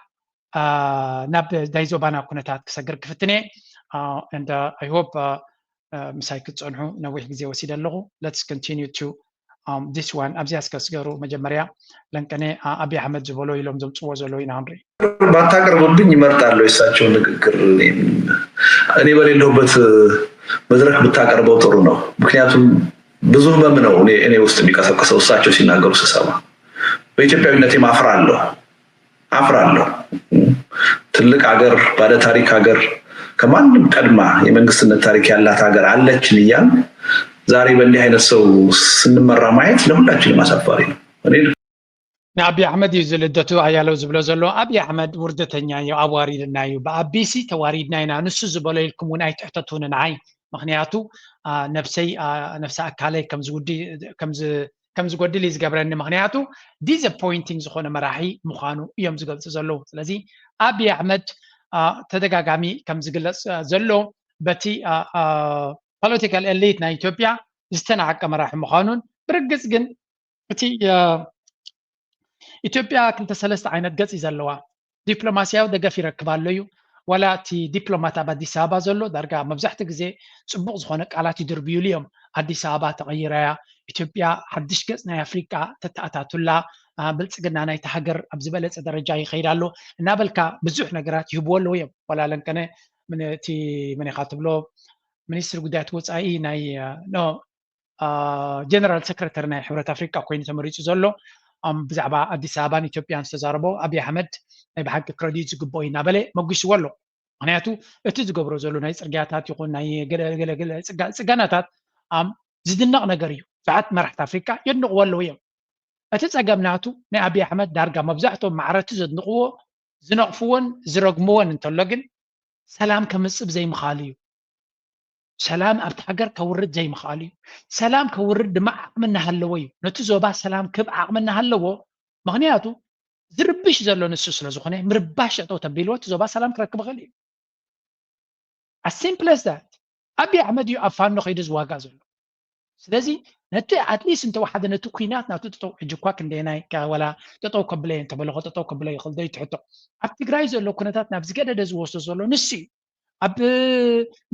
ዳይዞባና ኩነታት ክሰግር ክፍትነ and I hope ምሳይ ክትጸንሑ ነዊሕ ግዜ ወሲደ ኣለኹ let's continue to this one ኣብዚያ ስከስገሩ መጀመርያ ለንቀነ አብይ አህመድ ዝበሎ ኢሎም ዘምጽዎ ዘሎ ኢና ንሪ ባታቀርቡልኝ ይመርጣለሁ የሳቸው ንግግር እኔ በሌለሁበት መድረክ ብታቀርበው ጥሩ ነው ምክንያቱም ብዙ ህመም ነው እኔ ውስጥ የሚቀሰቀሰው እሳቸው ሲናገሩ ስሰማ በኢትዮጵያዊነቴ አፍራለሁ ትልቅ ሀገር ባለ ታሪክ ሀገር ከማንም ቀድማ የመንግስትነት ታሪክ ያላት ሀገር አለችን ይያል ዛሬ በእንዲህ አይነት ሰው ስንመራ ማየት ለሁላችንም አሳፋሪ ነው እኔ አብይ አህመድ ይዝልደቱ አያለው ዝብሎ ዘሎ አብይ አህመድ ውርደተኛ የአዋሪድና በአቢሲ ተዋሪድና ኢና ንሱ ዝበሎ ይልኩም ናይ ትሕተቱን ናይ ምክንያቱ ነፍሰ አካላይ ከምዝ ጎድል ይዝገብረኒ ምክንያቱ ዲስአፖይንቲንግ ዝኾነ መራሒ ምዃኑ እዮም ዝገልጹ ዘለው ስለዚ አብይ አህመድ ተደጋጋሚ ከምዝግለጽ ዘሎ በቲ ፖለቲካል ኤሊት ናይ ኢትዮጵያ ዝተናቀ መራሒ ምዃኑን ብርግጽ ግን እቲ ኢትዮጵያ ክልተ ሰለስተ ዓይነት ገጽ ዘለዋ ዲፕሎማሲያዊ ደገፍ ይረክባሉ እዩ ወላ እቲ ዲፕሎማት ኣብ አዲስ አበባ ዘሎ ዳርጋ መብዛሕትኡ ግዜ ጽቡቕ ዝኾነ ቃላት ይድርብዩሉ እዮም አዲስ አበባ ተቐይራያ ኢትዮጵያ ሓድሽ ገጽ ናይ አፍሪካ ተተኣታቱላ ብልጽግና ናይቲ ሃገር ኣብ ዝበለጸ ደረጃ ይኸይዳሉ እናበልካ ብዙሕ ነገራት ይህብወሉ እዮም ወላ ለንቀነ ምንቲ ምን ኢኻ ትብሎ ሚኒስትር ጉዳያት ወጻኢ ናይ ጀነራል ሰክረተሪ ናይ ሕብረት አፍሪካ ኮይኑ ተመሪጹ ዘሎ ብዛዕባ አዲስ አበባን ኢትዮጵያን ዝተዛረቦ አብይ አህመድ ናይ ብሓቂ ክሬዲት ዝግብኦ እናበለ መጉስዎ ኣሎ ምክንያቱ እቲ ዝገብሮ ዘሎ ናይ ጽርግያታት ይኹን ናይ ገለገለ ጽጋናታት ዝድነቕ ነገር እዩ ብዓት መራሕቲ አፍሪካ የድንቕዎ ኣለዉ እዮም እቲ ጸገምናቱ ናይ አብይ አህመድ ዳርጋ መብዛሕትኦም ማዕረቱ ዘድንቕዎ ዝነቕፍዎን ዝረግምዎን እንተሎ ግን ሰላም ከምጽብ ዘይምኻል እዩ ሰላም ኣብቲ ሃገር ከውርድ ዘይምኻል እዩ ሰላም ከውርድ ድማ ዓቕምና ሃለዎ እዩ ነቲ ዞባ ሰላም ክብ ዓቕምና ሃለዎ ምክንያቱ ዝርብሽ ዘሎ ንሱ ስለ ዝኾነ ምርባሽ ጠጠው ተቢልዎ እቲ ዞባ ሰላም ክረክብ ይኽእል እዩ as simple as that አብይ አህመድ እዩ ኣብ ፋኖ ከይዱ ዝዋጋ ዘሎ ስለዚ ነቲ ኣትሊስት እንተወሓደ ነቲ ኩናት ናቱ ጠጠው ሕጂ እኳ ክንደናይ ወላ ጠጠው ከብለየ እንተበለኾ ጠጠው ከብለየ ይኽእል ዶ ይትሕቶ ኣብ ትግራይ ዘሎ ኩነታት ናብ ዝገደደ ዝወስዶ ዘሎ ንሱ እዩ ኣብ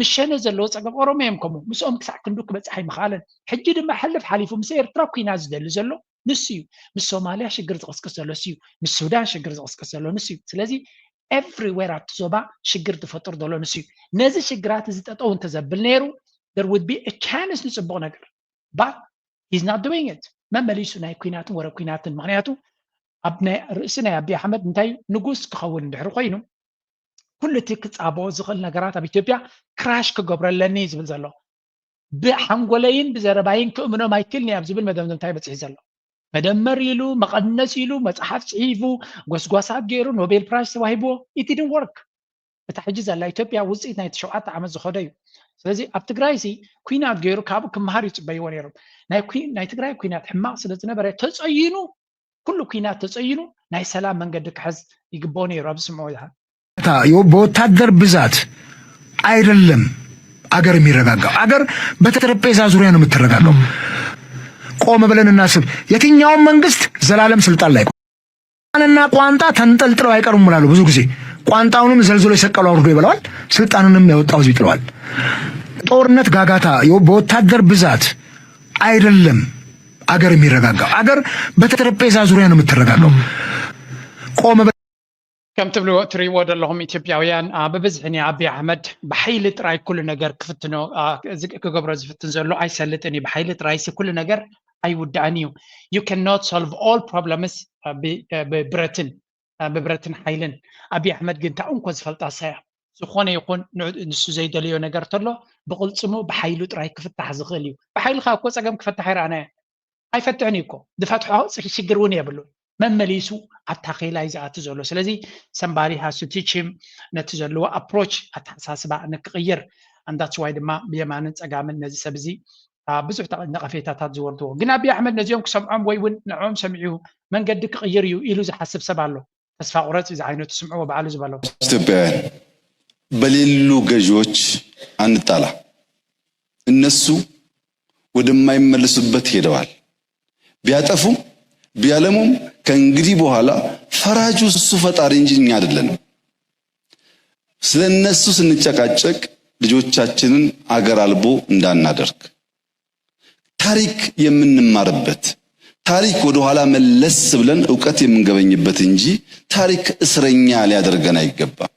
ምሸነ ዘለዎ ፀገም ኦሮምያ ከምኡ ምስኦም ክሳዕ ክንዱ ክበፅሕ ኣይምኻለን ሕጂ ድማ ሕልፍ ሓሊፉ ምስ ኤርትራ ኩናት ዝደሊ ዘሎ ንሱ እዩ ምስ ሶማልያ ሽግር ዝቕስቅስ ዘሎ ንሱ እዩ ምስ ሱዳን ሽግር ዝቕስቅስ ዘሎ ንሱ እዩ ስለዚ ኤቭሪዌር ኣብቲ ዞባ ሽግር ዝፈጥር ዘሎ ንሱ እዩ ነዚ ሽግራት እዚ ጠጠው እንተዘብል ነይሩ there would be a chance ንፅቡቕ ነገር but he's not doing it መመሊሱ ናይ ኩናትን ወረ ኩናትን ምክንያቱ ኣብ ናይ ርእሲ ናይ አብይ አህመድ እንታይ ንጉስ ክኸውን እንድሕር ኮይኑ ኩሉ እቲ ክጻብኦ ዝኽእል ነገራት ኣብ ኢትዮጵያ ክራሽ ክገብረለኒ ዝብል ዘሎ ብሓንጎለይን ብዘረባይን ክእምኖም ኣይክልኒ ኣብ ዝብል መደምደምታ ይበፅሕ ዘሎ መደመር ኢሉ መቐነስ ኢሉ መጽሓፍ ጽሒፉ ጎስጓሳት ገይሩ ኖቤል ፕራይስ ተዋሂብዎ it didn't work እታ ሕጂ ዘላ ኢትዮጵያ ውፅኢት ናይ 7 ዓመት ዝኸደ እዩ ስለዚ ኣብ ትግራይ ሲ ኩናት ገይሩ ካብኡ ክመሃር ይጽበይዎ ነይሮም ናይ ትግራይ ኩናት ሕማቕ ስለ ዝነበረ ተጸይኑ ኩሉ ኩናት ተጸይኑ ናይ ሰላም መንገዲ ክሕዝ ይግብኦ ነይሩ ኣብ ስምዖ ይሃል በወታደር ብዛት አይደለም አገር የሚረጋጋው አገር በጠረጴዛ ዙሪያ ነው የምትረጋጋው ቆም ብለን እናስብ የትኛውም መንግስት ዘላለም ስልጣን ላይ ቋንጣና ቋንጣ ተንጠልጥለው አይቀሩም ይላሉ ብዙ ጊዜ ቋንጣውንም ዘልዝሎ ይሰቀሉ አውርዶ ይበላዋል ስልጣኑንም ያወጣው ህዝብ ይጥለዋል ጦርነት ጋጋታ በወታደር ብዛት አይደለም አገር የሚረጋጋው አገር በጠረጴዛ ዙሪያ ነው የምትረጋጋው ቆም ከም ትብሉ ትሪዎ ዘለኹም ኢትዮጵያውያን ብብዝሕኒ አብይ አህመድ ብሓይሊ ጥራይ ኩሉ ነገር ክፍትኖ ክገብሮ ዝፍትን ዘሎ ኣይሰልጥን እዩ ብሓይሊ ጥራይ ኩሉ ነገር ኣይውዳእን እዩ you cannot solve all problems ብብረትን ሓይልን አብይ አህመድ ግን ታውን ኮ ዝፈልጣ ሳያ ዝኾነ ይኹን ንሱ ዘይደልዮ ነገር ተሎ ብቕልጽሙ ብሓይሉ ጥራይ ክፍታሕ ዝኽእል እዩ ብሓይልካ እኮ ፀገም ክፈታሕ ይረኣናዮ ኣይፈትሕን እኮ ዝፈትሖ ሽግር እውን የብሉ መመሊሱ ኣታኺላ ይዛኣቱ ዘሎ ስለዚ somebody has to teach him ነቲ ዘለዎ approach ኣተሓሳስባ ንክቕይር and that's why ድማ ብየማንን ፀጋምን ነዚ ሰብ እዚ ብዙሕ ነቐፌታታት ዝወርድዎ ግን አብይ አህመድ ነዚኦም ክሰምዖም ወይ እውን ንዖም ሰሚዑ መንገዲ ክቕይር እዩ ኢሉ ዝሓስብ ሰብ ኣሎ ተስፋ ቁረጽ እዚ ዓይነቱ ስምዑ በዓሉ ዝበለው ኢትዮጵያውያን በሌሉ ገዢዎች አንጣላ እነሱ ወደማይመለሱበት ሄደዋል ቢያጠፉም ቢያለሙም ከእንግዲህ በኋላ ፈራጁ እሱ ፈጣሪ እንጂ እኛ አይደለንም። ስለነሱ ስንጨቃጨቅ ልጆቻችንን አገር አልቦ እንዳናደርግ ታሪክ የምንማርበት ታሪክ ወደ ኋላ መለስ ብለን ዕውቀት የምንገበኝበት እንጂ ታሪክ እስረኛ ሊያደርገን አይገባም።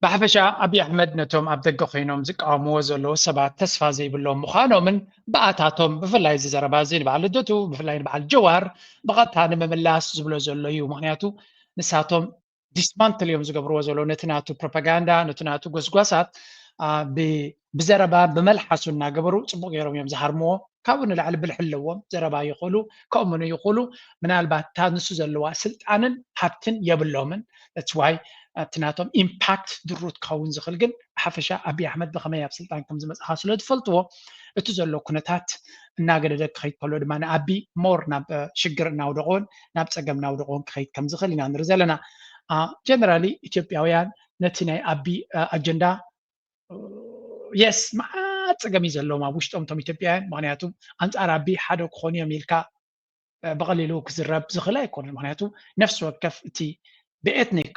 ብሓፈሻ አብይ አሕመድ ነቶም ኣብ ደገ ኮይኖም ዝቃወምዎ ዘለዉ ሰባት ተስፋ ዘይብሎም ምዃኖምን በኣታቶም ብፍላይ ዝዘረባ እዚ ንበዓል ልደቱ ብፍላይ ንበዓል ጀዋር ብቐጥታ ንምምላስ ዝብሎ ዘሎ እዩ። ምክንያቱ ንሳቶም ዲስማንትል እዮም ዝገብርዎ ዘለዉ ነቲ ናቱ ፕሮፓጋንዳ ነቲ ናቱ ጎስጓሳት ብዘረባ ብመልሓሱ እናገበሩ ፅቡቅ ገይሮም እዮም ዝሃርምዎ። ካብኡ ንላዕሊ ብልሕ ኣለዎም ዘረባ ይኽእሉ ከምኡን ይኽእሉ ምናልባት እታ ንሱ ዘለዋ ስልጣንን ሃብትን የብሎምን that's why ትናቶም ኢምፓክት ድሩት ክኸውን ዝኽእል ግን ብሓፈሻ ኣብይ ኣሕመድ ብኸመይ ኣብ ስልጣን ከም ዝመፅኻ ስለ ዝፈልጥዎ እቲ ዘሎ ኩነታት እናገደደ ክኸይድ ከሎ ድማ ንኣቢ ሞር ናብ ሽግር እናውደቆን ናብ ፀገም እናውደቆን ክኸይድ ከም ዝኽእል ኢና ንርኢ ዘለና። ጀነራሊ ኢትዮጵያውያን ነቲ ናይ ኣቢ ኣጀንዳ የስ መዓት ፀገም እዩ ዘለዎም ኣብ ውሽጦም እቶም ኢትዮጵያውያን። ምክንያቱ ኣንፃር ኣቢ ሓደ ክኾኑ እዮም ኢልካ ብቐሊሉ ክዝረብ ዝኽእል ኣይኮነን። ምክንያቱ ነፍሲ ወከፍ እቲ ብኤትኒክ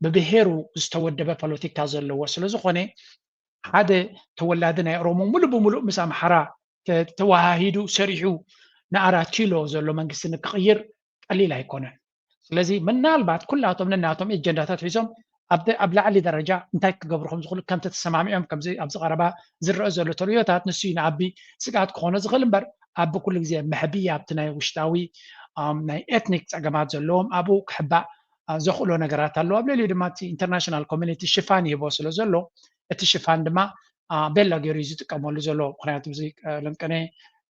ብብሄሩ ዝተወደበ ፖለቲካ ዘለዎ ስለዝኾነ ሓደ ተወላዲ ናይ ኦሮሞ ሙሉእ ብሙሉእ ምስ ኣምሓራ ተዋሃሂዱ ሰሪሑ ንኣራት ኪሎ ዘሎ መንግስቲ ንክቕይር ቀሊል ኣይኮነን። ስለዚ ምናልባት ኩላቶም ነናቶም ኤጀንዳታት ሒዞም ኣብ ላዕሊ ደረጃ እንታይ ክገብሩ ከም ዝኽእሉ ከምቲ ተሰማሚዖም ከምዚ ኣብዚ ቀረባ ዝረአ ዘሎ ተርዮታት ንሱ ንኣቢ ስጋት ክኾነ ዝኽእል እምበር ኣቢ ኩሉ ግዜ መሕብያ ኣብቲ ናይ ውሽጣዊ ናይ ኤትኒክ ፀገማት ዘለዎም ኣብኡ ክሕባእ ዘኽእሎ ነገራት ኣለዎ። ኣብ ልዕሊኡ ድማ እቲ ኢንተርናሽናል ኮሚኒቲ ሽፋን ይህቦ ስለ ዘሎ እቲ ሽፋን ድማ ቤላ ገይሩ እዩ ዝጥቀመሉ ዘሎ። ምክንያቱ እዚ ለንቀነ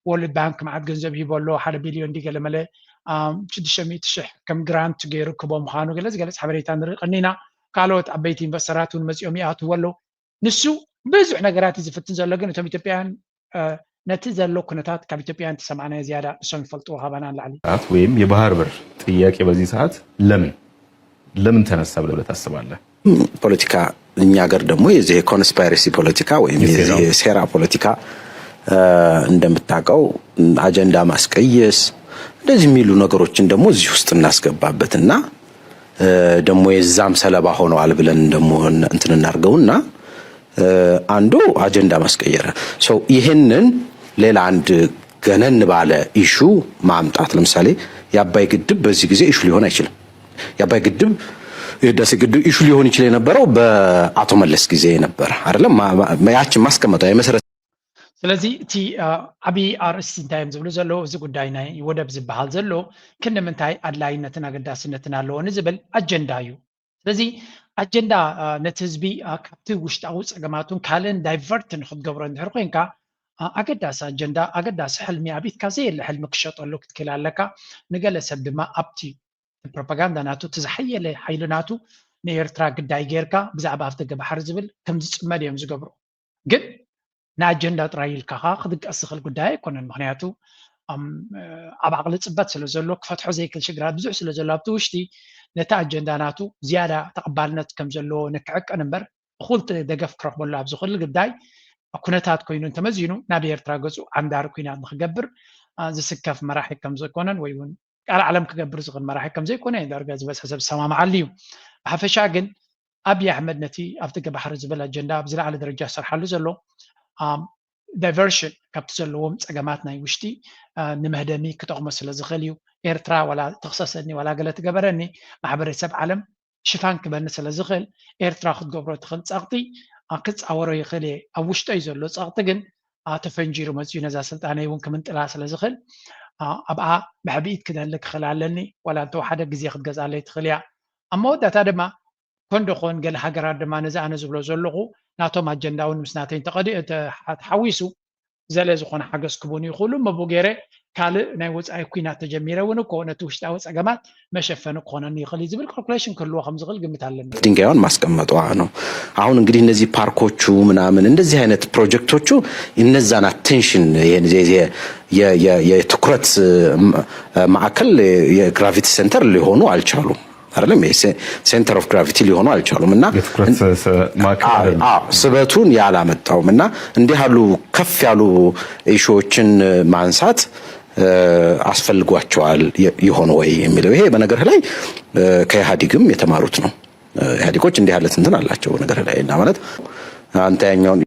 ወርልድ ባንክ መዓት ገንዘብ ሂቦ ኣሎ 1 ቢልዮን ዲገለመለ 600,000 ከም ግራንት ገይሩ ክቦ ምዃኑ ገለፅ ሓበሬታ ንርኢ ቀኒና። ካልኦት ዓበይቲ ኢንቨስተራት እውን መፂኦም ይኣትዉ ኣለዉ። ንሱ ብዙሕ ነገራት እዩ ዝፍትን ዘሎ ግን እቶም ኢትዮጵያውያን ነቲ ዘሎ ኩነታት ካብ ኢትዮጵያውያን ተሰማዕናዮ ዝያዳ እሶም ይፈልጥዎ ካባና ንላዕሊ ወይም የባህር በር ጥያቄ በዚህ ሰዓት ለምን ተነሳ ብለህ ታስባለህ? ፖለቲካ እኛ ሀገር ደግሞ የዚህ ኮንስፓይረሲ ፖለቲካ ወይም የዚህ ሴራ ፖለቲካ እንደምታውቀው አጀንዳ ማስቀየስ እንደዚህ የሚሉ ነገሮችን ደግሞ እዚህ ውስጥ እናስገባበትና ደግሞ የዛም ሰለባ ሆነዋል ብለን ደግሞ እንትን እናርገውና አንዱ አጀንዳ ማስቀየረ ሶ ይሄንን ሌላ አንድ ገነን ባለ ኢሹ ማምጣት ለምሳሌ የአባይ ግድብ በዚህ ጊዜ ኢሹ ሊሆን አይችልም። የአባይ ግድብ የህዳሴ ግድብ ኢሹ ሊሆን ይችላል የነበረው በአቶ መለስ ጊዜ ነበር አይደለም ያችን ማስቀመጠው የመሰረት ስለዚህ እቲ ዓብይ ኣርእስቲ እንታይ እዮም ዝብሉ ዘለዉ እዚ ጉዳይ ናይ ወደብ ዝበሃል ዘሎ ክንምንታይ ኣድላይነትን ኣገዳስነትን ኣለዎ ንዝብል ኣጀንዳ እዩ። ስለዚ ኣጀንዳ ነቲ ህዝቢ ካብቲ ውሽጣዊ ፀገማቱን ካልእን ዳይቨርት ንክትገብሮ እንድሕር ኮንካ ኣገዳሲ ኣጀንዳ ኣገዳሲ ሕልሚ ኣብ ኢትካ ዘየለ ሕልሚ ክሸጠሉ ክትክእል ኣለካ። ንገለ ሰብ ድማ ኣብቲ ፕሮፓጋንዳ ናቱ እቲ ዝሓየለ ሓይሊ ናቱ ንኤርትራ ግዳይ ጌርካ ብዛዕባ ኣፍ ደገ ባሕሪ ዝብል ከም ዝፅመድ እዮም ዝገብሩ። ግን ንኣጀንዳ ጥራይ ኢልካ ክድቀስ ዝኽእል ጉዳይ ኣይኮነን። ምክንያቱ ኣብ ዓቕሊ ፅበት ስለ ዘሎ ክፈትሖ ዘይክእል ሽግራት ብዙሕ ስለ ዘሎ ኣብቲ ውሽጢ ነቲ ኣጀንዳ ናቱ ዝያዳ ተቐባልነት ከም ዘለዎ ንክዕቀን እምበር እኹል ደገፍ ክረክበሉ ኣብ ዝኽእል ጉዳይ ኩነታት ኮይኑ እንተመዚኑ ናብ ኤርትራ ገፁ ዓንዳር ኩናት ንክገብር ዝስከፍ መራሒ ከም ዘይኮነን ወይ እውን ቃል ዓለም ክገብር ዝኽእል መራሒ ከም ዘይኮነ ዳርጋ ዝበዝሐ ሰብ ዝሰማምዓሉ እዩ። ብሓፈሻ ግን ኣብይ ኣሕመድ ነቲ ኣብ ደገ ባሕሪ ዝብል ኣጀንዳ ብዝለዓለ ደረጃ ዝሰርሓሉ ዘሎ ዳይቨርሽን ካብቲ ዘለዎም ፀገማት ናይ ውሽጢ ንመህደሚ ክጠቕሞ ስለ ዝኽእል እዩ። ኤርትራ ዋላ ተኽሰሰኒ ዋላ ገለ ትገበረኒ ማሕበረሰብ ዓለም ሽፋን ክበኒ ስለ ዝኽእል ኤርትራ ክትገብሮ ትኽእል ፀቕጢ ክፃወሮ ይኽእል እየ። ኣብ ውሽጦ እዩ ዘሎ ፀቕጢ ግን ተፈንጂሩ መፅኡ ነዛ ስልጣነ እውን ክምንጥላ ስለ ዝኽእል ኣብኣ ብሕቢኢት ክደሊ ክኽእል ኣለኒ ዋላ እንተወሓደ ግዜ ክትገዛለይ ትኽእል እያ። ኣብ መወዳእታ ድማ ኮንዶኾን ገለ ሃገራት ድማ ነዚ ኣነ ዝብሎ ዘለኹ ናቶም ኣጀንዳ እውን ምስ ናተይ ተሓዊሱ ዘለ ዝኾነ ሓገዝ ክቡን ይኽእሉ እሞ ገይረ ካልእ ናይ ወፃኢ ኩናት ተጀሚረ እውን እኮ ነቲ ውሽጣዊ ፀገማት መሸፈኒ ክኾነኒ ይኽእል እዩ ዝብል ካልኩሌሽን ክህልዎ ከም ዝኽእል ግምት ኣለኒ። ድንጋዩን ማስቀመጧ ነው። አሁን እንግዲህ እነዚህ ፓርኮቹ ምናምን እንደዚህ አይነት ፕሮጀክቶቹ እነዛን አቴንሽን የትኩረት ማዕከል የግራቪቲ ሴንተር ሊሆኑ አልቻሉም አይደለም ሴንተር ኦፍ ግራቪቲ ሊሆኑ አልቻሉም እና ስበቱን ያላመጣውም እና እንዲህ ያሉ ከፍ ያሉ ኢሹዎችን ማንሳት አስፈልጓቸዋል ይሆን ወይ የሚለው ይሄ በነገር ላይ ከኢህአዴግም የተማሩት ነው። ኢህአዴጎች እንዲህ ያለ እንትን አላቸው ነገር ላይ እና ማለት አንተ ያኛውን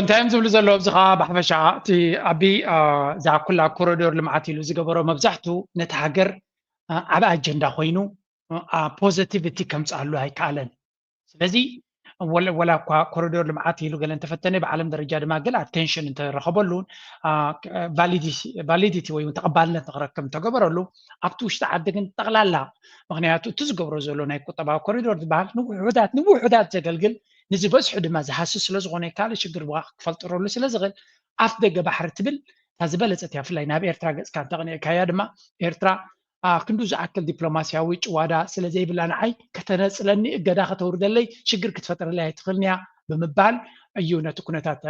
እንታይም ዝብል ዘሎ ኣብዝኻ ብሓፈሻ እቲ ኣቢ እዛ ኩላ ኮሪዶር ልምዓት ኢሉ ዝገበሮ መብዛሕትኡ ነቲ ሃገር ዓብ ኣጀንዳ ኮይኑ ፖዚቲቪቲ ከምፅኣሉ ኣይከኣለን ስለዚ ወላ እኳ ኮሪዶር ልምዓት ኢሉ ገለ እንተፈተነ ብዓለም ደረጃ ድማ ገለ ኣቴንሽን እንተረኸበሉን ቫሊዲቲ ወይ ተቐባልነት ንክረክብ እንተገበረሉ ኣብቲ ውሽጢ ዓዲ ግን ጠቕላላ ምክንያቱ እቲ ዝገብሮ ዘሎ ናይ ቁጠባ ኮሪዶር ዝበሃል ንውሕዳት ዘገልግል ንዝበዝሑ ድማ ዝሃስስ ስለዝኾነ ካልእ ሽግር ክፈልጥረሉ ስለዝኽእል ኣፍ ደገ ባሕሪ ትብል እታ ዝበለፀት እያ ብፍላይ ናብ ኤርትራ ገፅካ እንተቕኒዕካያ ድማ ኤርትራ ክንዱ ዝኣክል ዲፕሎማስያዊ ጭዋዳ ስለዘይብላ ንዓይ ከተነፅለኒ እገዳ ከተውርደለይ ሽግር ክትፈጥረለይ ኣይትኽእልን እያ ብምባል እዩ ነቲ ኩነታት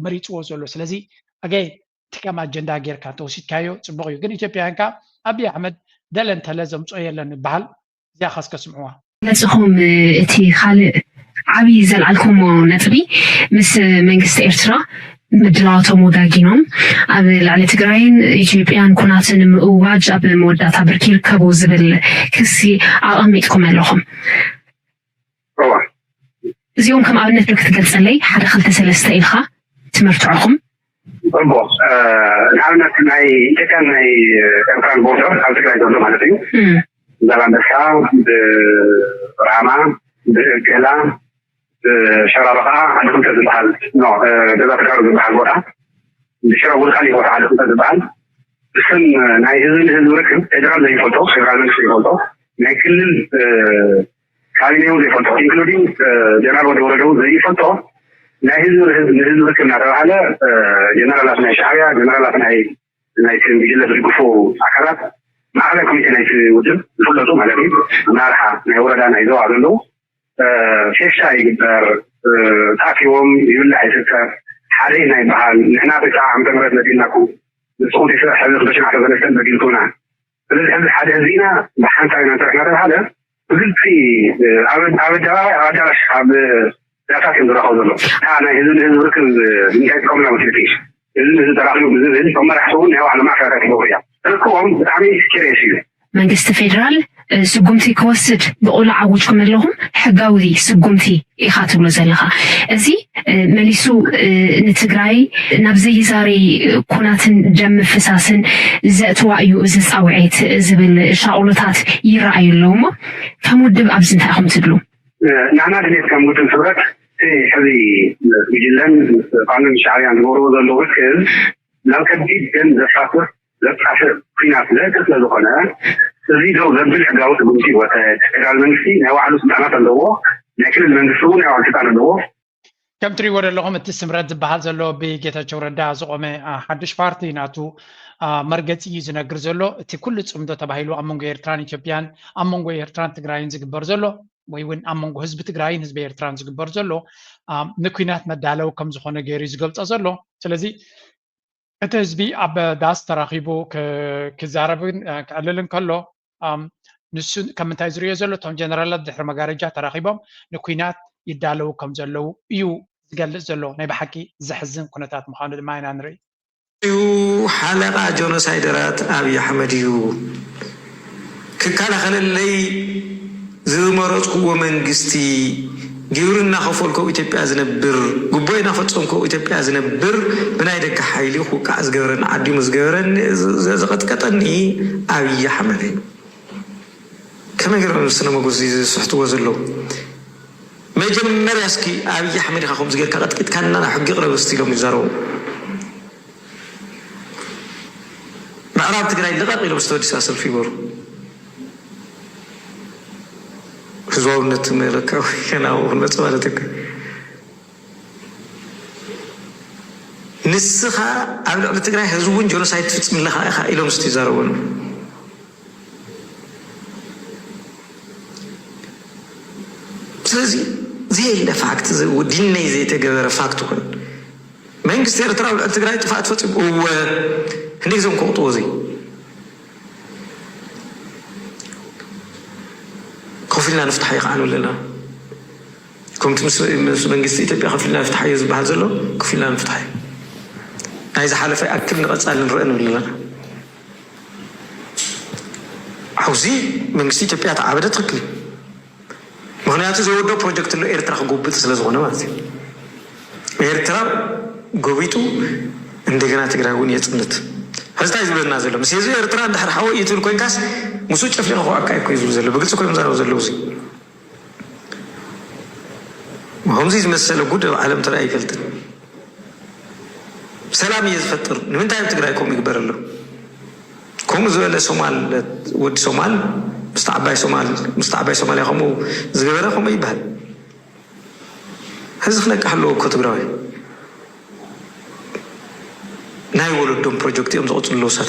መሪፅዎ ዘሎ ስለዚ ኣገይ እቲ ከም ኣጀንዳ ጌርካ ተወሲድካዮ ፅቡቅ እዩ ግን ኢትዮጵያውያን ከዓ ኣብይ ኣሕመድ ደለ እንተለ ዘምፅኦ የለን ይበሃል እዚኣ ካስከ ስምዕዋ ነፅኹም እቲ ካልእ ዓብይ ዘለዓልኩሞ ነጥቢ ምስ መንግስቲ ኤርትራ ምድላዋቶም ወጋጊኖም ኣብ ላዕሊ ትግራይን ኢትዮጵያን ኩናትን ምእዋጅ ኣብ መወዳእታ ብርኪ ይርከቡ ዝብል ክሲ ኣቐሚጥኩም ኣለኹም እዚኦም ከም ኣብነት ዶ ክትገልፀለይ ሓደ ክልተ ሰለስተ ኢልካ ትመርትዖኹም ንኣብነት ናይ ኢትዮጵያን ናይ ኤርትራን ቦርደር ኣብ ትግራይ ዘሎ ማለት እዩ ዛላንበሳ ብራማ ብገላ شرارة عندكم تزبال نو ده تكرر زبال ولا بشرا والخلي ولا عندكم تزبال بسن نايزن هزوركم إدرام زي فوتو شغال زي فوتو ناكل كارينيو زي فوتو including جنرال ودورو زي فوتو نايزن هزوركم نرى على جنرال أثناء شعبية جنرال أثناء نايزن بيجلس الكفو أكلات ما عليكم يتنايز وجب فلتو مالكي نارها نايوردا نايزو عدلو شيشا يقدر تاكيوم يولع يسكر حالينا يبحال نحنا بتاع عم تمرد مدينكم نسقون يسرح حدث بشي حتى بنستند مدينتونا فلذي هذا الحدث زينا بحان تاينا تركنا هذا قلت في عاود جواي عاود على الشعب لا تاكيوم دراخو ظلو انا هذول ركز من جاي كومنا مسلتيش هذول دراخو بزيز هم رحسون هو على معفى راتي بوريا الكوم بتعمي كريسي መንግስቲ ፌደራል ስጉምቲ ክወስድ ብቁል ዓውጅኩም ኣለኹም ሕጋዊ ስጉምቲ ኢኻ ትብሎ ዘለኻ እዚ መሊሱ ንትግራይ ናብ ዘይዛሪ ኩናትን ደም ፍሳስን ዘእትዋ እዩ እዚ ፃውዒት ዝብል ሻቁሎታት ይረኣዩ ኣለዎ እሞ ከም ውድብ ኣብዚ እንታይ ኢኹም ትብሉ ንሕና ድሌት ከም ውድብ ስብረት ሕዚ ጉጅለን ቃኑን ሻዕብያን ዝገብርዎ ዘለዉ ርክብ ናብ ከቢድ ደም ዘሳትፍ ዘጣፍእ ኩናት ዘእትት ስለዝኾነ እዚ ደው ዘብል ሕጋዊ ስጉምቲ ወሰድ ፌደራል መንግስቲ ናይ ባዕሉ ስልጣናት ኣለዎ ናይ ክልል መንግስቲ እውን ናይ ባዕሉ ስልጣን ኣለዎ ከም ትሪእዎ ዘለኹም እቲ ስምረት ዝበሃል ዘሎ ብጌታቸው ረዳ ዝቆመ ሓድሽ ፓርቲ ናቱ መርገፂ እዩ ዝነግር ዘሎ እቲ ኩሉ ፅምዶ ተባሂሉ ኣብ መንጎ ኤርትራን ኢትዮጵያን ኣብ መንጎ ኤርትራን ትግራይን ዝግበር ዘሎ ወይ እውን ኣብ መንጎ ህዝቢ ትግራይን ህዝቢ ኤርትራን ዝግበር ዘሎ ንኩናት መዳለው ከም ዝኾነ ገይሩ ዝገልፆ ዘሎ ስለዚ እቲ ህዝቢ ኣብ ዳስ ተራኺቡ ክዛረብን ክዕልልን ከሎ ንሱ ከም እንታይ ዝርዮ ዘሎ እቶም ጀነራላት ድሕሪ መጋረጃ ተራኺቦም ንኩናት ይዳለው ከም ዘለው እዩ ዝገልጽ ዘሎ ናይ ብሓቂ ዘሕዝን ኩነታት ምዃኑ ድማ ኢና ንርኢ እዩ ሓለቓ ጆኖሳይደራት ኣብይ ኣሕመድ እዩ ክከላኸለለይ ዝመረፅክዎ መንግስቲ ግብርና ከፈልኮ ኢትዮጵያ ዝነብር ጉቦይ ናፈፀምኮ ኢትዮጵያ ዝነብር ብናይ ደገ ሓይሊ ኩቃዕ ዝገበረን ዓዲሙ ዝገበረን ዘቐጥቀጠኒ ኣብይ ኣሕመድ እዩ ከመይ ገይሮም ስነ መጎስ ዝስሕትዎ ዘለዉ መጀመርያ እስኪ ኣብይ ኣሕመድ ኢኻ ከምዚ ጌርካ ቀጥቂጥካና ናብ ሕጊ ቅረብ እስቲ ኢሎም ይዛረቡ ምዕራብ ትግራይ ልቐቕ ኢሎም ዝተወዲሳ ሰልፊ ይበሩ ህዝባውነት መለካዊ ከናው ነፃ ማለት እኮ ንስኻ ኣብ ልዕሊ ትግራይ ህዝቡን ጆኖሳይድ ትፍፅም ኣለኻ ኢኻ ኢሎም እስቲ ይዛረቡ ነው ስለዚ ዘየለ ፋክት ዲነይ ዘይተገበረ ፋክት ይኹን መንግስቲ ኤርትራ ኣብ ልዕሊ ትግራይ ጥፋኣት ፈፂሙ እወ እንዴ ዞም ከቕጥዎ እዚ كفلنا نفتح يقعن ولا لا؟ كنت مس منجست إثيوبيا كفلنا نفتح يزبح زلوا كفلنا نفتح نايز حلفة أكل نقص على الرأي ولا عاوزي من قصتي تبيعت عبدة تقلي مهنياتو زودو بروجكت اللي إيرترا قوبت سلازغونا ماتي إيرترا قوبيتو عندنا تقراون يتصنت هذا يزول الناس لهم سيزو إيرترا عند حرحاوي يتول كوين كاس مسوج أفلين أخو أكاي كوي يزول زلوا بقول سكوي مزارو زلوزي وهم زي مسألة جود عالم ترى أي فلتر سلام يزفتر من تايم تقرايكم يكبر له كم زول الصومال ود صومال مستعباي صومال يا خمو زغيره خمو يبهل هزخنا كحلو كتبراوي ناي ولدهم بروجكت يوم زوت اللوسات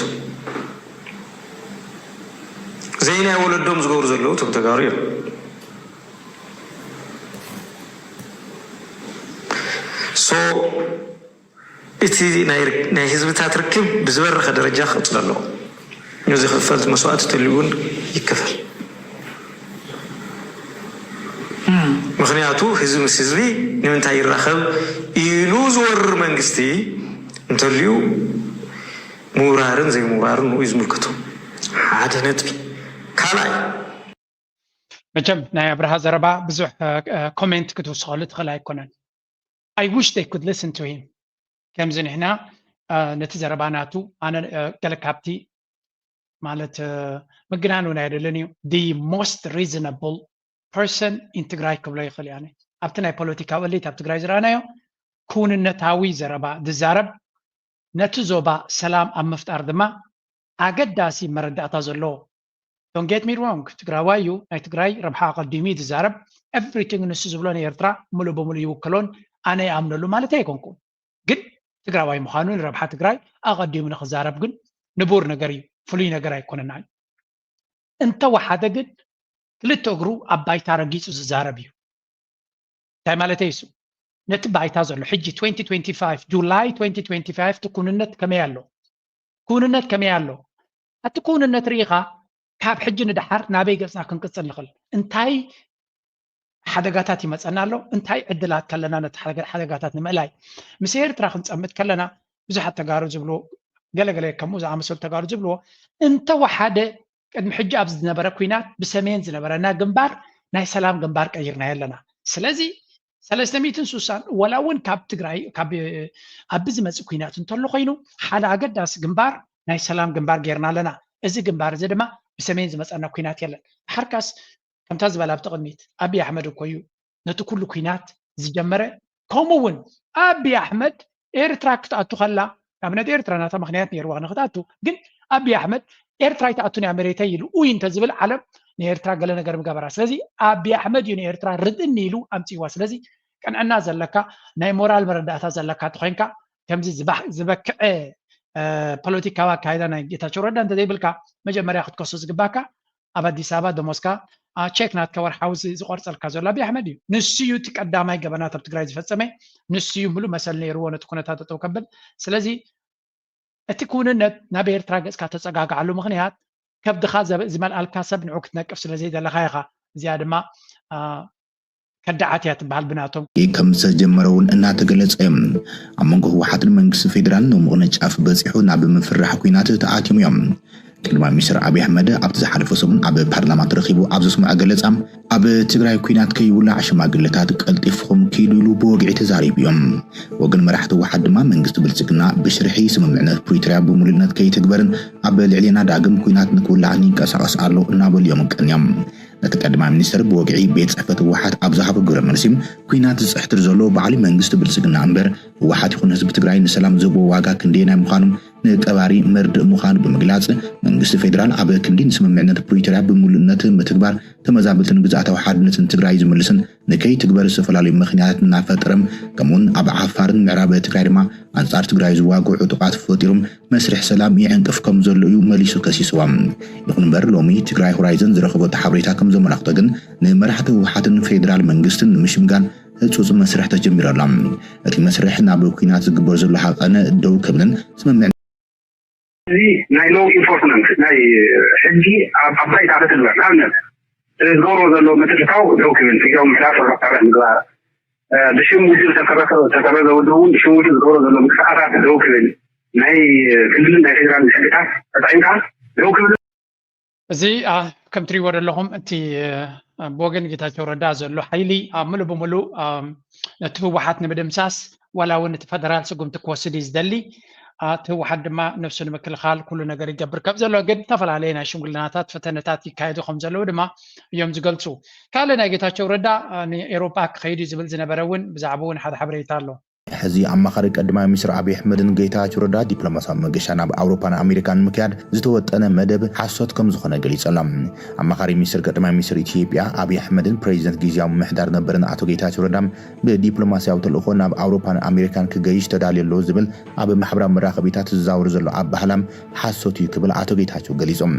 زينا ولدهم زغور زلو تبتغاري سو إتي ناي حزب تاتركب بزبر درجة خطر له نوزي خفلت مسوات تليون يكفل مخنياتو حزب السيزبي نمنتاي الرخب يلوز ور منغستي انتليو مورارن زي مورارن ويز ملكتو هذا نتبي كالاي مجم ناي ابرها زربا بزح كومنت كتوصل تخلا يكونن I wish they could listen to him كم زين هنا نتزرباناتو انا كلكابتي مالت مجنانو نايدلنيو the most reasonable person in تግራይ كبلا يخل يعني ابتنا بوليتيكا ولي تاب تግራይ زرانايو كوننتاوي زربا دزارب نتزوبا سلام ام مفتار دما اگداسي مرداتا زلو don't get me wrong تግራዋዩ ናይ ትግራይ ረብሓ ቀዲሚ دزارب everything ንሱ ዝብሎን ኤርትራ ሙሉ በሙሉ ይውክሎን ኣነ ያምነሉ ማለት አይኮንኩም ግን ትግራዋይ ምዃኑን ረብሓ ትግራይ ኣቀዲሙ ንኽዛረብ ግን ንቡር ነገር እዩ ፍሉይ ነገር አይኮነናል እንተ ወሓደ ግን ክልተ እግሩ ኣባይታ ረጊጹ ዝዛረብ እዩ እንታይ ማለት እዩ ነቲ ባይታ ዘሎ ሕጂ 2025 ጁላይ 2025 ትኩንነት ከመይ ኣሎ ኩንነት ከመይ ኣሎ ኣቲ ኩንነት ሪኢኻ ካብ ሕጂ ንድሓር ናበይ ገጽና ክንቅጽል ንኽእል እንታይ ሓደጋታት ይመጸና ኣሎ እንታይ ዕድላት ከለና ነቲ ሓደጋታት ንምእላይ ምስ ኤርትራ ክንጸምት ከለና ብዙሓት ተጋሩ ዝብሎ ገለገለ ከምኡ ዝኣመሰሉ ተጋሩ ዝብሎ እንተ ወሓደ ቅድሚ ሕጂ ኣብ ዝነበረ ኩናት ብሰሜን ዝነበረና ግንባር ናይ ሰላም ግንባር ቀይርና የለና ስለዚ 360 ወላ እውን ካብ ትግራይ ካብ ኣብ ዝመጽእ ኩናት እንተሎ ኮይኑ ሓደ ኣገዳሲ ግንባር ናይ ሰላም ግንባር ጌርና ኣለና እዚ ግንባር እዚ ድማ ብሰሜን ዝመጸና ኩናት የለን ሓርካስ ከምታ ዝበላ ብተቕድሚት ኣብይ ኣሕመድ እኮ እዩ ነቲ ኩሉ ኩናት ዝጀመረ ከምኡውን ኣብይ ኣሕመድ ኤርትራ ክትኣቱ ከላ ኣብነት ኤርትራ ናታ ምክንያት ነይርዋ ንኽትኣቱ ግን ኣብይ ኣሕመድ ኤርትራ ይተኣቱን ኣመሬታ ኢሉ ኡይ እንተዝብል ዓለም ንኤርትራ ገለ ነገር ምገበራ ስለዚ ኣብይ ኣሕመድ እዩ ንኤርትራ ርድእኒ ኢሉ ኣምፂዋ ስለዚ ቀንዕና ዘለካ ናይ ሞራል መረዳእታ ዘለካ ትኾንካ ከምዚ ዝበክዐ ፖለቲካዊ ኣካይዳ ናይ ጌታቸው ረዳ እንተዘይብልካ መጀመርያ ክትከሶ ዝግባካ ኣብ ኣዲስ ኣበባ ደሞስካ ቼክ ናትካ ወርሓዊ ዝቆርፀልካ ዘሎ ኣብይ ኣሕመድ እዩ ንሱ እዩ እቲ ቀዳማይ ገበናት ኣብ ትግራይ ዝፈፀመ ንሱ እዩ ሙሉእ መሰል ነይርዎ ነቲ ኩነታት ጠጠው ከብል ስለዚ እቲ ኩንነት ናብ ኤርትራ ገጽካ ተፀጋግዓሉ ምክንያት ከብድኻ ዝመልኣልካ ሰብ ንዑ ክትነቅፍ ስለዘይደለካ ኢኻ እዚኣ ድማ ከዳዓት እያ ትበሃል ብናቶም ከም ዝተጀመረውን እናተገለጸ ኣብ መንጎ ህወሓትን መንግስቲ ፌደራል ንምቕንጫፍ በፂሑ ናብ ምፍራሕ ኩናት ተኣትሙ እዮም ቅድማ ሚኒስትር ኣብይ ኣሕመድ ኣብቲ ዝሓለፈ ሰሙን ኣብ ፓርላማ ተረኺቡ ኣብ ዘስምዐ ገለጻ ኣብ ትግራይ ኩናት ከይውላዕ ሽማግለታት ቀልጢፍኩም ከይዱ ኢሉ ብወግዒ ተዛሪቡ እዮም ወገን መራሕቲ ህወሓት ድማ መንግስቲ ብልጽግና ብሽርሒ ስምምዕነት ፕሪቶሪያ ብምሉእነት ከይትግበርን ኣብ ልዕልና ዳግም ኩናት ንክውላዕ ይንቀሳቐስ ኣሎ እናበሉ እዮም ቀንዮም ነቲ ቀዳማይ ሚኒስትር ብወግዒ ቤት ጽሕፈት ህወሓት ኣብ ዝሃበ ግብረ መልሲ ኩናት ዝፅሕትር ዘሎ ባዕሊ መንግስቲ ብልጽግና እምበር ህወሓት ይኹን ህዝቢ ትግራይ ንሰላም ዝህቦ ዋጋ ክንደየናይ ምዃኑ ንቀባሪ መርድእ ምዃኑ ብምግላጽ መንግስቲ ፌደራል ኣብ ክንዲ ስምምዕነት ፕሪቶሪያ ብምሉእነት ምትግባር ተመዛበልትን ግዛኣታዊ ሓድነትን ትግራይ ዝምልስን ንከይ ትግበር ዝተፈላለዩ ምኽንያታት እናፈጠረም ከምኡውን ኣብ ዓፋርን ምዕራብ ትግራይ ድማ ኣንጻር ትግራይ ዝዋግዑ ጥቃት ፈጢሮም መስርሕ ሰላም ይዕንቅፍ ከም ዘሎ እዩ መሊሱ ከሲስዎም ይኹን እምበር ሎሚ ትግራይ ሆራይዘን ዝረኸቦ ሓበሬታ ከም ዘመላኽቶ ግን ንመራሕቲ ህወሓትን ፌደራል መንግስትን ንምሽምጋን እፁፅ መስርሕ ተጀሚሩ ኣሎ እቲ መስርሕ ናብ ኩናት ዝግበር ዘሎ ሓቐነ ደው ክብልን ስምምዕ እዚ ናይ ሎው ኢንፎርስመንት ናይ ሕጂ ኣብ ባይታ ክትግበር ንኣብነት ዝገብሮ ዘሎ ምትእትታው ደው ክብል ሕጋዊ ምሕላፍ ተባዕ ምግባር ብሽም ውድብ ተሰረዘ ውድብ እውን ብሽም ውድብ ዝገብሮ ዘሎ ምንቅስቃሳት ደው ክብል ናይ ክልል ናይ ፌደራል ሕግታት ተጠቂምካ ደው ክብል እዚ ከም ትሪእዎ ዘለኹም እቲ ብወገን ጌታቸው ረዳ ዘሎ ሓይሊ ሙሉእ ብሙሉእ ነቲ ህወሓት ንምድምሳስ ዋላ እውን እቲ ፌደራል ስጉምቲ ክወስድ እዩ ዝደሊ እቲ ህወሓት ድማ ነፍሱ ንምክልኻል ኩሉ ነገር ይገብር ከም ዘሎ ግን ዝተፈላለየ ናይ ሽምግልናታት ፈተነታት ይካየዱ ከም ዘለዉ ድማ እዮም ዝገልፁ ካልእ ናይ ጌታቸው ረዳ ንኤሮፓ ክኸይድ እዩ ዝብል ዝነበረ እውን ብዛዕባ እውን ሓደ ሓበሬታ ኣሎ ሕዚ ኣማኻሪ ቀዳማይ ሚኒስትር ኣብይ ኣሕመድን ጌታቸው ረዳ ዲፕሎማስያዊ መገሻ ናብ ኣውሮፓን ኣሜሪካን ምክያድ ዝተወጠነ መደብ ሓሶት ከም ዝኾነ ገሊፆም ኣማኻሪ ሚኒስትር ቀዳማይ ሚኒስትር ኢትዮጵያ ኣብይ ኣሕመድን ፕሬዚደንት ጊዜያዊ ምምሕዳር ነበርን ኣቶ ጌታቸው ረዳ ብዲፕሎማስያዊ ተልእኾ ናብ ኣውሮፓን ኣሜሪካን ክገይሽ ተዳልየሎ ዝብል ኣብ ማሕበራዊ መራኸቢታት ዝዛወሩ ዘሎ ኣባህላም ሓሶት እዩ ክብል ኣቶ ጌታቸው ገሊፆም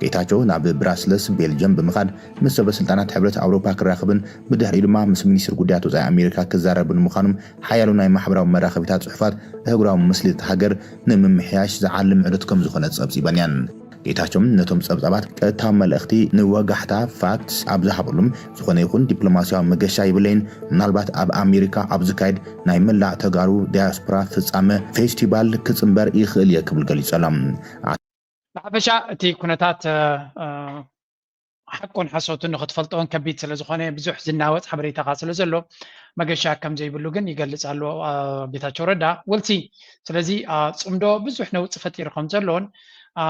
ጌታቸው ናብ ብራስለስ ቤልጅየም ብምኻድ ምስ ሰበስልጣናት ሕብረት ኣውሮፓ ክራኸብን ብድሕሪ ድማ ምስ ሚኒስትር ጉዳያት ወፃኢ ኣሜሪካ ክዛረብን ምዃኖም ሓያሉ ናይ ማሕበራዊ መራኸቢታት ጽሑፋት ህጉራዊ ምስሊት ሃገር ንምምሕያሽ ዝዓልም ዕዶት ከም ዝኾነ ጸብጺበን እየን ጌታቸውም ነቶም ጸብጻባት ቀጥታዊ መልእኽቲ ንወጋሕታ ፋክትስ ኣብ ዝሃበሉም ዝኾነ ይኹን ዲፕሎማስያዊ መገሻ ይብለይን ምናልባት ኣብ ኣሜሪካ ኣብ ዝካየድ ናይ መላእ ተጋሩ ዲያስፖራ ፍጻመ ፌስቲቫል ክጽምበር ይኽእል እየ ክብል ገሊፆም ብሓፈሻ እቲ ኩነታት حقون حسوتن نختفلطون كبيت سلازخونه بزح زناوت حبريتا خاصلو زلو مغشا كم زيبلو جن يغلصالو ጌታቸው ረዳ ወልቲ ስለዚ ጽምዶ ብዙሕ ነው ጽፈት ይርኩም ዘሎን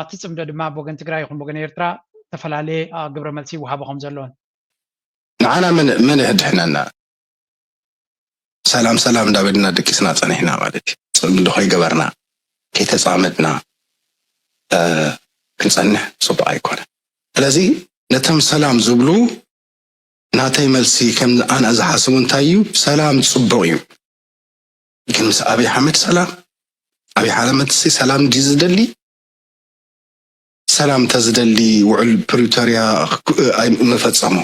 ትጽምዶ ድማ በወገን ትግራይ ይኹን በወገን ኤርትራ ተፈላለየ ግብረ መልሲ ወሃበኩም ዘሎን ንዓና ምን ህድሕናና ሰላም ዳበድና ደቂስና ጸኒሕና ማለት ጽምዶ ኸይገበርና ከይተጻመድና ክንጸንሕ ጽቡቕ ኣይኮነ ስለዚ ነተም ሰላም ዝብሉ ናተይ መልሲ ከም ኣነ ዝሓስቡ እንታይ እዩ ሰላም ጽቡቕ እዩ ግን ምስ ኣብይ ኣሕመድ ኣብይ ኣሕመድ ሰላም ዲ ዝደሊ ሰላም ተዝደሊ ውዕል ፕሪቶሪያ መፈጸሙ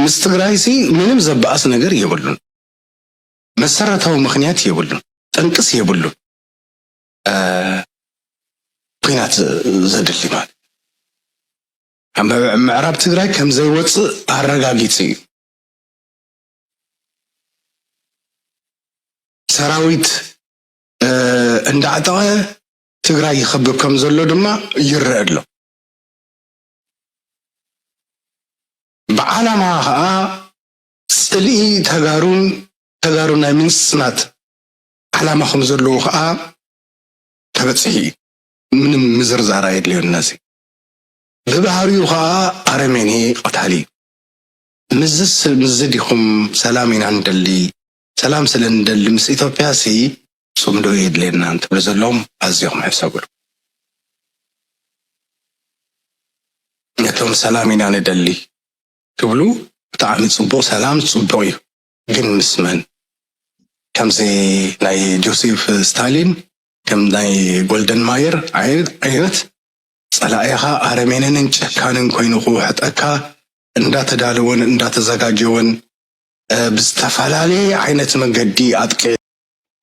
ምስ ትግራይ ምንም ዘበኣስ ነገር የብሉን መሰረታዊ ምክንያት የብሉን ጠንቅስ የብሉን ኩናት ዘድሊ ማለት ምዕራብ ትግራይ ከም ዘይወፅእ ኣረጋጊፅ እዩ ሰራዊት እንዳዕጠቐ ትግራይ ይኸብብ ከም ዘሎ ድማ ይረአ ኣሎ ብዓላማ ከዓ ጽልኢ ተጋሩ ናይ ምንስናት ዓላማ ከም ዘለዎ ከዓ ተበፅሒ ምንም ምዝርዛር የድልዮና እዚ ብባህሪኡ ከዓ ኣረመኔ ቀታሊ ምዝ ዲኹም ሰላም ኢና እንደሊ ሰላም ስለ እንደሊ ምስ ኢትዮጵያ ጽምዶ የድልየና እንትብል ዘለዎም ኣዝዮም ሕሰብሉ ነቶም ሰላም ኢና ንደሊ ትብሉ ብጣዕሚ ጽቡቕ ሰላም ጽቡቕ እዩ ግን ምስ መን ከምዚ ናይ ጆሴፍ ስታሊን ከም ናይ ጎልደን ማየር ዓይነት ጸላኢኻ ኣረሜንን ጨካንን ኮይኑ ክውሕጠካ እንዳተዳለወን እንዳተዘጋጀወን ብዝተፈላለየ ዓይነት መንገዲ ኣጥቂ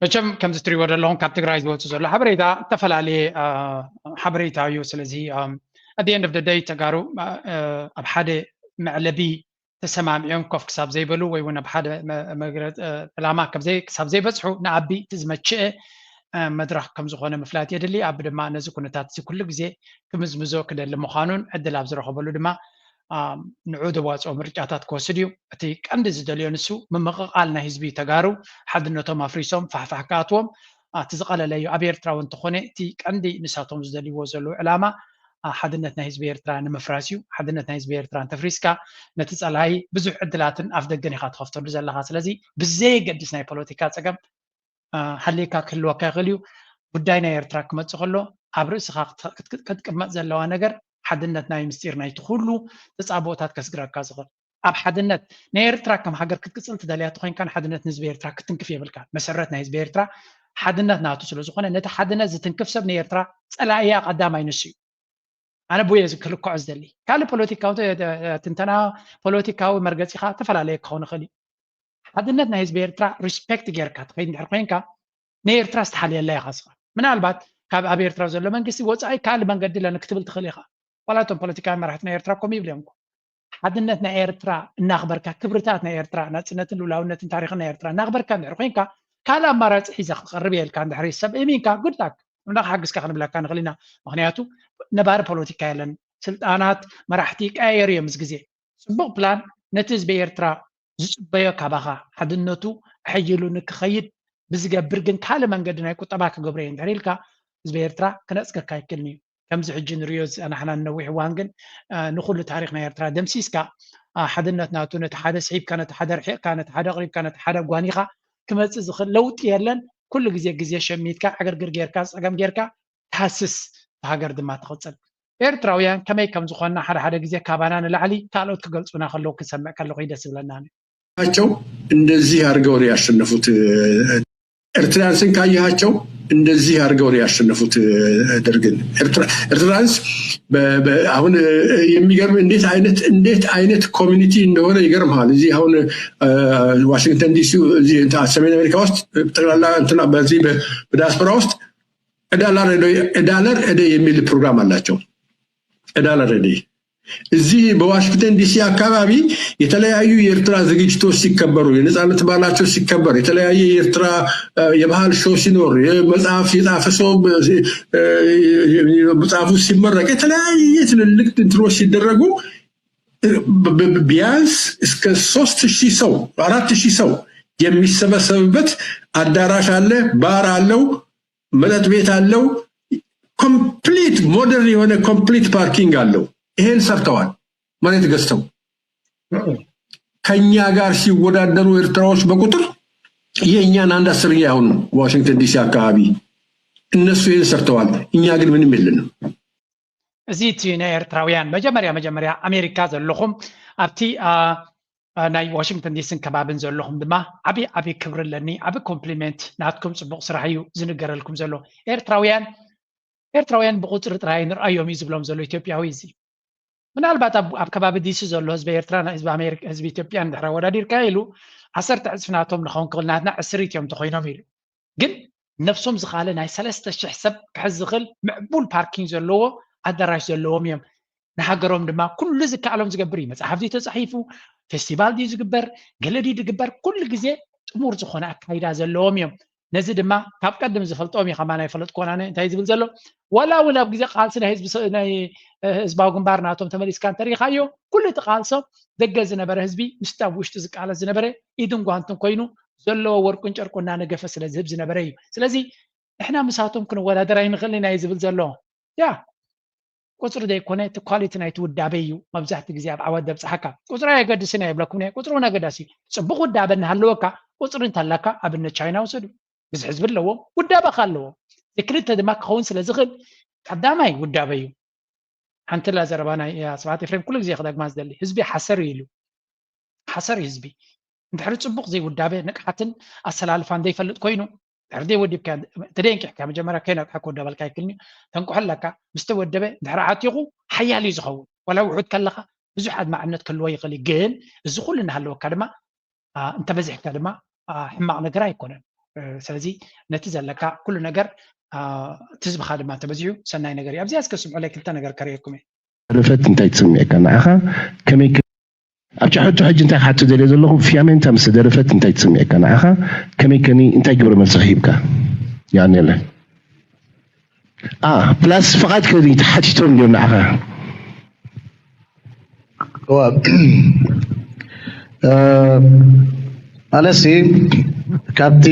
መቸም ከምዚ ትሪእዎ ዘለኹም ካብ ትግራይ ዝወፁ ዘሎ ሓበሬታ ዝተፈላለየ ሓበሬታ እዩ ስለዚ at the end of the day ተጋሩ ኣብ ሓደ መዕለቢ ተሰማሚዖም ኮፍ ክሳብ ዘይበሉ ወይ እውን ኣብ ሓደ ዕላማ ክሳብ ዘይበፅሑ ንዓቢ እቲ ዝመችአ መድረኽ ከም ዝኾነ ምፍላጥ የድሊ ኣብ ድማ ነዚ ኩነታት እዚ ኩሉ ግዜ ክምዝምዞ ክደሊ ምዃኑን ዕድል ኣብ ዝረኸበሉ ድማ ንዑ ደዋፅኦ ምርጫታት ክወስድ እዩ እቲ ቀንዲ ዝደልዮ ንሱ ምምቕቓል ናይ ህዝቢ ተጋሩ ሓድነቶም ኣፍሪሶም ፋሕፋሕ ክኣትዎም እቲ ዝቐለለ እዩ ኣብ ኤርትራ እውን እንተኾነ እቲ ቀንዲ ንሳቶም ዝደልይዎ ዘለዉ ዕላማ ሓድነት ናይ ህዝቢ ኤርትራ ንምፍራስ እዩ ሓድነት ናይ ህዝቢ ኤርትራ እንተፍሪስካ ነቲ ጸላኢ ብዙሕ ዕድላትን ኣፍ ደገን ኢኻ ትኸፍተሉ ዘለኻ ስለዚ ብዘየገድስ ናይ ፖለቲካ ፀገም ሓልየካ ክህልወካ ይኽእል እዩ ጉዳይ ናይ ኤርትራ ክመፅእ ከሎ ኣብ ርእስኻ ክትቅመጥ ዘለዋ ነገር ሓድነት ናይ ምስጢር ናይቲ ኩሉ ተፃብኦታት ከስግረካ ዝኽእል ኣብ ሓድነት ናይ ኤርትራ ከም ሃገር ክትቅፅል ትደልያ ኮይንካ ንሓድነት ንህዝቢ ኤርትራ ክትንክፍ የብልካ መሰረት ናይ ህዝቢ ኤርትራ ሓድነት ናቱ ስለ ዝኾነ ነቲ ሓድነት ዝትንክፍ ሰብ ንኤርትራ ጸላእያ ቀዳማይ ንሱ እዩ ኣነ ብየ ክልክዖ ዝደሊ ካልእ ፖለቲካዊ ትንተና ፖለቲካዊ መርገፂኻ ተፈላለየ ክኸውን ይኽእል እዩ ሓድነት ናይ ህዝቢ ኤርትራ ሪስፔክት ጌርካ ትኸይድ እንድሕር ኮይንካ ንኤርትራ ዝተሓልየላ ኢኻ ስኻ ምናልባት ካብ ኣብ ኤርትራ ዘሎ መንግስቲ ወፃኢ ካልእ መንገዲ ለነ ክትብል ትኽእል ኢኻ ዋላቶም ፖለቲካዊ መራሕቲ ናይ ኤርትራ ከምኡ ይብልዮም ሓድነት ናይ ኤርትራ እናኽበርካ ክብርታት ናይ ኤርትራ ናጽነትን ሉላውነትን ታሪኽን ናይ ኤርትራ እናኽበርካ እንድሕር ኮይንካ كالا مرات حيزة قربي كان دحري سب إمين كا قلت لك من حقس كان بلا كان غلينا مخنياتو نبار بوليتيكا لن سلطانات مراحتيك أيريا مزجزي سبق بلان نتز بيرترا زبيا كابخا حدنتو حيلو نكخيد بزجبر جن كالا من قدنا يكون طبعا كجبرين دحريلكا زبيرترا كناس كايكلني كم زحجن ريوز أنا حنا نوح وانجن نخل تاريخنا يرترا دمسيسكا حدنتنا تونت حدا سعيب كانت حدا رحيق كانت حدا غريب كانت حدا قوانيخا كما تزخل لو تيرلن كل جزية شميتكا عقر جرجيركا أقام جيركا تحسس هاجر دما تخصل إيرتراويان كما يكم زخنا حدا جزية كابانان العلي تعالوا تقلص وناخلوك كسمع كلو غيدا سبلنا هاتشو እንደዚህ አርገው ያሸነፉት ኤርትራንስን ካያቸው እንደዚህ አርገው ያሸነፉት ደርግን ኤርትራንስ አሁን የሚገርም እንዴት አይነት ኮሚኒቲ እንደሆነ ይገርማል እዚህ አሁን ዋሽንግተን ዲሲ እዚህ ሰሜን አሜሪካ ውስጥ ጠቅላላ እንትና በዚህ በዲያስፖራ ውስጥ ዳላር የሚል ፕሮግራም አላቸው ዳላር እዚህ በዋሽንግተን ዲሲ አካባቢ የተለያዩ የኤርትራ ዝግጅቶች ሲከበሩ የነጻነት በዓላቸው ሲከበር የተለያየ የኤርትራ የባህል ሾው ሲኖር የመጽሐፍ የጻፈ ሰው መጽሐፉ ሲመረቅ የተለያየ ትልልቅ እንትሮች ሲደረጉ ቢያንስ እስከ 3000 ሰው 4000 ሰው የሚሰበሰብበት አዳራሽ አለ ባር አለው መጠጥ ቤት አለው ኮምፕሊት ሞደርን የሆነ ኮምፕሊት ፓርኪንግ አለው ይሄን ሰርተዋል ማለት ገዝተው ከኛ ጋር ሲወዳደሩ ኤርትራዎች በቁጥር የኛን አንድ 10 ያሁን ዋሽንግተን ዲሲ አካባቢ እነሱ ይሄን ሰርተዋል እኛ ግን ምንም የለንም እዚህ ቲና ኤርትራውያን መጀመሪያ አሜሪካ ዘለኹም ኣብቲ ናይ ዋሽንግተን ዲሲን ከባብን ዘለኹም ድማ ዓቢ ክብሪ ለኒ ዓቢ ኮምፕሊመንት ናትኩም ጽቡቕ ስራሕ እዩ ዝንገረልኩም ዘሎ ኤርትራውያን ብቁፅሪ ጥራይ ንርአዮም እዩ ዝብሎም ዘሎ ኢትዮጵያዊ እዚ ምናልባት ኣብ ከባቢ ዲሲ ዘሎ ህዝቢ ኤርትራ ህዝቢ ኣሜሪካ ህዝቢ ኢትዮጵያ እንድሕር ወዳዲርካ ኢሉ 10 ዕፅፍናቶም ንኸውን ክልናትና 10 እዮም ተኮይኖም ኢሉ ግን ነፍሶም ዝኻለ ናይ 3000 ሰብ ክሕዝ ዝኽእል ምዕቡል ፓርኪንግ ዘለዎ ኣዳራሽ ዘለዎም እዮም ንሃገሮም ድማ ኩሉ ዝከኣሎም ዝገብር እዩ መፅሓፍቲ ተፃሒፉ ፌስቲቫል ዲ ዝግበር ገለዲ ዝግበር ኩሉ ግዜ ጥሙር ዝኾነ ኣካይዳ ዘለዎም እዮም ነዚ ድማ ካብ ቀደም ዝፈልጦም እዩ ከማ ናይ ፈለጥ ኮናነ እንታይ ዝብል ዘሎ ወላ እውን ኣብ ግዜ ቃልሲ ናይ ህዝባዊ ግንባር ናቶም ተመሊስካ እንተሪኻዮ ኩሉ እቲ ቃልሶም ደገ ዝነበረ ህዝቢ ምስቲ ኣብ ውሽጢ ዝቃለስ ዝነበረ ኢድን ጓንትን ኮይኑ ዘለዎ ወርቁን ጨርቁን እናነገፈ ስለ ዝህብ ዝነበረ እዩ ስለዚ ንሕና ምሳቶም ክንወዳደር ኣይንኽእል ኢና ዝብል ዘሎ ያ ቁፅሪ ዘይኮነ እቲ ኳሊቲ ናይቲ ውዳበ እዩ መብዛሕትኡ ግዜ ኣብ ዓወት ደብፅሓካ ቁፅሪ ኣየገድስን የብለኩም ቁፅሪ እውን ኣገዳሲ ፅቡቕ ውዳበ እናሃለወካ ቁፅሪ እንተለካ ኣብነት ቻይና ውሰዱ ብዙሕ ህዝቢ ኣለዎም ውዳበ ኣለዎም ክልተ ድማ ክኸውን ስለ ዝኽእል ቀዳማይ ውዳበ እዩ ሓንቲ ላዘረባ ናይ ስብሓት ኤፍሬም ኩሉ ግዜ ክደግማ ዝደሊ ህዝቢ ሓሰር እዩ ኢሉ ሓሰር እዩ ህዝቢ እንድሕሪ ፅቡቕ ዘይውዳበ ንቕሓትን ኣሰላልፋን ዘይፈልጥ ኮይኑ ድሕሪ ዘይወዲብካ ተደንቂሕካ መጀመርያ ከይነቕሓ ክወደበልካ ይክልኒ ተንቁሐለካ ምስ ተወደበ ድሕሪ ዓቲቑ ሓያል እዩ ዝኸውን ወላ ውሑድ ከለካ ብዙሕ ኣድማዕነት ክህልዎ ይኽእል እዩ ግን እዚ ኩሉ እናሃለወካ ድማ እንተበዚሕካ ድማ ሕማቕ ነገር ኣይኮነን ስለዚ ነቲ ዘለካ ኩሉ ነገር ትዝብኻ ድማ ተበዚሑ ሰናይ ነገር እዩ ኣብዚኣ እስከስምዑ ላይ ክልተ ነገር ከርእየኩም እየ ርፈት እንታይ ትስምዐካ ንዓኻ ከመይ ኣብ ጫሕቶ ሕጂ እንታይ ክሓቱ ዘልየ ዘለኹ ፍያሜንታ ምስ ደረፈት እንታይ ትስምዐካ ንዓኻ ከመይ ከኒ እንታይ ግብረ መልሲ ሂብካ ያኔለ ፕላስ ፍቓድ ከዚ ተሓቲቶም እዮም ንዓኻ ኣለሲ ካብቲ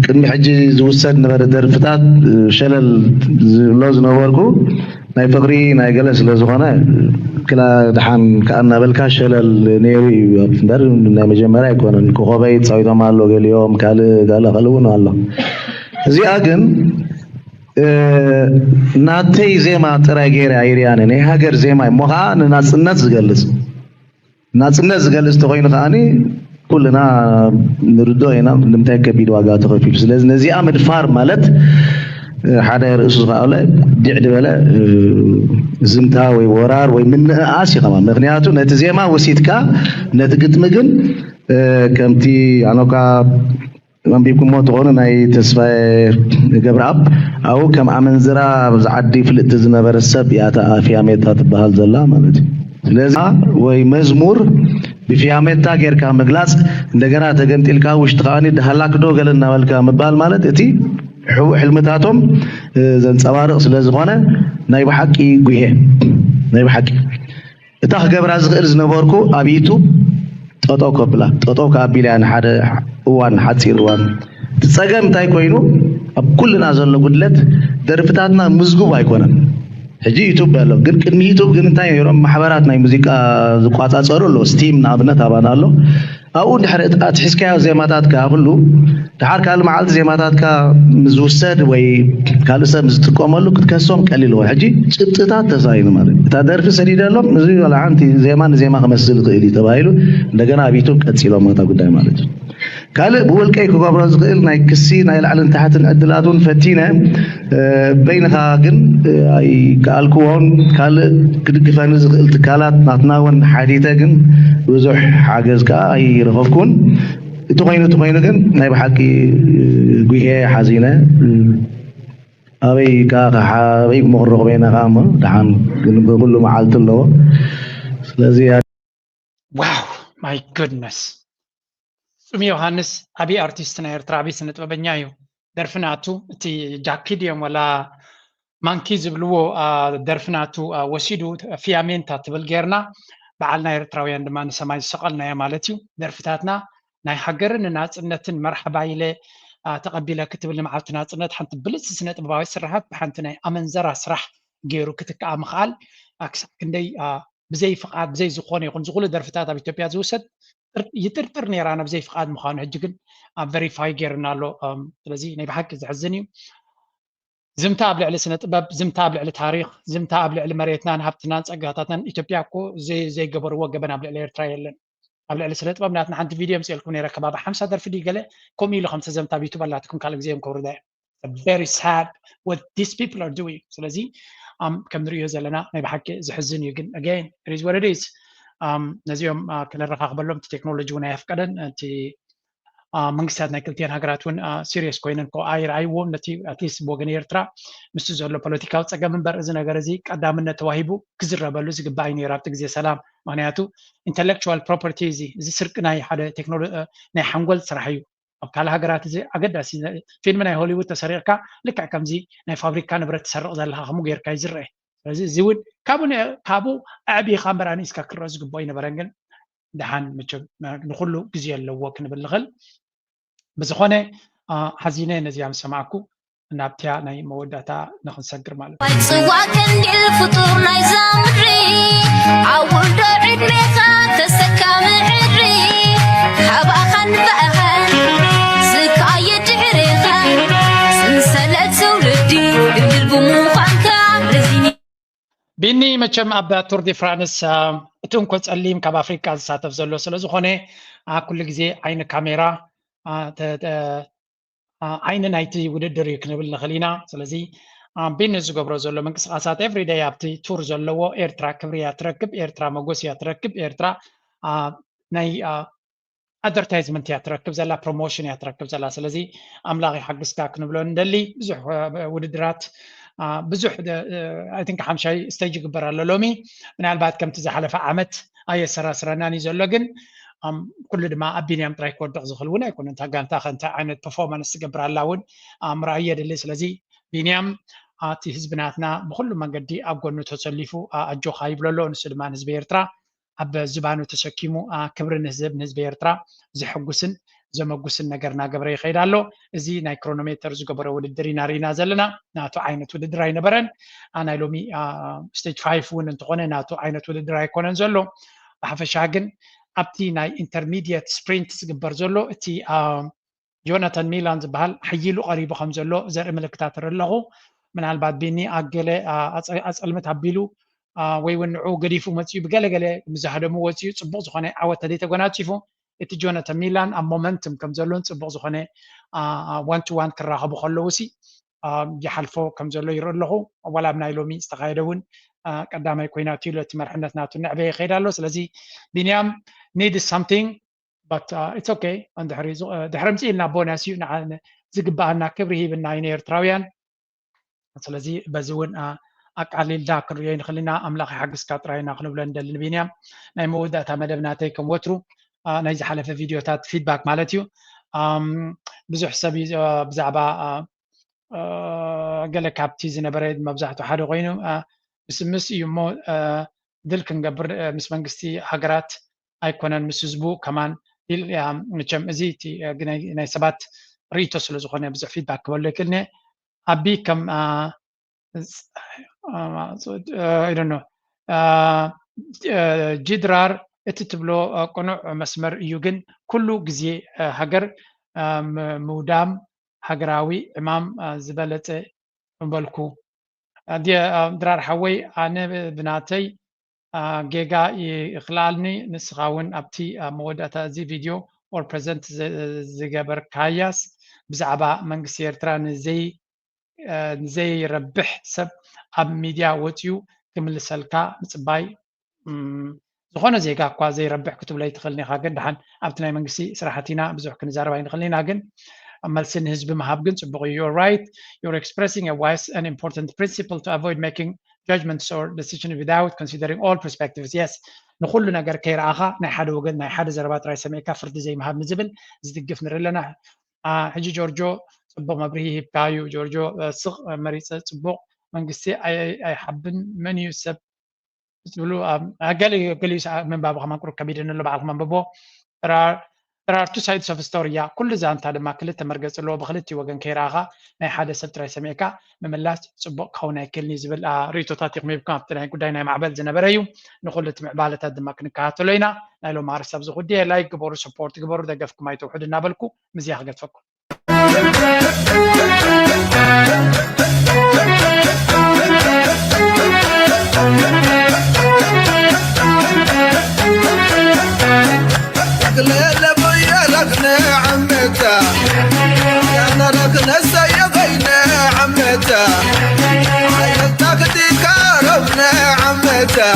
ቅድሚ ሕጂ ዝውሰድ ነበረ ደርፍታት ሸለል ዝብሎ ዝነበርኩ ናይ ፍቅሪ ናይ ገለ ስለ ዝኾነ ክላ ድሓን ከኣናበልካ ሸለል ነይሩ እዩ እምበር ናይ መጀመርያ ኣይኮነን ኮኸበይ ፃዊቶም ኣሎ ገሊኦም ካልእ እውን ኣሎ እዚኣ ግን ናተይ ዜማ ጥራይ ገይረ ኣይርያነ ናይ ሃገር ዜማ እሞ ከዓ ንናፅነት ዝገልፅ ተኮይኑ ከዓኒ ኩልና ንርዶ ኢና ንምንታይ ከቢድ ዋጋ ተኸፊሉ ስለዚ ነዚኣ ምድፋር ማለት ሓደ ርእሱ ዝኸኣለ ድዕ ድበለ ዝምታ ወይ ወራር ወይ ምንእኣስ ይኸማ ምክንያቱ ነቲ ዜማ ወሲድካ ነቲ ግጥሚ ግን ከምቲ ኣነኳ መንቢብኩሞ ትኾኑ ናይ ተስፋዬ ገብረኣብ ኣብኡ ከም ኣመንዝራ ኣብዚ ዓዲ ፍልጥቲ ዝነበረ ሰብ እያ ኣፍያ ሜታ ትበሃል ዘላ ማለት እዩ ስለዚ ወይ መዝሙር بفيامتا غيركا مغلاص እንደገና ተገንጥልካ ውሽጥ ቃኒ ደሃላክዶ ገለና መልካ መባል ማለት እቲ ሕልምታቶም ዘንጸባርቕ ስለ ዝኾነ ናይ በሓቂ ጉሄ ናይ በሓቂ እታ ክገብራ ዝኽእል ዝነበርኩ ኣብይቱ ጠጠው ከብላ ጠጠው ከኣቢላ ንሓደ እዋን ሓፂር እዋን ትጸገም እንታይ ኮይኑ ኣብ ኩልና ዘሎ ጉድለት ደርፍታትና ምዝጉብ ኣይኮነን ሕጂ ዩቱብ ኣሎ ግን ቅድሚ ዩቱብ ግን እንታይ ነይሮም ማሕበራት ናይ ሙዚቃ ዝቋጻጸሩ ኣሎ ስቲም ንኣብነት ኣባና ኣሎ ኣብኡ ድሕሪ ኣትሒዝካዮ ዜማታትካ ኩሉ ድሓር ካልእ መዓልቲ ዜማታትካ ምዝውሰድ ወይ ካልእ ሰብ ዝጥቀመሉ ክትከሶም ቀሊል ወይ ሕጂ ጭብጥታት ተሳይኑ ማለት እታ ደርፊ ሰዲደሎም እዚ ለዓንቲ ዜማ ንዜማ ክመስል ይኽእል እዩ ተባሂሉ እንደገና ኣብ ዩቱብ ቀፂሎም እታ ጉዳይ ማለት እዩ ካልእ ብውልቀይ ክገብሮ ዝኽእል ናይ ክሲ ናይ ላዕልን ታሕትን ዕድላቱን ፈቲነ በይንኻ ግን ኣይከኣልክዎን ካልእ ክድግፈኒ ዝኽእል ትካላት ናትና እውን ሓዲተ ግን ብዙሕ ሓገዝ ከዓ ኣይረኸብኩን እቲ ኮይኑ ግን ናይ ብሓቂ ጉሄ ሓዚነ ኣበይ ኣበይ ምኽረኽ በይና ከዓ እሞ ድሓን ግን ብኩሉ መዓልቲ ኣለዎ ስለዚ ዋው ማይ ጉድነስ ጹም ዮሐንስ ዓቢ አርቲስት ናይ ኤርትራ ዓቢ ስነ ጥበበኛ እዩ ደርፍናቱ እቲ ጃኪድዮም ወላ ማንኪ ዝብልዎ ደርፍናቱ ወሲዱ ፊያሜንታ ትብል ጌርና በዓልና ኤርትራውያን ድማ ንሰማይ ዝሰቐልናዮ ማለት እዩ ደርፍታትና ናይ ሃገርን ናጽነትን መርሓባ ኢለ ተቐቢለ ክትብል ንመዓልቲ ናጽነት ሓንቲ ብልጽ ስነ ጥበባዊ ስራሓት ብሓንቲ ናይ ኣመንዘራ ስራሕ ገይሩ ክትከኣ ምኽኣል ክሳብ ክንደይ ብዘይ ፍቓድ ብዘይ ዝኾነ ይኹን ዝኹሉ ደርፍታት ኣብ ኢትዮጵያ ዝውሰድ ይጥርጥር ነይራና ብዘይ ፍቓድ ምዃኑ ሕጂ ግን ቨሪፋይ ጌርና ኣሎ ስለዚ ናይ ብሓቂ ዝሕዝን እዩ ዝምታ ኣብ ልዕሊ ስነ ጥበብ ዝምታ ኣብ ልዕሊ ታሪክ ዝምታ ኣብ ልዕሊ መሬትናን ሃብትናን ፀጋታትን ኢትዮጵያ እኮ ዘይገበርዎ ገበን ኣብ ልዕሊ ኤርትራ የለን ኣብ ልዕሊ ስነ ጥበብ ናትና ሓንቲ ቪድዮ ምፅልኩም ነይረ ከባቢ 50 ደርፊ ዲ ገለ ከምኡ ኢሉ ከምቲ ዘምታ ዩቱብ ኣላትኩም ካልእ ግዜ ክብሩ ዳ very sad what these people are doing ስለዚ ከም ንሪኦ ዘለና ናይ ብሓቂ ዝሕዝን እዩ ግን again it is what it is ነዚኦም ክንረኻኽበሎም እቲ ቴክኖሎጂ እውን ኣየፍቀደን እቲ መንግስታት ናይ ክልቲአን ሃገራት እውን ሲሪየስ ኮይነን ኣይረኣይዎም ነቲ ኣትሊስት ብወገን ኤርትራ ምስቲ ዘሎ ፖለቲካዊ ፀገም እምበር እዚ ነገር እዚ ቀዳምነት ተዋሂቡ ክዝረበሉ ዝግባእ እዩ ነይሩ ኣብቲ ግዜ ሰላም ምክንያቱ ኢንተሌክቹዋል ፕሮፐርቲ እዚ ስርቂ ናይ ሓደ ቴክኖሎጂ ናይ ሓንጎል ስራሕ እዩ ኣብ ካልእ ሃገራት እዚ ኣገዳሲ ፊልም ናይ ሆሊውድ ተሰሪቕካ ልክዕ ከምዚ ናይ ፋብሪካ ንብረት ትሰርቕ ዘለካ ከምኡ ጌርካ እዩ ዝርአ ስለዚ እዚ እውን ካብኡ ኣዕቢኻ እምበራኒስካ ክረአ ዝግባእ ይነበረን ግን ድሓን መቸም ንኩሉ ግዜ ኣለዎ ክንብል ንኽእል ብዝኾነ ሓዚነ ነዚኣ ምስ ሰማዕኩ ናብትያ ናይ መወዳእታ ንክንሰግር ማለት እዩ ጽዋ ከንዲል ፍጡር ናይ ዛምሪ ዓውዶ ዕድሜኻ ተሰካሚ ዕድሪ ሓባኻን በኣኻን ዝከኣየ ድዕሬኻ ሰንሰለት ትውልዲ ድልድል ብምዃንካ ረዚኒ ቢኒ መቸም ኣብ ቱር ዲ ፍራንስ እቲ እንኮ ጸሊም ካብ ኣፍሪካ ዝሳተፍ ዘሎ ስለ ዝኾነ ኩሉ ግዜ ዓይኒ ካሜራ ዓይኒ ናይቲ ውድድር እዩ ክንብል ንኽእል ኢና ስለዚ ቢኒ ዝገብሮ ዘሎ ምንቅስቃሳት ኤቭሪዴይ ኣብቲ ቱር ዘለዎ ኤርትራ ክብሪ እያ ትረክብ ኤርትራ መጎስ እያ ትረክብ ኤርትራ ናይ ኣድቨርታይዝመንት እያ ትረክብ ዘላ ፕሮሞሽን እያ ትረክብ ዘላ ስለዚ ኣምላኽ ይሓግዝካ ክንብሎ ንደሊ ብዙሕ ውድድራት ብዙሕ ኣይ ቲንክ ሓምሻይ ስቴጅ ይግበር ኣሎ ሎሚ ምናልባት ከምቲ ዝሓለፈ ዓመት ኣየሰራስረናን እዩ ዘሎ ግን ኩሉ ድማ ኣብ ቢንያም ጥራይ ክወድቕ ዝኽእል እውን ኣይኮነን እታ ጋንታ ከእንታይ ዓይነት ፐርፎርማንስ ትገብር ኣላ እውን ምርኣይ የድሊ ስለዚ ቢንያም እቲ ህዝብናትና ብኩሉ መንገዲ ኣብ ጎኑ ተሰሊፉ ኣጆኻ ይብሎ ኣሎ ንሱ ድማ ንህዝቢ ኤርትራ ኣብ ዝባኑ ተሸኪሙ ክብሪ ንህዝቢ ኤርትራ ዝሕጉስን ዘመጉስን ነገር እናገበረ ይኸይድ ኣሎ እዚ ናይ ክሮኖሜተር ዝገበረ ውድድር ኢና ሪኢና ዘለና ናቱ ዓይነት ውድድር ኣይነበረን ናይ ሎሚ ስቴጅ 5 እውን እንትኾነ ናቱ ዓይነት ውድድር ኣይኮነን ዘሎ ብሓፈሻ ግን ኣብቲ ናይ ኢንተርሚድየት ስፕሪንት ዝግበር ዘሎ እቲ ጆናታን ሚላን ዝበሃል ሓይሉ ቀሪቡ ከም ዘሎ ዘርኢ ምልክታት ኣለኹ ምናልባት ቢኒ ኣገለ ኣፀልመት ኣቢሉ ወይ እውን ንዑ ገዲፉ መፅኡ ብገለገለ ምዛሃደሙ ወፅኡ ፅቡቅ ዝኾነ ዓወት ተደይተጎናፂፉ እቲ ጆናታን ሚላን ኣብ ሞመንትም ከም ዘሎን ፅቡቅ ዝኾነ ዋን ቱ ዋን ክራኸቡ ከለዉ ሲ ይሓልፎ ከም ዘሎ ይርኢ ኣለኹ ዋላ ኣብ ናይ ሎሚ ዝተካየደ እውን ቀዳማይ ኮይናቱ ኢሉ እቲ መርሕነት ናቱ ንዕበየ ይኸይድ ኣሎ ስለዚ ቢንያም need something but it's okay ድሕሪ ምፅኢልና ቦናስ እዩ ዝግባአና ክብሪ ሂብና ኢና ኤርትራውያን ስለዚ በዚ እውን أقلل ذاكر يعني خلينا أملاك حق سكاتراينا خلونا ندل بينيام ناي مودا تمدبنا تيكم وترو نايز حلف فيديو تات فيدباك مالتيو بزح سبي بزعبا قال لك عبتي زنبريد ما بزحتو حدا غينو بس يمو دلك نقبر مس منقستي حقرات أيقونن مسزبو كمان نجم أزيتي ناي سبات ريتو سلزخوني بزح فيدباك ولا كلنا أبي كم I don't know جدرار اتتبلو قنوع مسمر يوجن كله جزي هجر مودام هجراوي امام زبالة مبلكو دي درار حوي انا بناتي جيجا يخلالني نسخاون ابتي مودة زي فيديو or present زجبر كاياس بزعبا منقسي ارتران زي ربح سب اب ميديا وتيو كمل سلكا مصباي زخونه زيغا كوا زي ربح كتب لي تخلني خاغن دحن ابتناي منقسي صراحتينا بزح كنزارباي نخلينا غن ملسن حزب مهابغن صبغ you're right you're expressing a wise and important principle to avoid making judgments or decisions without considering all perspectives yes نخل نجر كير اخا ناي حد وغن ناي حد زربات راي سميكا فرد زي مهاب مزبل زدقف نرلنا حجي جورجو صبغ مبريه بايو جورجو صغ مريسه صبغ منقسي اي حبن من يسب تقولوا قال من باب ما كرو كبير انه بعض من بابو there are two sides of a story يا كل زانت هذا ما كلت مرقص لو بخلتي وجن كيراغا ناي حدا سبت راي سميكا مملاس صبق خونا كلني زبل ريتو تاتيق ميبكا تناي قداينا معبل زنبريو نقول تمعباله هذا ما كنكاتو لينا نايلو مارس ابز غدي لايك قبور سبورت قبور دقفكم اي توحد نابلكو مزياخ قد فكو عمتا يا نرك نسيقينا عمتا عيلتك دي كاربنا عمتا